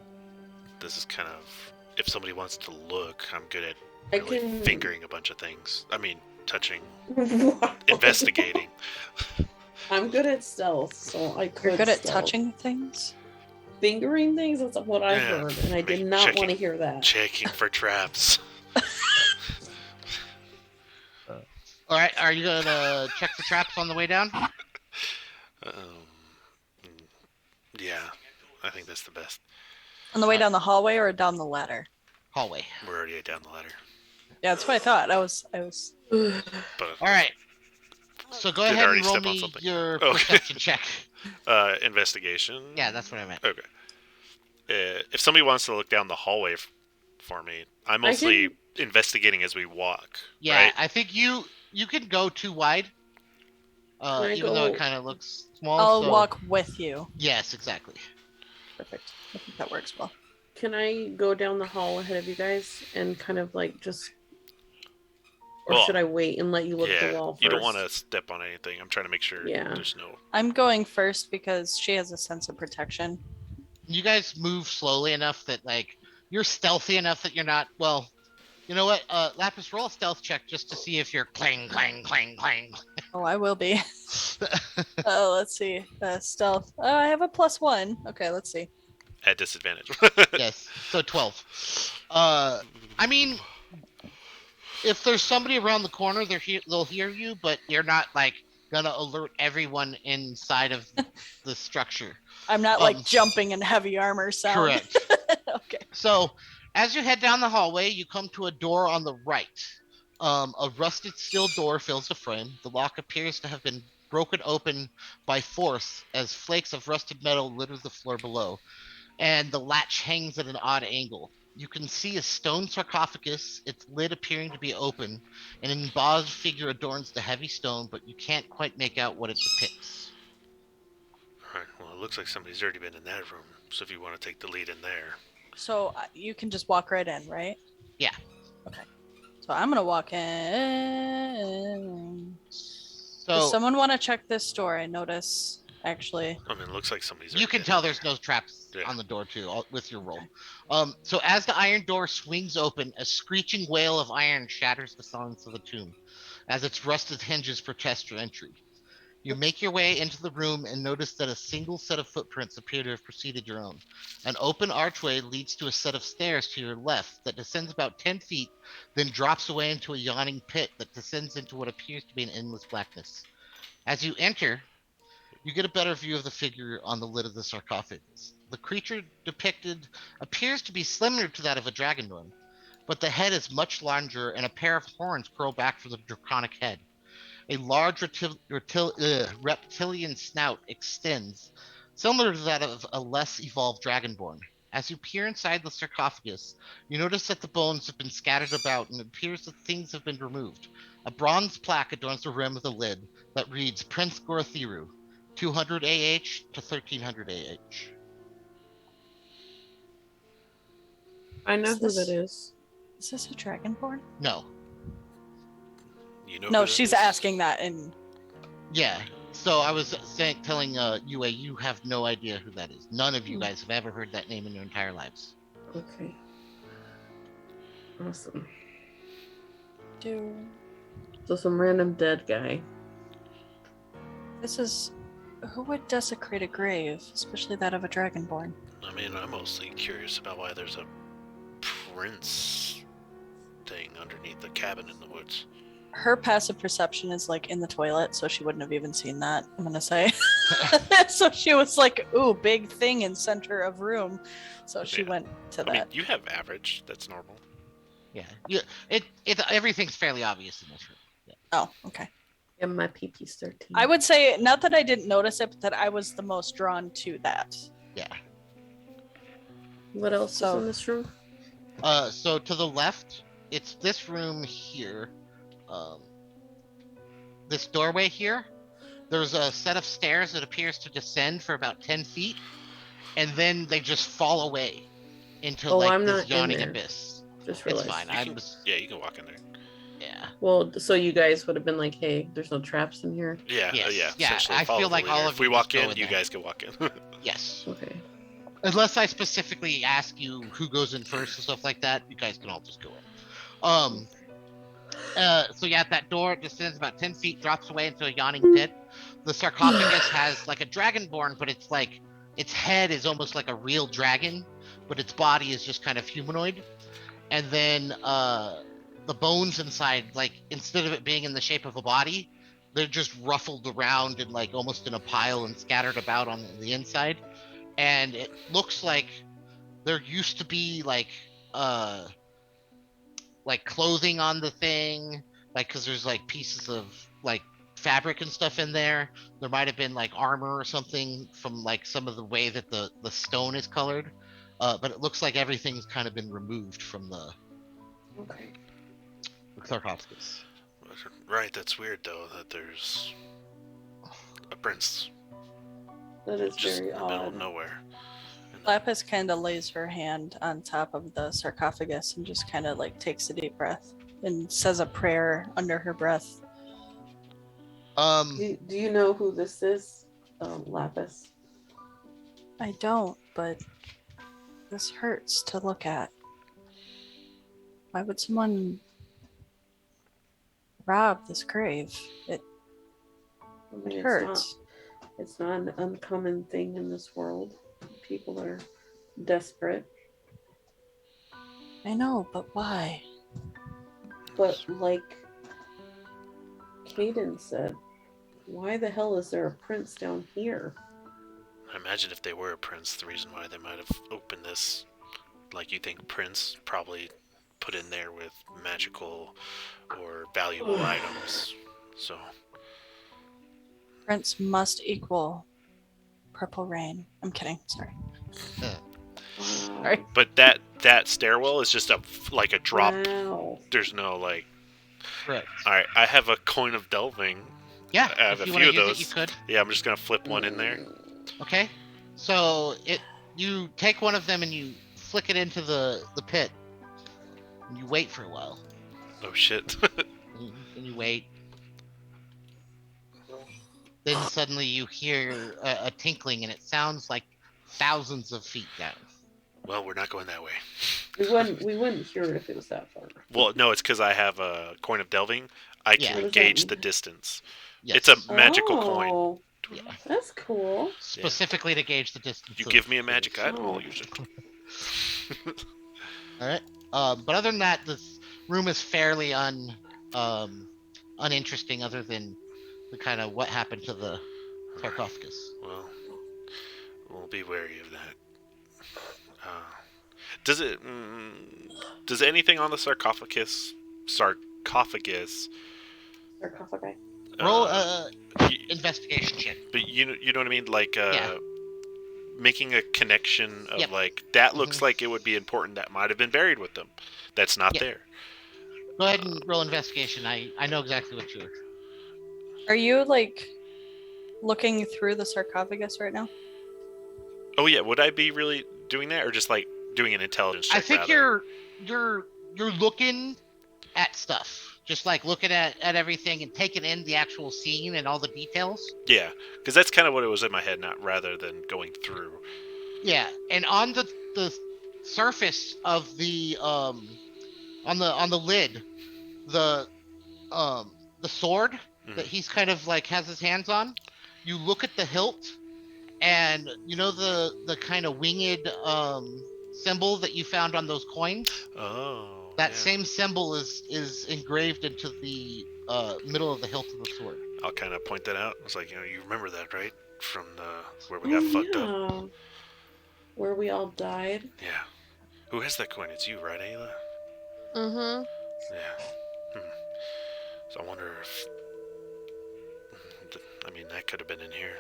This is kind of, if somebody wants to look, I'm good at I really can fingering a bunch of things. I mean, touching, Wow. investigating. I'm good at stealth, so I could. You're good at stealth. touching things? Fingering things. That's what I Yeah, heard, and I did maybe not want to checking- hear that. Checking for traps. All right. Are you gonna check for traps on the way down? Yeah, I think that's the best. On the way down the hallway or down the ladder? Hallway. We're already down the ladder. Yeah, that's what I thought. I was But All right. So go Did I ahead already and roll step on me something? your Oh. perception check. Investigation. Yeah, that's what I meant. Okay. If somebody wants to look down the hallway for me, I'm mostly investigating as we walk. Yeah, Right? I think you can go too wide. I Even though it go- kind of looks small. I'll so- walk with you. Yes, exactly. Perfect. I think that works well. Can I go down the hall ahead of you guys and kind of like just, or Well, should I wait and let you look at yeah, the wall first? you don't want to step on anything. I'm trying to make sure Yeah. there's no. I'm going first because she has a sense of protection. You guys move slowly enough that like you're stealthy enough that you're not. Well, you know what? Lapis, roll a stealth check just to see if you're clang, clang, clang, clang. Oh, I will be. Oh, let's see. Stealth. Oh, I have a +1. Okay, let's see. At disadvantage. Yes. So 12. I mean, if there's somebody around the corner, they'll hear you, but you're not like gonna alert everyone inside of the structure. I'm not like Um, jumping in heavy armor sound. Correct. Okay. So, as you head down the hallway, you come to a door on the right. A rusted steel door fills the frame. The lock appears to have been broken open by force as flakes of rusted metal litter the floor below, and the latch hangs at an odd angle. You can see a stone sarcophagus, its lid appearing to be open. An embossed figure adorns the heavy stone, but you can't quite make out what it depicts. Alright, well, it looks like somebody's already been in that room. So if you want to take the lead in there. So you can just walk right in, right? Yeah. Okay. So I'm gonna walk in. So, Does someone want to check this door? I notice actually. I mean, it looks like somebody's. You already can been tell in there's there. no traps Yeah. on the door too with your roll. So as the iron door swings open, a screeching wail of iron shatters the silence of the tomb, as its rusted hinges protest your entry. You make your way into the room and notice that a single set of footprints appear to have preceded your own. An open archway leads to a set of stairs to your left that descends about 10 feet, then drops away into a yawning pit that descends into what appears to be an endless blackness. As you enter, you get a better view of the figure on the lid of the sarcophagus. The creature depicted appears to be similar to that of a dragonborn, but the head is much larger and a pair of horns curl back from the draconic head. A large reptilian snout extends, similar to that of a less evolved dragonborn. As you peer inside the sarcophagus, you notice that the bones have been scattered about and it appears that things have been removed. A bronze plaque adorns the rim of the lid that reads Prince Gorothiru, 200 AH to 1300 AH. I know Is who this- that is. Is this a dragonborn? No. You know. No, who that she's is? asking that, and Yeah. So I was telling Yue, you have no idea who that is. None of you guys have ever heard that name in your entire lives. Okay. Awesome. So some random dead guy. this is who would desecrate a grave, especially that of a dragonborn? I mean, I'm mostly curious about why there's a prince thing underneath the cabin in the woods. Her passive perception is like in the toilet, so she wouldn't have even seen that, I'm gonna say. So she was like, ooh, big thing in center of room. So she Yeah. went to I mean, that. you have average. That's normal. Yeah. Everything's fairly obvious in this room. Oh, okay. Yeah, my PP's 13. I would say, not that I didn't notice it, but that I was the most drawn to that. Yeah. What else So- is in this room? So to the left, it's this room here. This doorway here. There's a set of stairs that appears to descend for about 10 feet, and then they just fall away into Oh, like I'm this not in yawning there. abyss. Just It's realized. fine. I'm just, Yeah, you can walk in there. yeah. Well, so you guys would have been like, hey, there's no traps in here? Yeah, Yes. yeah. Yeah, essentially I follow feel the like all leader. of If we you walk just go in, in you there. guys can walk in. Yes. Okay. Unless I specifically ask you who goes in first and stuff like that, you guys can all just go in. So yeah, that door descends about 10 feet, drops away into a yawning pit. The sarcophagus has like a dragonborn, but it's like its head is almost like a real dragon, but its body is just kind of humanoid. And then the bones inside, like instead of it being in the shape of a body, they're just ruffled around and like almost in a pile and scattered about on the inside. And it looks like there used to be like clothing on the thing, like because there's like pieces of like fabric and stuff in there. There might have been like armor or something from like some of the way that the stone is colored, but it looks like everything's kind of been removed from the Okay. sarcophagus. Right, that's weird though that there's a prince That is just very in the middle of odd. nowhere. Lapis kind of lays her hand on top of the sarcophagus and just kind of like takes a deep breath and says a prayer under her breath. Do you know who this is, Lapis? I don't, but this hurts to look at. Why would someone rob this grave? It I mean, hurts. It's not an uncommon thing in this world. People are desperate. I know, but why? But like Caden said, why the hell is there a prince down here? I imagine if they were a prince, the reason why they might have opened this, like you think prince, probably put in there with magical or valuable items. So Prince must equal purple rain. I'm kidding. Sorry. Sorry. but that stairwell is just a drop. Wow. There's no like. Correct. All right, I have a coin of delving. Yeah. I have if a you few want of to use those. it, you could. Yeah, I'm just gonna flip one in there. Okay. So you take one of them and you flick it into the pit. And you wait for a while. Oh shit. And you wait. then suddenly you hear a tinkling, and it sounds like thousands of feet down. Well, we're not going that way. We wouldn't hear it if it was that far. Well, no, it's because I have a coin of delving. I Yeah. can What does that gauge mean? the distance. Yes. It's a magical coin. Oh, Yeah. that's cool. Specifically to gauge the distance. You of give me a magic things. item, I'll Oh. use it. All right. But other than that, this room is fairly uninteresting, other than the kind of what happened to the sarcophagus. Well, we'll be wary of that. Does it? Does anything on the sarcophagus? Sarcophagi. Roll y- investigation check. But you know what I mean? Like, Yeah. making a connection of Yep. like that looks Mhm. like it would be important. That might have been buried with them. That's not Yep. there. Go ahead and roll investigation. I know exactly what you're. Are you like looking through the sarcophagus right now? Oh yeah, would I be really doing that, or just like doing an intelligence check? I think rather? you're looking at stuff, just like looking at everything and taking in the actual scene and all the details. Yeah, because that's kind of what it was in my head, not rather than going through. Yeah, and on the surface of the on the lid, the sword that he's kind of like has his hands on, you look at the hilt, and you know the kind of winged symbol that you found on those coins. Oh. That yeah. same symbol is engraved into the middle of the hilt of the sword. I'll kind of point that out. It's like, you remember that, right? From where we got fucked up. Where we all died. Yeah. Who has that coin? It's you, right, Ayla? Mm-hmm. Yeah. So I wonder if... I mean, that could have been in here.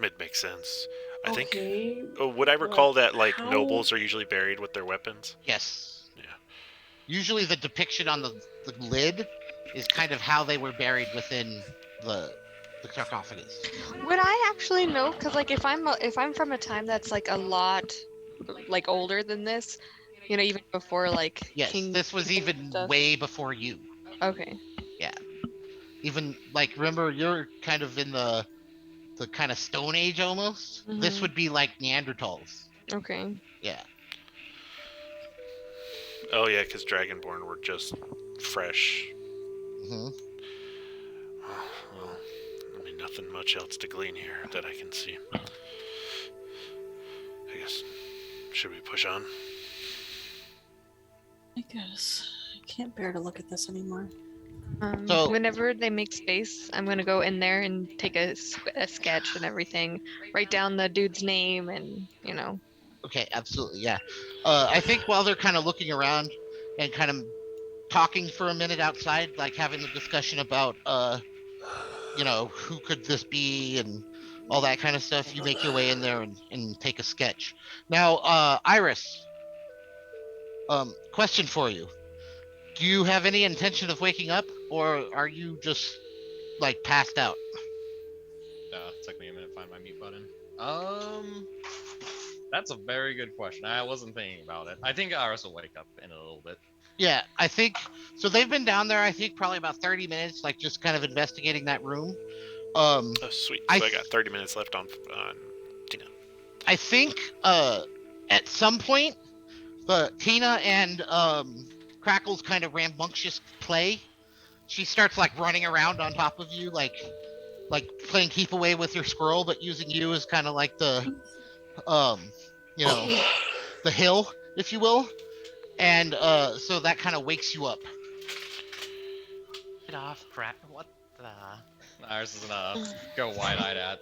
It makes sense. I think... Okay. Oh, would I recall that, like, how- nobles are usually buried with their weapons? Yes. Yeah. Usually the depiction on the lid is kind of how they were buried within the sarcophagus. Would I actually know? Because like if I'm from a time that's like a lot like older than this, you know, even before like Yes, King. this was even stuff. way before you. Okay. Even like remember you're kind of in the kind of Stone Age almost. This Mhm. would be like Neanderthals. Okay. Yeah. Oh, yeah, because Dragonborn were just fresh. hmm Well, I mean, nothing much else to glean here that I can see. I guess, should we push on? I guess. I can't bear to look at this anymore. So- Whenever they make space, I'm gonna go in there and take a sketch and everything. Write down the dude's name and you know. Okay, absolutely, yeah. I think while they're kind of looking around and kind of talking for a minute outside, like having the discussion about, you know, who could this be and all that kind of stuff, you make your way in there and take a sketch. Now, Iris, question for you. Do you have any intention of waking up, or are you just, like, passed out? Took me a minute to find my mute button. That's a very good question. I wasn't thinking about it. I think Iris will wake up in a little bit. Yeah, I think so. They've been down there, I think, probably about 30 minutes, like just kind of investigating that room. Oh, sweet. I So I got 30 minutes left on Tina. I think at some point, Tina and Crackle's kind of rambunctious play. She starts like running around on top of you, like playing keep away with your squirrel, but using you as kind of like the you know, the hill, if you will. And so that kind of wakes you up. Get off, crap. What the? Iris is gonna go wide-eyed at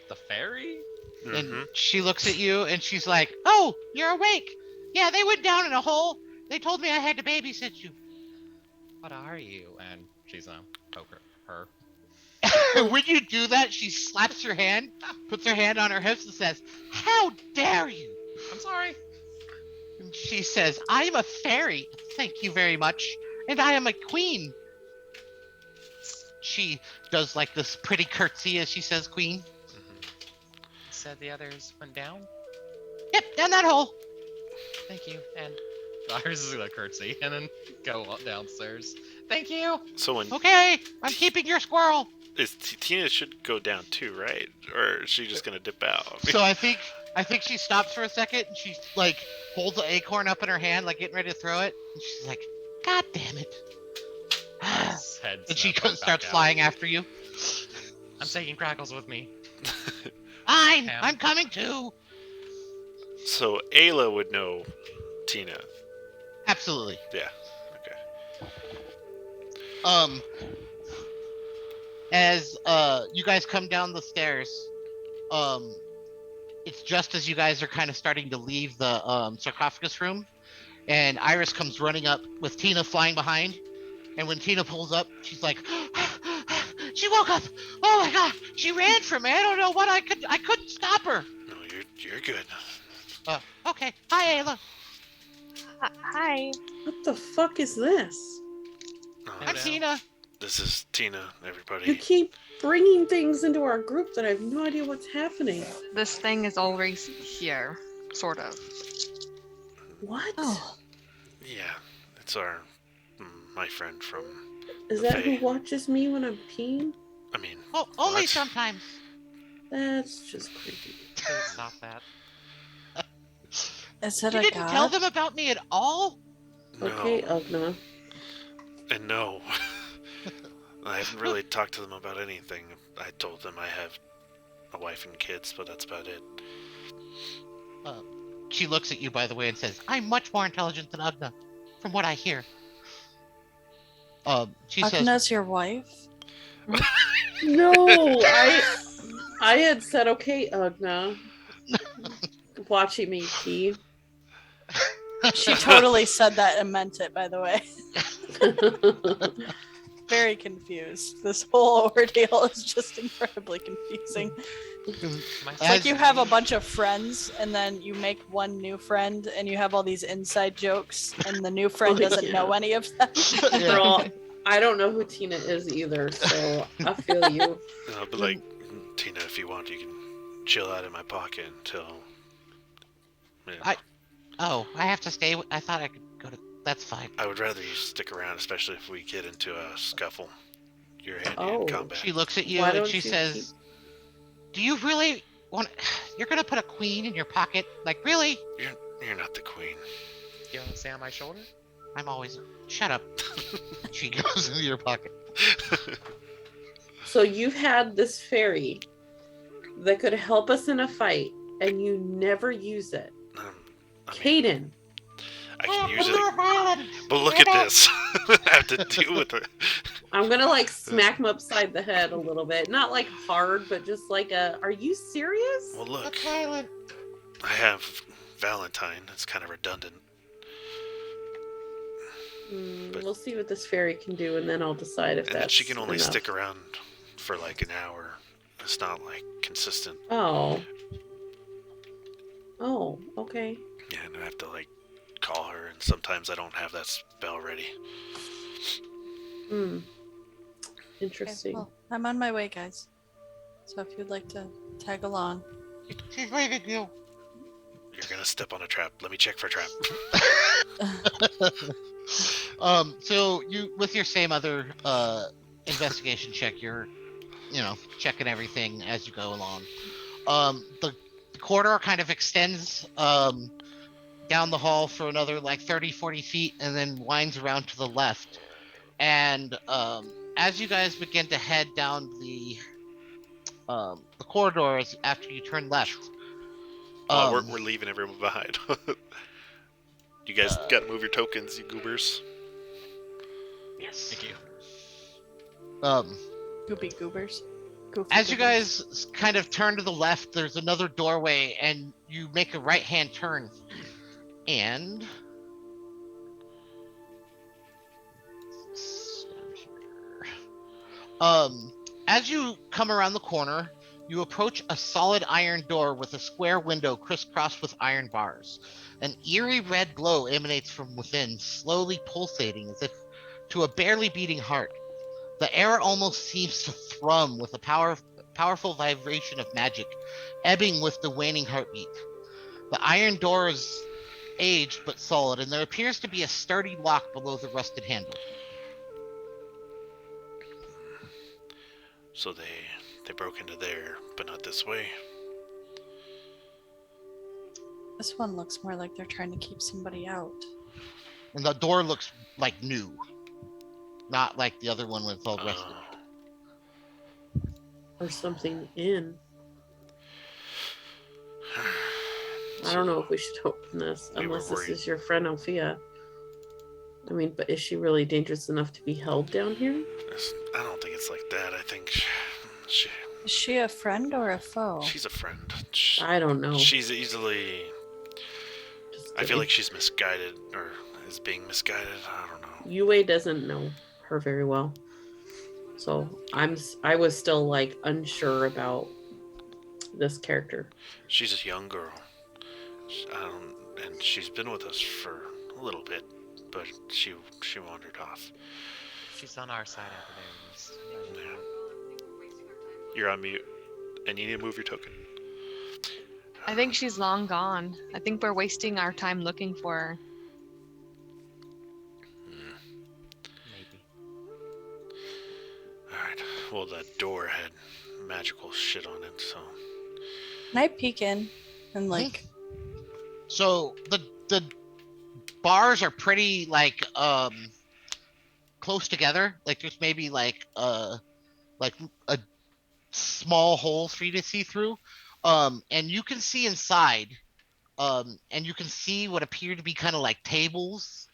the fairy. And she looks at you and she's like, "Oh, you're awake. Yeah, they went down in a hole. They told me I had to babysit you." What are you? And she's gonna poke her. When you do that, she slaps your hand, puts her hand on her hips and says, "How dare you?" I'm sorry. And she says, "I am a fairy. Thank you very much. And I am a queen." She does like this pretty curtsy as she says queen. You said the others went down? Yep, down that hole. Thank you. And Iris is gonna curtsy and then go downstairs. Thank you. So when Okay, I'm keeping your squirrel. Tina should go down too, right? Or is she just gonna dip out? So I think she stops for a second and she like holds the acorn up in her hand, like getting ready to throw it, and she's like, "God damn it!" Iris heads And she back starts out. flying after you. I'm taking Crackles with me. Fine, Pam. I'm coming too. So Ayla would know Tina. Absolutely. Yeah. Okay. As you guys come down the stairs, it's just as you guys are kind of starting to leave the sarcophagus room, and Iris comes running up with Tina flying behind. And when Tina pulls up, she's like, "She woke up! Oh my god! She ran from me! I don't know what I couldn't stop her." No, you're good. Okay. Hi, Ayla. Hi. What the fuck is this? No, I'm Hello. Tina. this is Tina, everybody. You keep bringing things into our group that I have no idea what's happening. This thing is always here, sort of. What? Oh, Yeah, it's my friend from. Is that Faye. who watches me when I'm peeing? I mean, Oh, only What? sometimes. That's just creepy. Please stop that. is it You a didn't god? tell them about me at all? no, Okay, Ugna. and no. I haven't really talked to them about anything. I told them I have a wife and kids, but that's about it. She looks at you, by the way, and says, "I'm much more intelligent than Ugna, from what I hear." She says, Agna's your wife? No, I had said okay, Ugna. Watching me pee. She totally said that and meant it, by the way. Very confused. This whole ordeal is just incredibly confusing. My It's like As- you have a bunch of friends, and then you make one new friend, and you have all these inside jokes, and the new friend Oh, doesn't yeah. know any of them. Girl, I don't know who Tina is either, so I feel you. No, but like, Tina, if you want, you can chill out in my pocket until. Yeah. "Oh, I have to stay. I thought I could go to. That's fine." I would rather you stick around, especially if we get into a scuffle. You're handy Oh. in combat. She looks at you Why and don't she you says, "Do you really want? You're gonna put a queen in your pocket? Like really?" You're not the queen. You want to stay on my shoulder? I'm always. Shut up. She goes into your pocket. So you've had this fairy that could help us in a fight, and you never use it. I mean, Caden, I can use it, but look at this. I have to deal with it. I'm gonna like smack him upside the head a little bit. Not like hard, but just like are you serious? Well, look, That's violent. I have Valentine. It's kind of redundant. but- We'll see what this fairy can do, and then I'll decide if And then that's she can only enough. stick around for like an hour. It's not like consistent. Oh. Oh, okay. Yeah, and I have to like call her, and sometimes I don't have that spell ready. Hmm. Okay, Interesting. well, I'm on my way, guys. So if you'd like to tag along. She's leaving you. You're gonna step on a trap. Let me check for a trap. So you, with your same other investigation check, you're, checking everything as you go along. The corridor kind of extends down the hall for another like 30, 40 feet, and then winds around to the left. And as you guys begin to head down the corridors after you turn left, Oh, we're leaving everyone behind. You guys gotta move your tokens, you goobers. yes. Thank you. Goopy goobers. Goofy As you goobers. guys kind of turn to the left, there's another doorway, and you make a right-hand turn. And as you come around the corner, you approach a solid iron door with a square window crisscrossed with iron bars. An eerie red glow emanates from within, slowly pulsating as if to a barely beating heart. The air almost seems to thrum with a powerful vibration of magic, ebbing with the waning heartbeat. The iron doors aged but solid, and there appears to be a sturdy lock below the rusted handle. So they broke into there, but not this way. This one looks more like they're trying to keep somebody out. And the door looks like new, not like the other one with all rusted. Or something in. I don't know if we should open this We were unless this worried. is your friend Alfia. I mean, but is she really dangerous enough to be held down here? I don't think it's like that. I think she Is she a friend or a foe? she's a friend. I don't know. She's easily. Just I feel kidding. like she's misguided or is being misguided. I don't know. Yue doesn't know her very well, so I was still like unsure about this character. She's a young girl. And she's been with us for a little bit, but she wandered off. She's on our side at the very least. Yeah. You're on mute, and you need to move your token. I think she's long gone. I think we're wasting our time looking for her. Maybe. Alright, well, that door had magical shit on it, so. Can I peek in and like So the bars are pretty like close together. Like there's maybe like a small hole for you to see through. And you can see inside. And you can see what appear to be kind of like tables.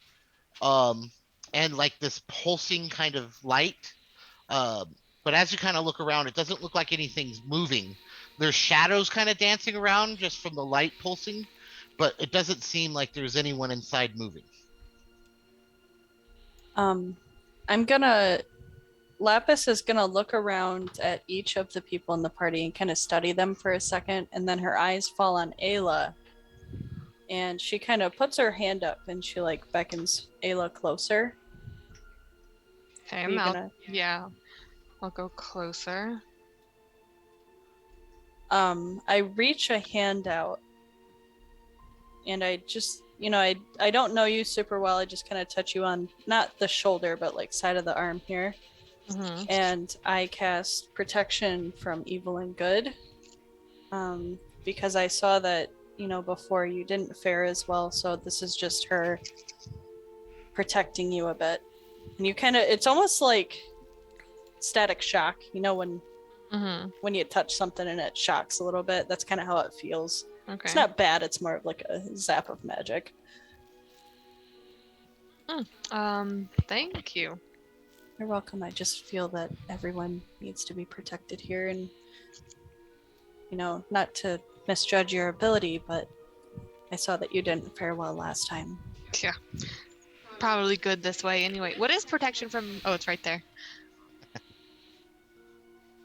And like this pulsing kind of light. But as you kind of look around, it doesn't look like anything's moving. There's shadows kind of dancing around just from the light pulsing, but it doesn't seem like there's anyone inside moving. Lapis is gonna look around at each of the people in the party and kind of study them for a second, and then her eyes fall on Ayla, and she kind of puts her hand up and she like beckons Ayla closer. Okay, Are you I'll, gonna- yeah, I'll go closer. I reach a hand out, and I just, I don't know you super well. I just kind of touch you on not the shoulder, but like side of the arm here. Mm-hmm. And I cast protection from evil and good, because I saw that before you didn't fare as well, so this is just her protecting you a bit. And you kind of, it's almost like static shock, Mm-hmm. when you touch something and it shocks a little bit. That's kind of how it feels. Okay. It's not bad, it's more of like a zap of magic. Thank you. You're welcome. I just feel that everyone needs to be protected here, and not to misjudge your ability, but I saw that you didn't fare well last time. Yeah. Probably good this way anyway. What is protection from? Oh, it's right there.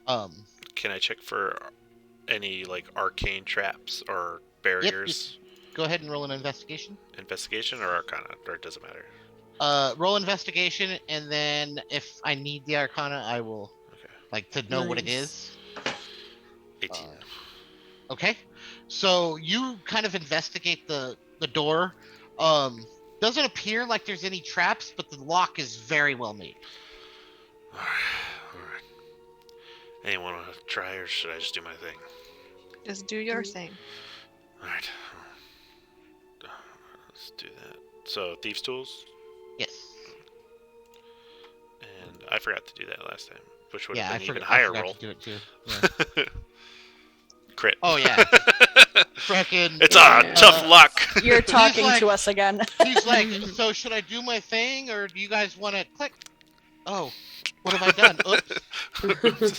Can I check for any, like, arcane traps or barriers? Go ahead and roll an investigation. Investigation or arcana? Or it doesn't matter? Roll investigation, and then if I need the arcana, I will like to know what it Nice. is. 18. Okay, so you kind of investigate the door. Doesn't appear like there's any traps, but the lock is very well made. Alright. Anyone want to try, or should I just do my thing? Just do your thing. Alright. Let's do that. So, Thieves' Tools? Yes. And I forgot to do that last time, which would Yeah, have been I even forgot higher to roll. do it too. Yeah. Crit. Oh yeah. Frickin'. It's Yeah. tough luck. You're talking like- to us again. He's like, so should I do my thing, or do you guys want to click? Oh, what have I done? Oops.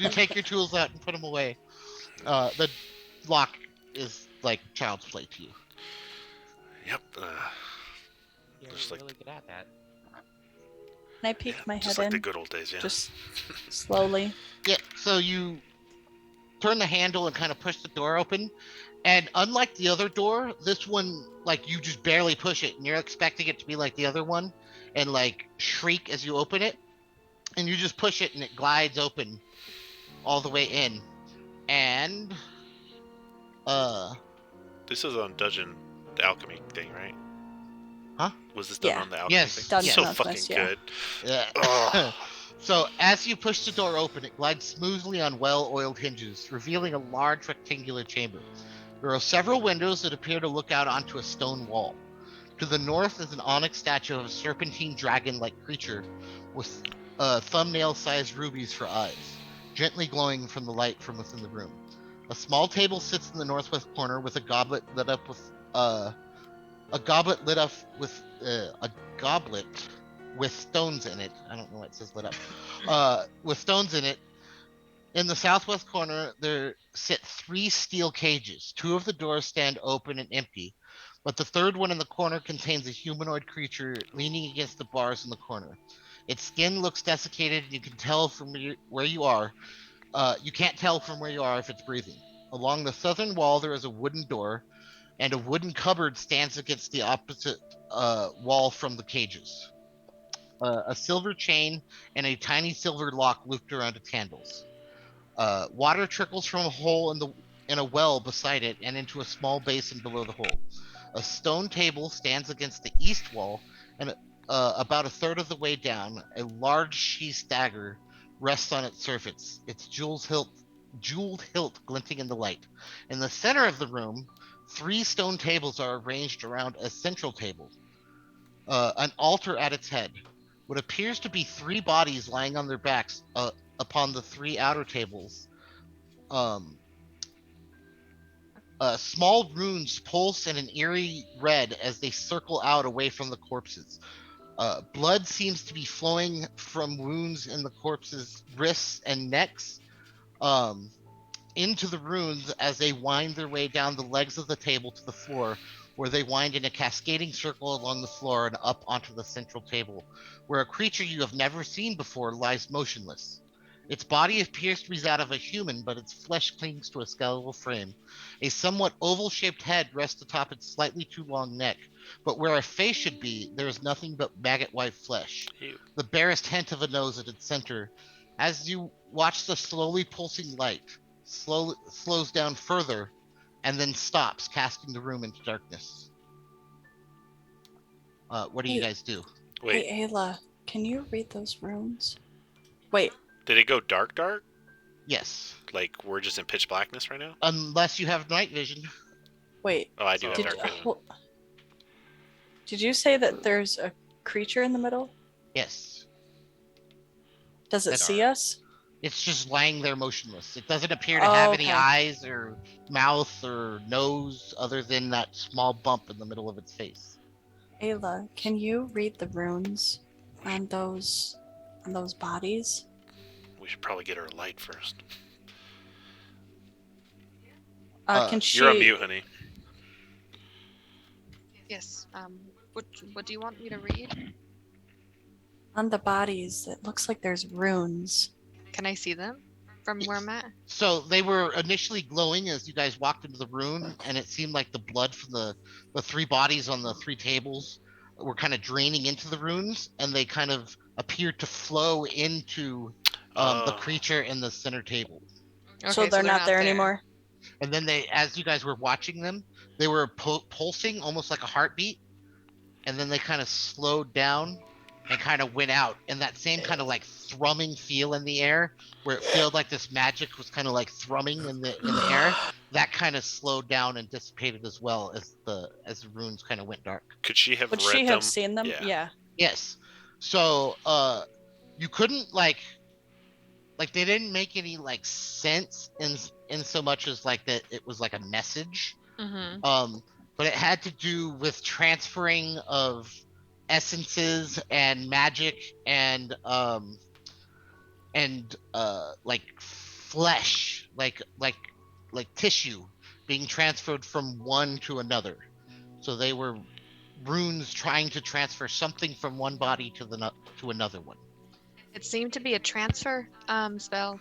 You take your tools out and put them away. The lock is like child's play to you. Yep. Yeah, Just you're like- really good at that. Can I peek my just head like the in? good old days, yeah. Just slowly. Yeah, so you turn the handle and kind of push the door open. And unlike the other door, this one, like, you just barely push it, and you're expecting it to be like the other one and, like, shriek as you open it. And you just push it, and it glides open all the way in. And, This is on Dungeon the alchemy thing, right? Huh? Was this done Yeah. on the alchemy Yes, thing? Dungeon So yes. fucking Alchemist, yeah. good. Yeah. Ugh. So as you push the door open, it glides smoothly on well-oiled hinges, revealing a large rectangular chamber. There are several windows that appear to look out onto a stone wall. To the north is an onyx statue of a serpentine dragon-like creature with thumbnail-sized rubies for eyes, gently glowing from the light from within the room. A small table sits in the northwest corner with a goblet lit up with a goblet lit up with a goblet with stones in it. I don't know why it says lit up. With stones in it. In the southwest corner, there sit three steel cages. Two of the doors stand open and empty, but the third one in the corner contains a humanoid creature leaning against the bars in the corner. Its skin looks desiccated, and you can tell from where you are. You can't tell from where you are if it's breathing. Along the southern wall, there is a wooden door, and a wooden cupboard stands against the opposite wall from the cages. A silver chain and a tiny silver lock looped around its handles. Water trickles from a hole in a well beside it and into a small basin below the hole. A stone table stands against the east wall, and about a third of the way down, a large sheath dagger rests on its surface, its jeweled hilt glinting in the light. In the center of the room, three stone tables are arranged around a central table, an altar at its head. What appears to be three bodies lying on their backs upon the three outer tables. Um, Small runes pulse in an eerie red as they circle out away from the corpses. Blood seems to be flowing from wounds in the corpses' wrists and necks um, into the runes as they wind their way down the legs of the table to the floor, where they wind in a cascading circle along the floor and up onto the central table, where a creature you have never seen before lies motionless. Its body appears to be that of a human, but its flesh clings to a skeletal frame. A somewhat oval shaped head rests atop its slightly too long neck, but where a face should be, there is nothing but maggot white flesh. Ew. The barest hint of a nose at its center. As you watch the slowly pulsing light, slows down further, and then stops, casting the room into darkness. What do you Hey. guys do? Wait, Hey, Ayla, can you read those runes? Wait, did it go dark? Yes, Like we're just in pitch blackness right now? unless you have night vision. wait. Oh, I do have So- dark vision. Did you say that there's a creature in the middle? Yes, Does it That's see us? it's just lying there motionless. It doesn't appear to have any Okay. eyes or mouth or nose other than that small bump in the middle of its face. Ayla, can you read the runes on those bodies? We should probably get her a light first. Can she? You're on mute, honey. Yes. What do you want me to read? On the bodies, it looks like there's runes. Can I see them from where I'm at? So they were initially glowing as you guys walked into the room, and it seemed like the blood from the three bodies on the three tables were kind of draining into the runes, and they kind of appeared to flow into the creature in the center table. So they're not there anymore. And then as you guys were watching them, they were pulsing almost like a heartbeat, and then they kind of slowed down and kind of went out, and that same kind of like thrumming feel in the air, where it felt like this magic was kind of like thrumming in the air. That kind of slowed down and dissipated as well as the runes kind of went dark. Could she have Would read she them? have seen them? Yeah. Yes. So you couldn't like they didn't make any like sense in so much as like that it was like a message. Mm-hmm. But it had to do with transferring of essences and magic and like flesh, like tissue being transferred from one to another. So they were runes trying to transfer something from one body to another one. It seemed to be a transfer spell.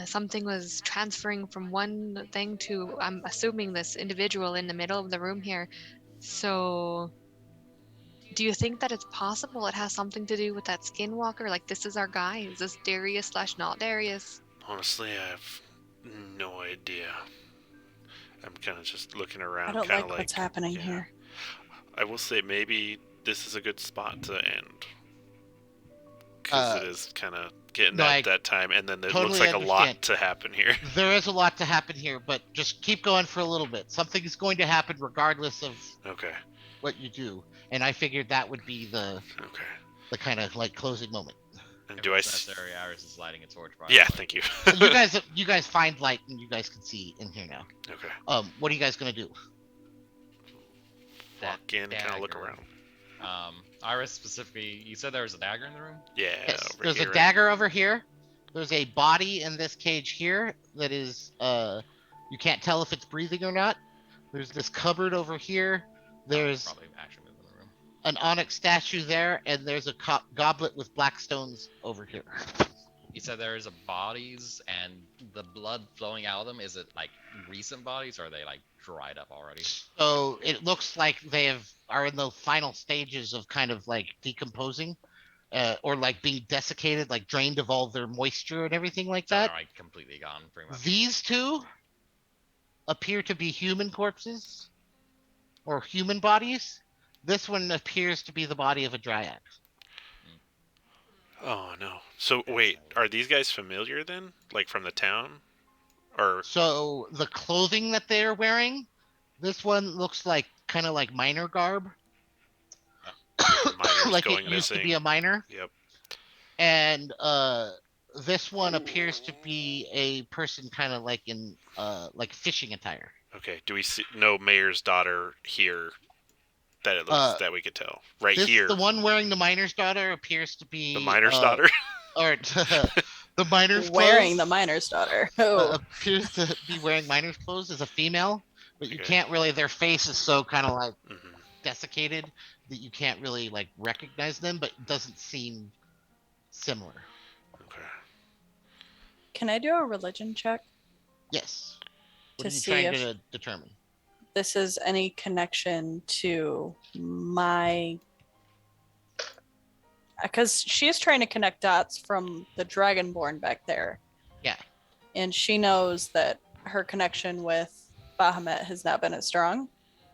Something was transferring from one thing to, I'm assuming, this individual in the middle of the room here. So, do you think that it's possible it has something to do with that skinwalker? Like, this is our guy? Is this Darius / not Darius? Honestly, I have no idea. I'm kind of just looking around. I don't kinda like what's happening yeah. here. I will say maybe this is a good spot to end. Because it is kind of getting no, I that time, and then it looks totally like a understand. lot to happen here. There is a lot to happen here, but just keep going for a little bit. Something is going to happen regardless of Okay. what you do, and I figured that would be the Okay. kind of like closing moment. And If do I? it's necessary, Iris is lighting a torch. By Yeah, the way. thank you. You guys find light, and you guys can see in here now. Okay. What are you guys gonna do? Walk in and kind of look dagger. around. Iris specifically, you said there was a dagger in the room? Yeah. Yes, over there's here, a right? dagger over here. There's a body in this cage here that is you can't tell if it's breathing or not. There's this cupboard over here. There's Probably action move in the room. an onyx statue there, and there's a goblet with black stones over here. You said there's a bodies and the blood flowing out of them. Is it like recent bodies or are they like dried up already? So it looks like are in the final stages of kind of like decomposing, or like being desiccated, like drained of all their moisture and everything like So that. they're like completely gone, pretty much. These two appear to be human corpses or human bodies. This one appears to be the body of a dryad. Oh no. So wait, are these guys familiar then? Like from the town? Or So the clothing that they're wearing, this one looks like kind of like miner garb. miners Like going it used to missing? be a miner. Yep. And this one appears to be a person kind of like in like fishing attire. Okay. Do we see no mayor's daughter here that it looks that we could tell? Right here. The one wearing the miner's daughter appears to be The miner's daughter? or the miner's Wearing clothes, the miner's daughter. Oh. appears to be wearing miner's clothes as a female, but you Okay. can't really. Their face is so kind of like Mhm. desiccated that you can't really like recognize them, but it doesn't seem similar. Okay. Can I do a religion check? Yes. What To are you see trying if- to determine? This is any connection to my, because she is trying to connect dots from the dragonborn back there, Yeah. and she knows that her connection with Bahamut has not been as strong.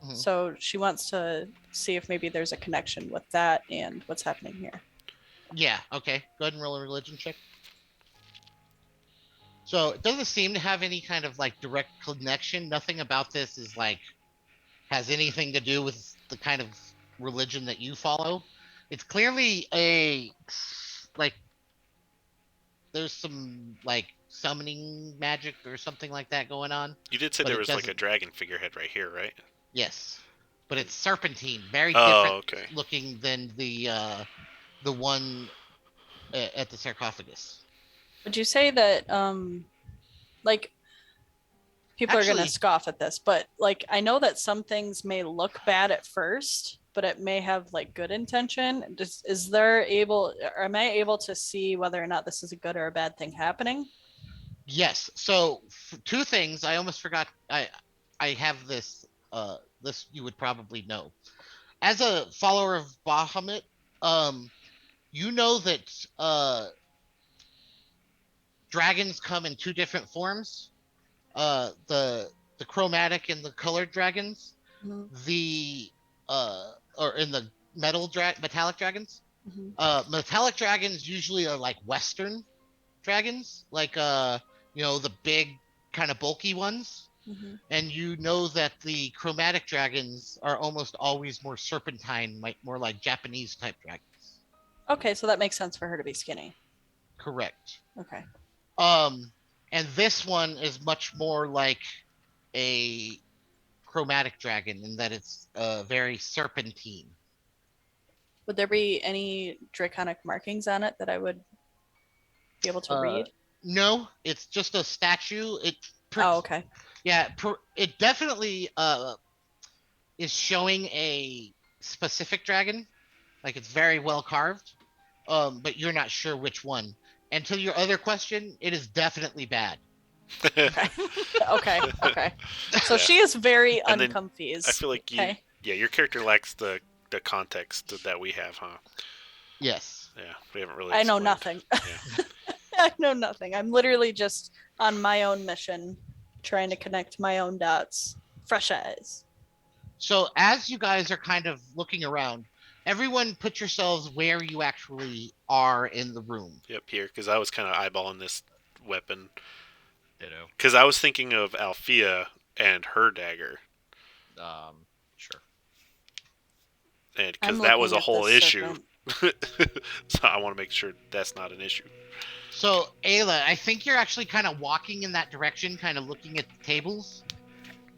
Mhm. So she wants to see if maybe there's a connection with that and what's happening here. Yeah, okay. Go ahead and roll a religion check. So it doesn't seem to have any kind of like direct connection. Nothing about this is like has anything to do with the kind of religion that you follow. It's clearly a like there's some like summoning magic or something like that going on. You did say But there it was like a doesn't- dragon figurehead right here, right? Yes. But it's serpentine, very Oh, different okay. looking than the one at the sarcophagus. Would you say that, like, people are going Actually- to scoff at this, but like, I know that some things may look bad at first, but it may have like good intention. Am I able to see whether or not this is a good or a bad thing happening? Yes. So two things. I almost forgot. I have this. This you would probably know. As a follower of Bahamut, you know that dragons come in two different forms. The chromatic and the colored dragons. Mhm. The or in the metallic dragons. Mhm. Metallic dragons usually are like Western dragons, like the big kind of bulky ones. Mhm. And you know that the chromatic dragons are almost always more serpentine, more like Japanese type dragons. Okay, so that makes sense for her to be skinny. Correct. Okay. And this one is much more like a chromatic dragon in that it's very serpentine. Would there be any draconic markings on it that I would be able to read? No, it's just a statue. Oh, okay. Yeah, it definitely is showing a specific dragon, like it's very well carved, but you're not sure which one. And to your other question, it is definitely bad. Okay. Okay. So Yeah. she is very And then unconfused. I feel like your character lacks the context that we have, huh? Yes. Yeah, we haven't really. I know explained. nothing. Yeah. I know nothing. I'm literally just on my own mission trying to connect my own dots. Fresh eyes. So as you guys are kind of looking around, everyone put yourselves where you actually are in the room. Yep, here, because I was kind of eyeballing this weapon. Ditto. Because I was thinking of Alfia and her dagger. Sure. And I'm because that was a looking at whole this issue. serpent. So I want to make sure that's not an issue. So Ayla, I think you're actually kind of walking in that direction, kind of looking at the tables.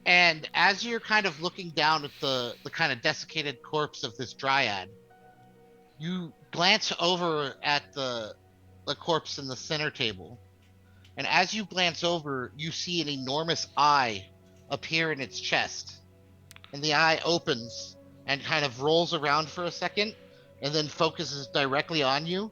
And as you're kind of looking down at the kind of desiccated corpse of this dryad, you glance over at the corpse in the center table. And as you glance over, you see an enormous eye appear in its chest. And the eye opens and kind of rolls around for a second and then focuses directly on you.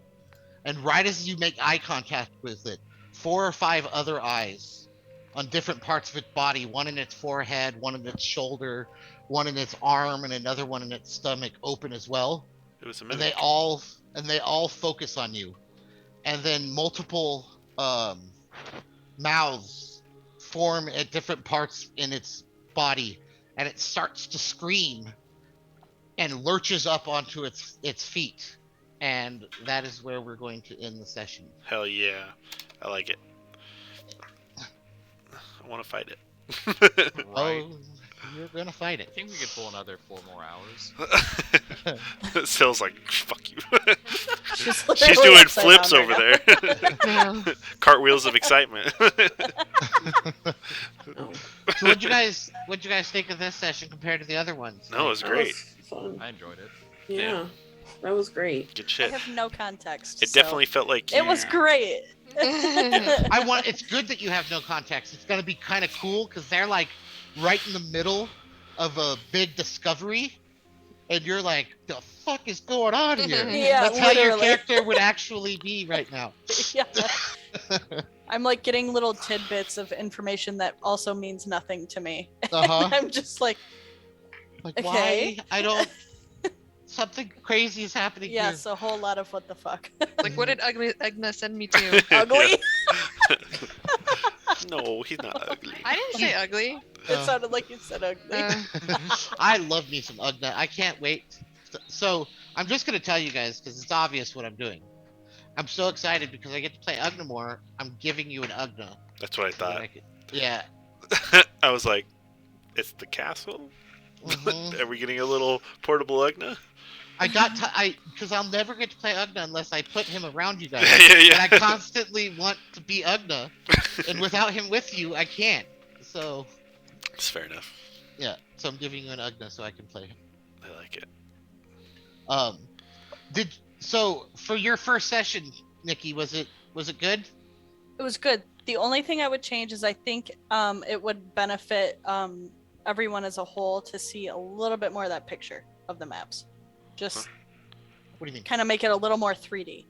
And right as you make eye contact with it, 4 or 5 other eyes on different parts of its body, one in its forehead, one in its shoulder, one in its arm, and another one in its stomach open as well. It was a And mimic. they all focus on you. And then multiple mouths form at different parts in its body, and it starts to scream and lurches up onto its feet. And that is where we're going to end the session. Hell yeah. I like it. I want to fight it. Right. Oh, you're gonna fight I it. think we could pull another 4 more hours. Sill's like, fuck you. She's She's literally doing upside flips down over right now. there. Cartwheels of excitement. Oh, So what'd you guys think of this session compared to the other ones? No, it was that great. was fun. I enjoyed it. Yeah, that was great. Good I shit. have no context. It so definitely felt like you... It was great. It's good that you have no context. It's gonna be kind of cool because they're like right in the middle of a big discovery, and you're like, the fuck is going on here? Yeah, That's how your literally. character would actually be right now. Yeah. I'm like getting little tidbits of information that also means nothing to me. Uh-huh. I'm just like, Like, Okay. why? I don't. Something crazy is happening yes, a whole lot of what the fuck. Like, what did Ugna send me to? Ugly? No, he's not ugly. I didn't say ugly. It sounded like you said ugly. Uh, I love me some Ugna. I can't wait. So I'm just gonna tell you guys because it's obvious what I'm doing. I'm so excited because I get to play Ugna more. I'm giving you an Ugna. That's what I so that thought. I could- yeah. I was like, it's the castle? Mhm. Are we getting a little portable Ugna? Because I'll never get to play Ugna unless I put him around you guys. Yeah. And I constantly want to be Ugna, and without him with you, I can't. So It's fair enough. yeah, so I'm giving you an Ugna so I can play him. I like it. So for your first session, Nikki, was it good? It was good. The only thing I would change is I think it would benefit everyone as a whole to see a little bit more of that picture of the maps. Just What do you mean? kind of make it a little more 3D.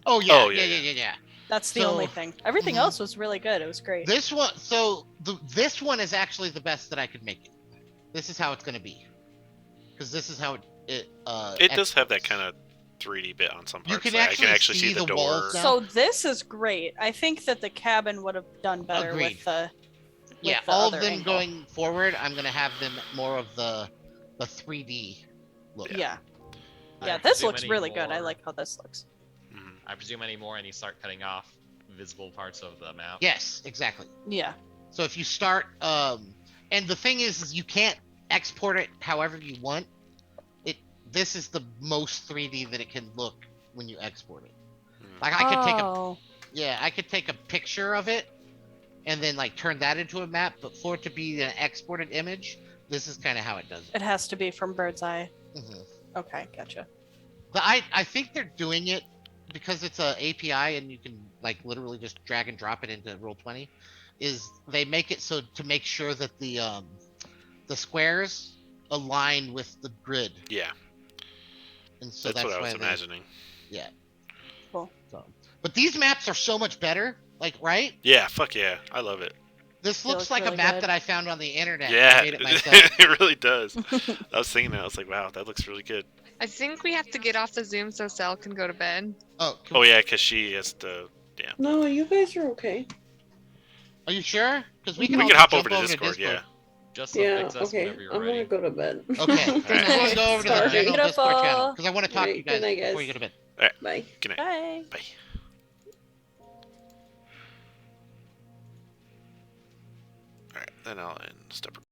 Oh yeah, Oh, yeah, yeah, yeah, yeah. That's the So- only thing. Everything Mhm. else was really good. It was great. This one, this one is actually the best that I could make it. This is how it's gonna be, because this is how it Does have that kind of 3D bit on some You parts. can Like, I can actually actually see see the the door. walls now. So this is great. I think that the cabin would have done better Agreed. with the yeah, the all of other them angle. going forward. I'm gonna have them more of the 3D look. Yeah. I Yeah, this presume looks any really good. I more- like how this looks. Mhm. I presume any more and you start cutting off visible parts of the map. Yes, exactly. Yeah. So if you start, and the thing is you can't export it however you want. This is the most 3D that it can look when you export it. Hmm. Like I could Oh. I could take a picture of it, and then like turn that into a map. But for it to be an exported image, this is kind of how it does it. It has to be from bird's eye. hmm Okay, gotcha. But I think they're doing it because it's a API and you can like literally just drag and drop it into Roll20. Is they make it so to make sure that the squares align with the grid, Yeah, and so that's what I was why they- imagining. Yeah. Cool. So, but these maps are so much better. Like, right? Yeah, fuck yeah. I love it. This They looks look like a really map good. that I found on the internet. Yeah, I made it myself. it really does. I was thinking that. I was like, wow, that looks really good. I think we have to get off the Zoom so Sel can go to bed. Oh, cool. Oh, yeah, because she has to... No, you guys are okay. Are you sure? Because we We can can also hop jump over to Discord, yeah. Just Yeah, fix us okay. whenever you're I'm ready. gonna go to bed. Okay. Alright. We'll go over to the Sorry. general Discord channel Beautiful. because I want to talk to you Alright, guys good night, before guys. you go to bed. Bye. Good night. Bye. Bye. Alright, then I'll end step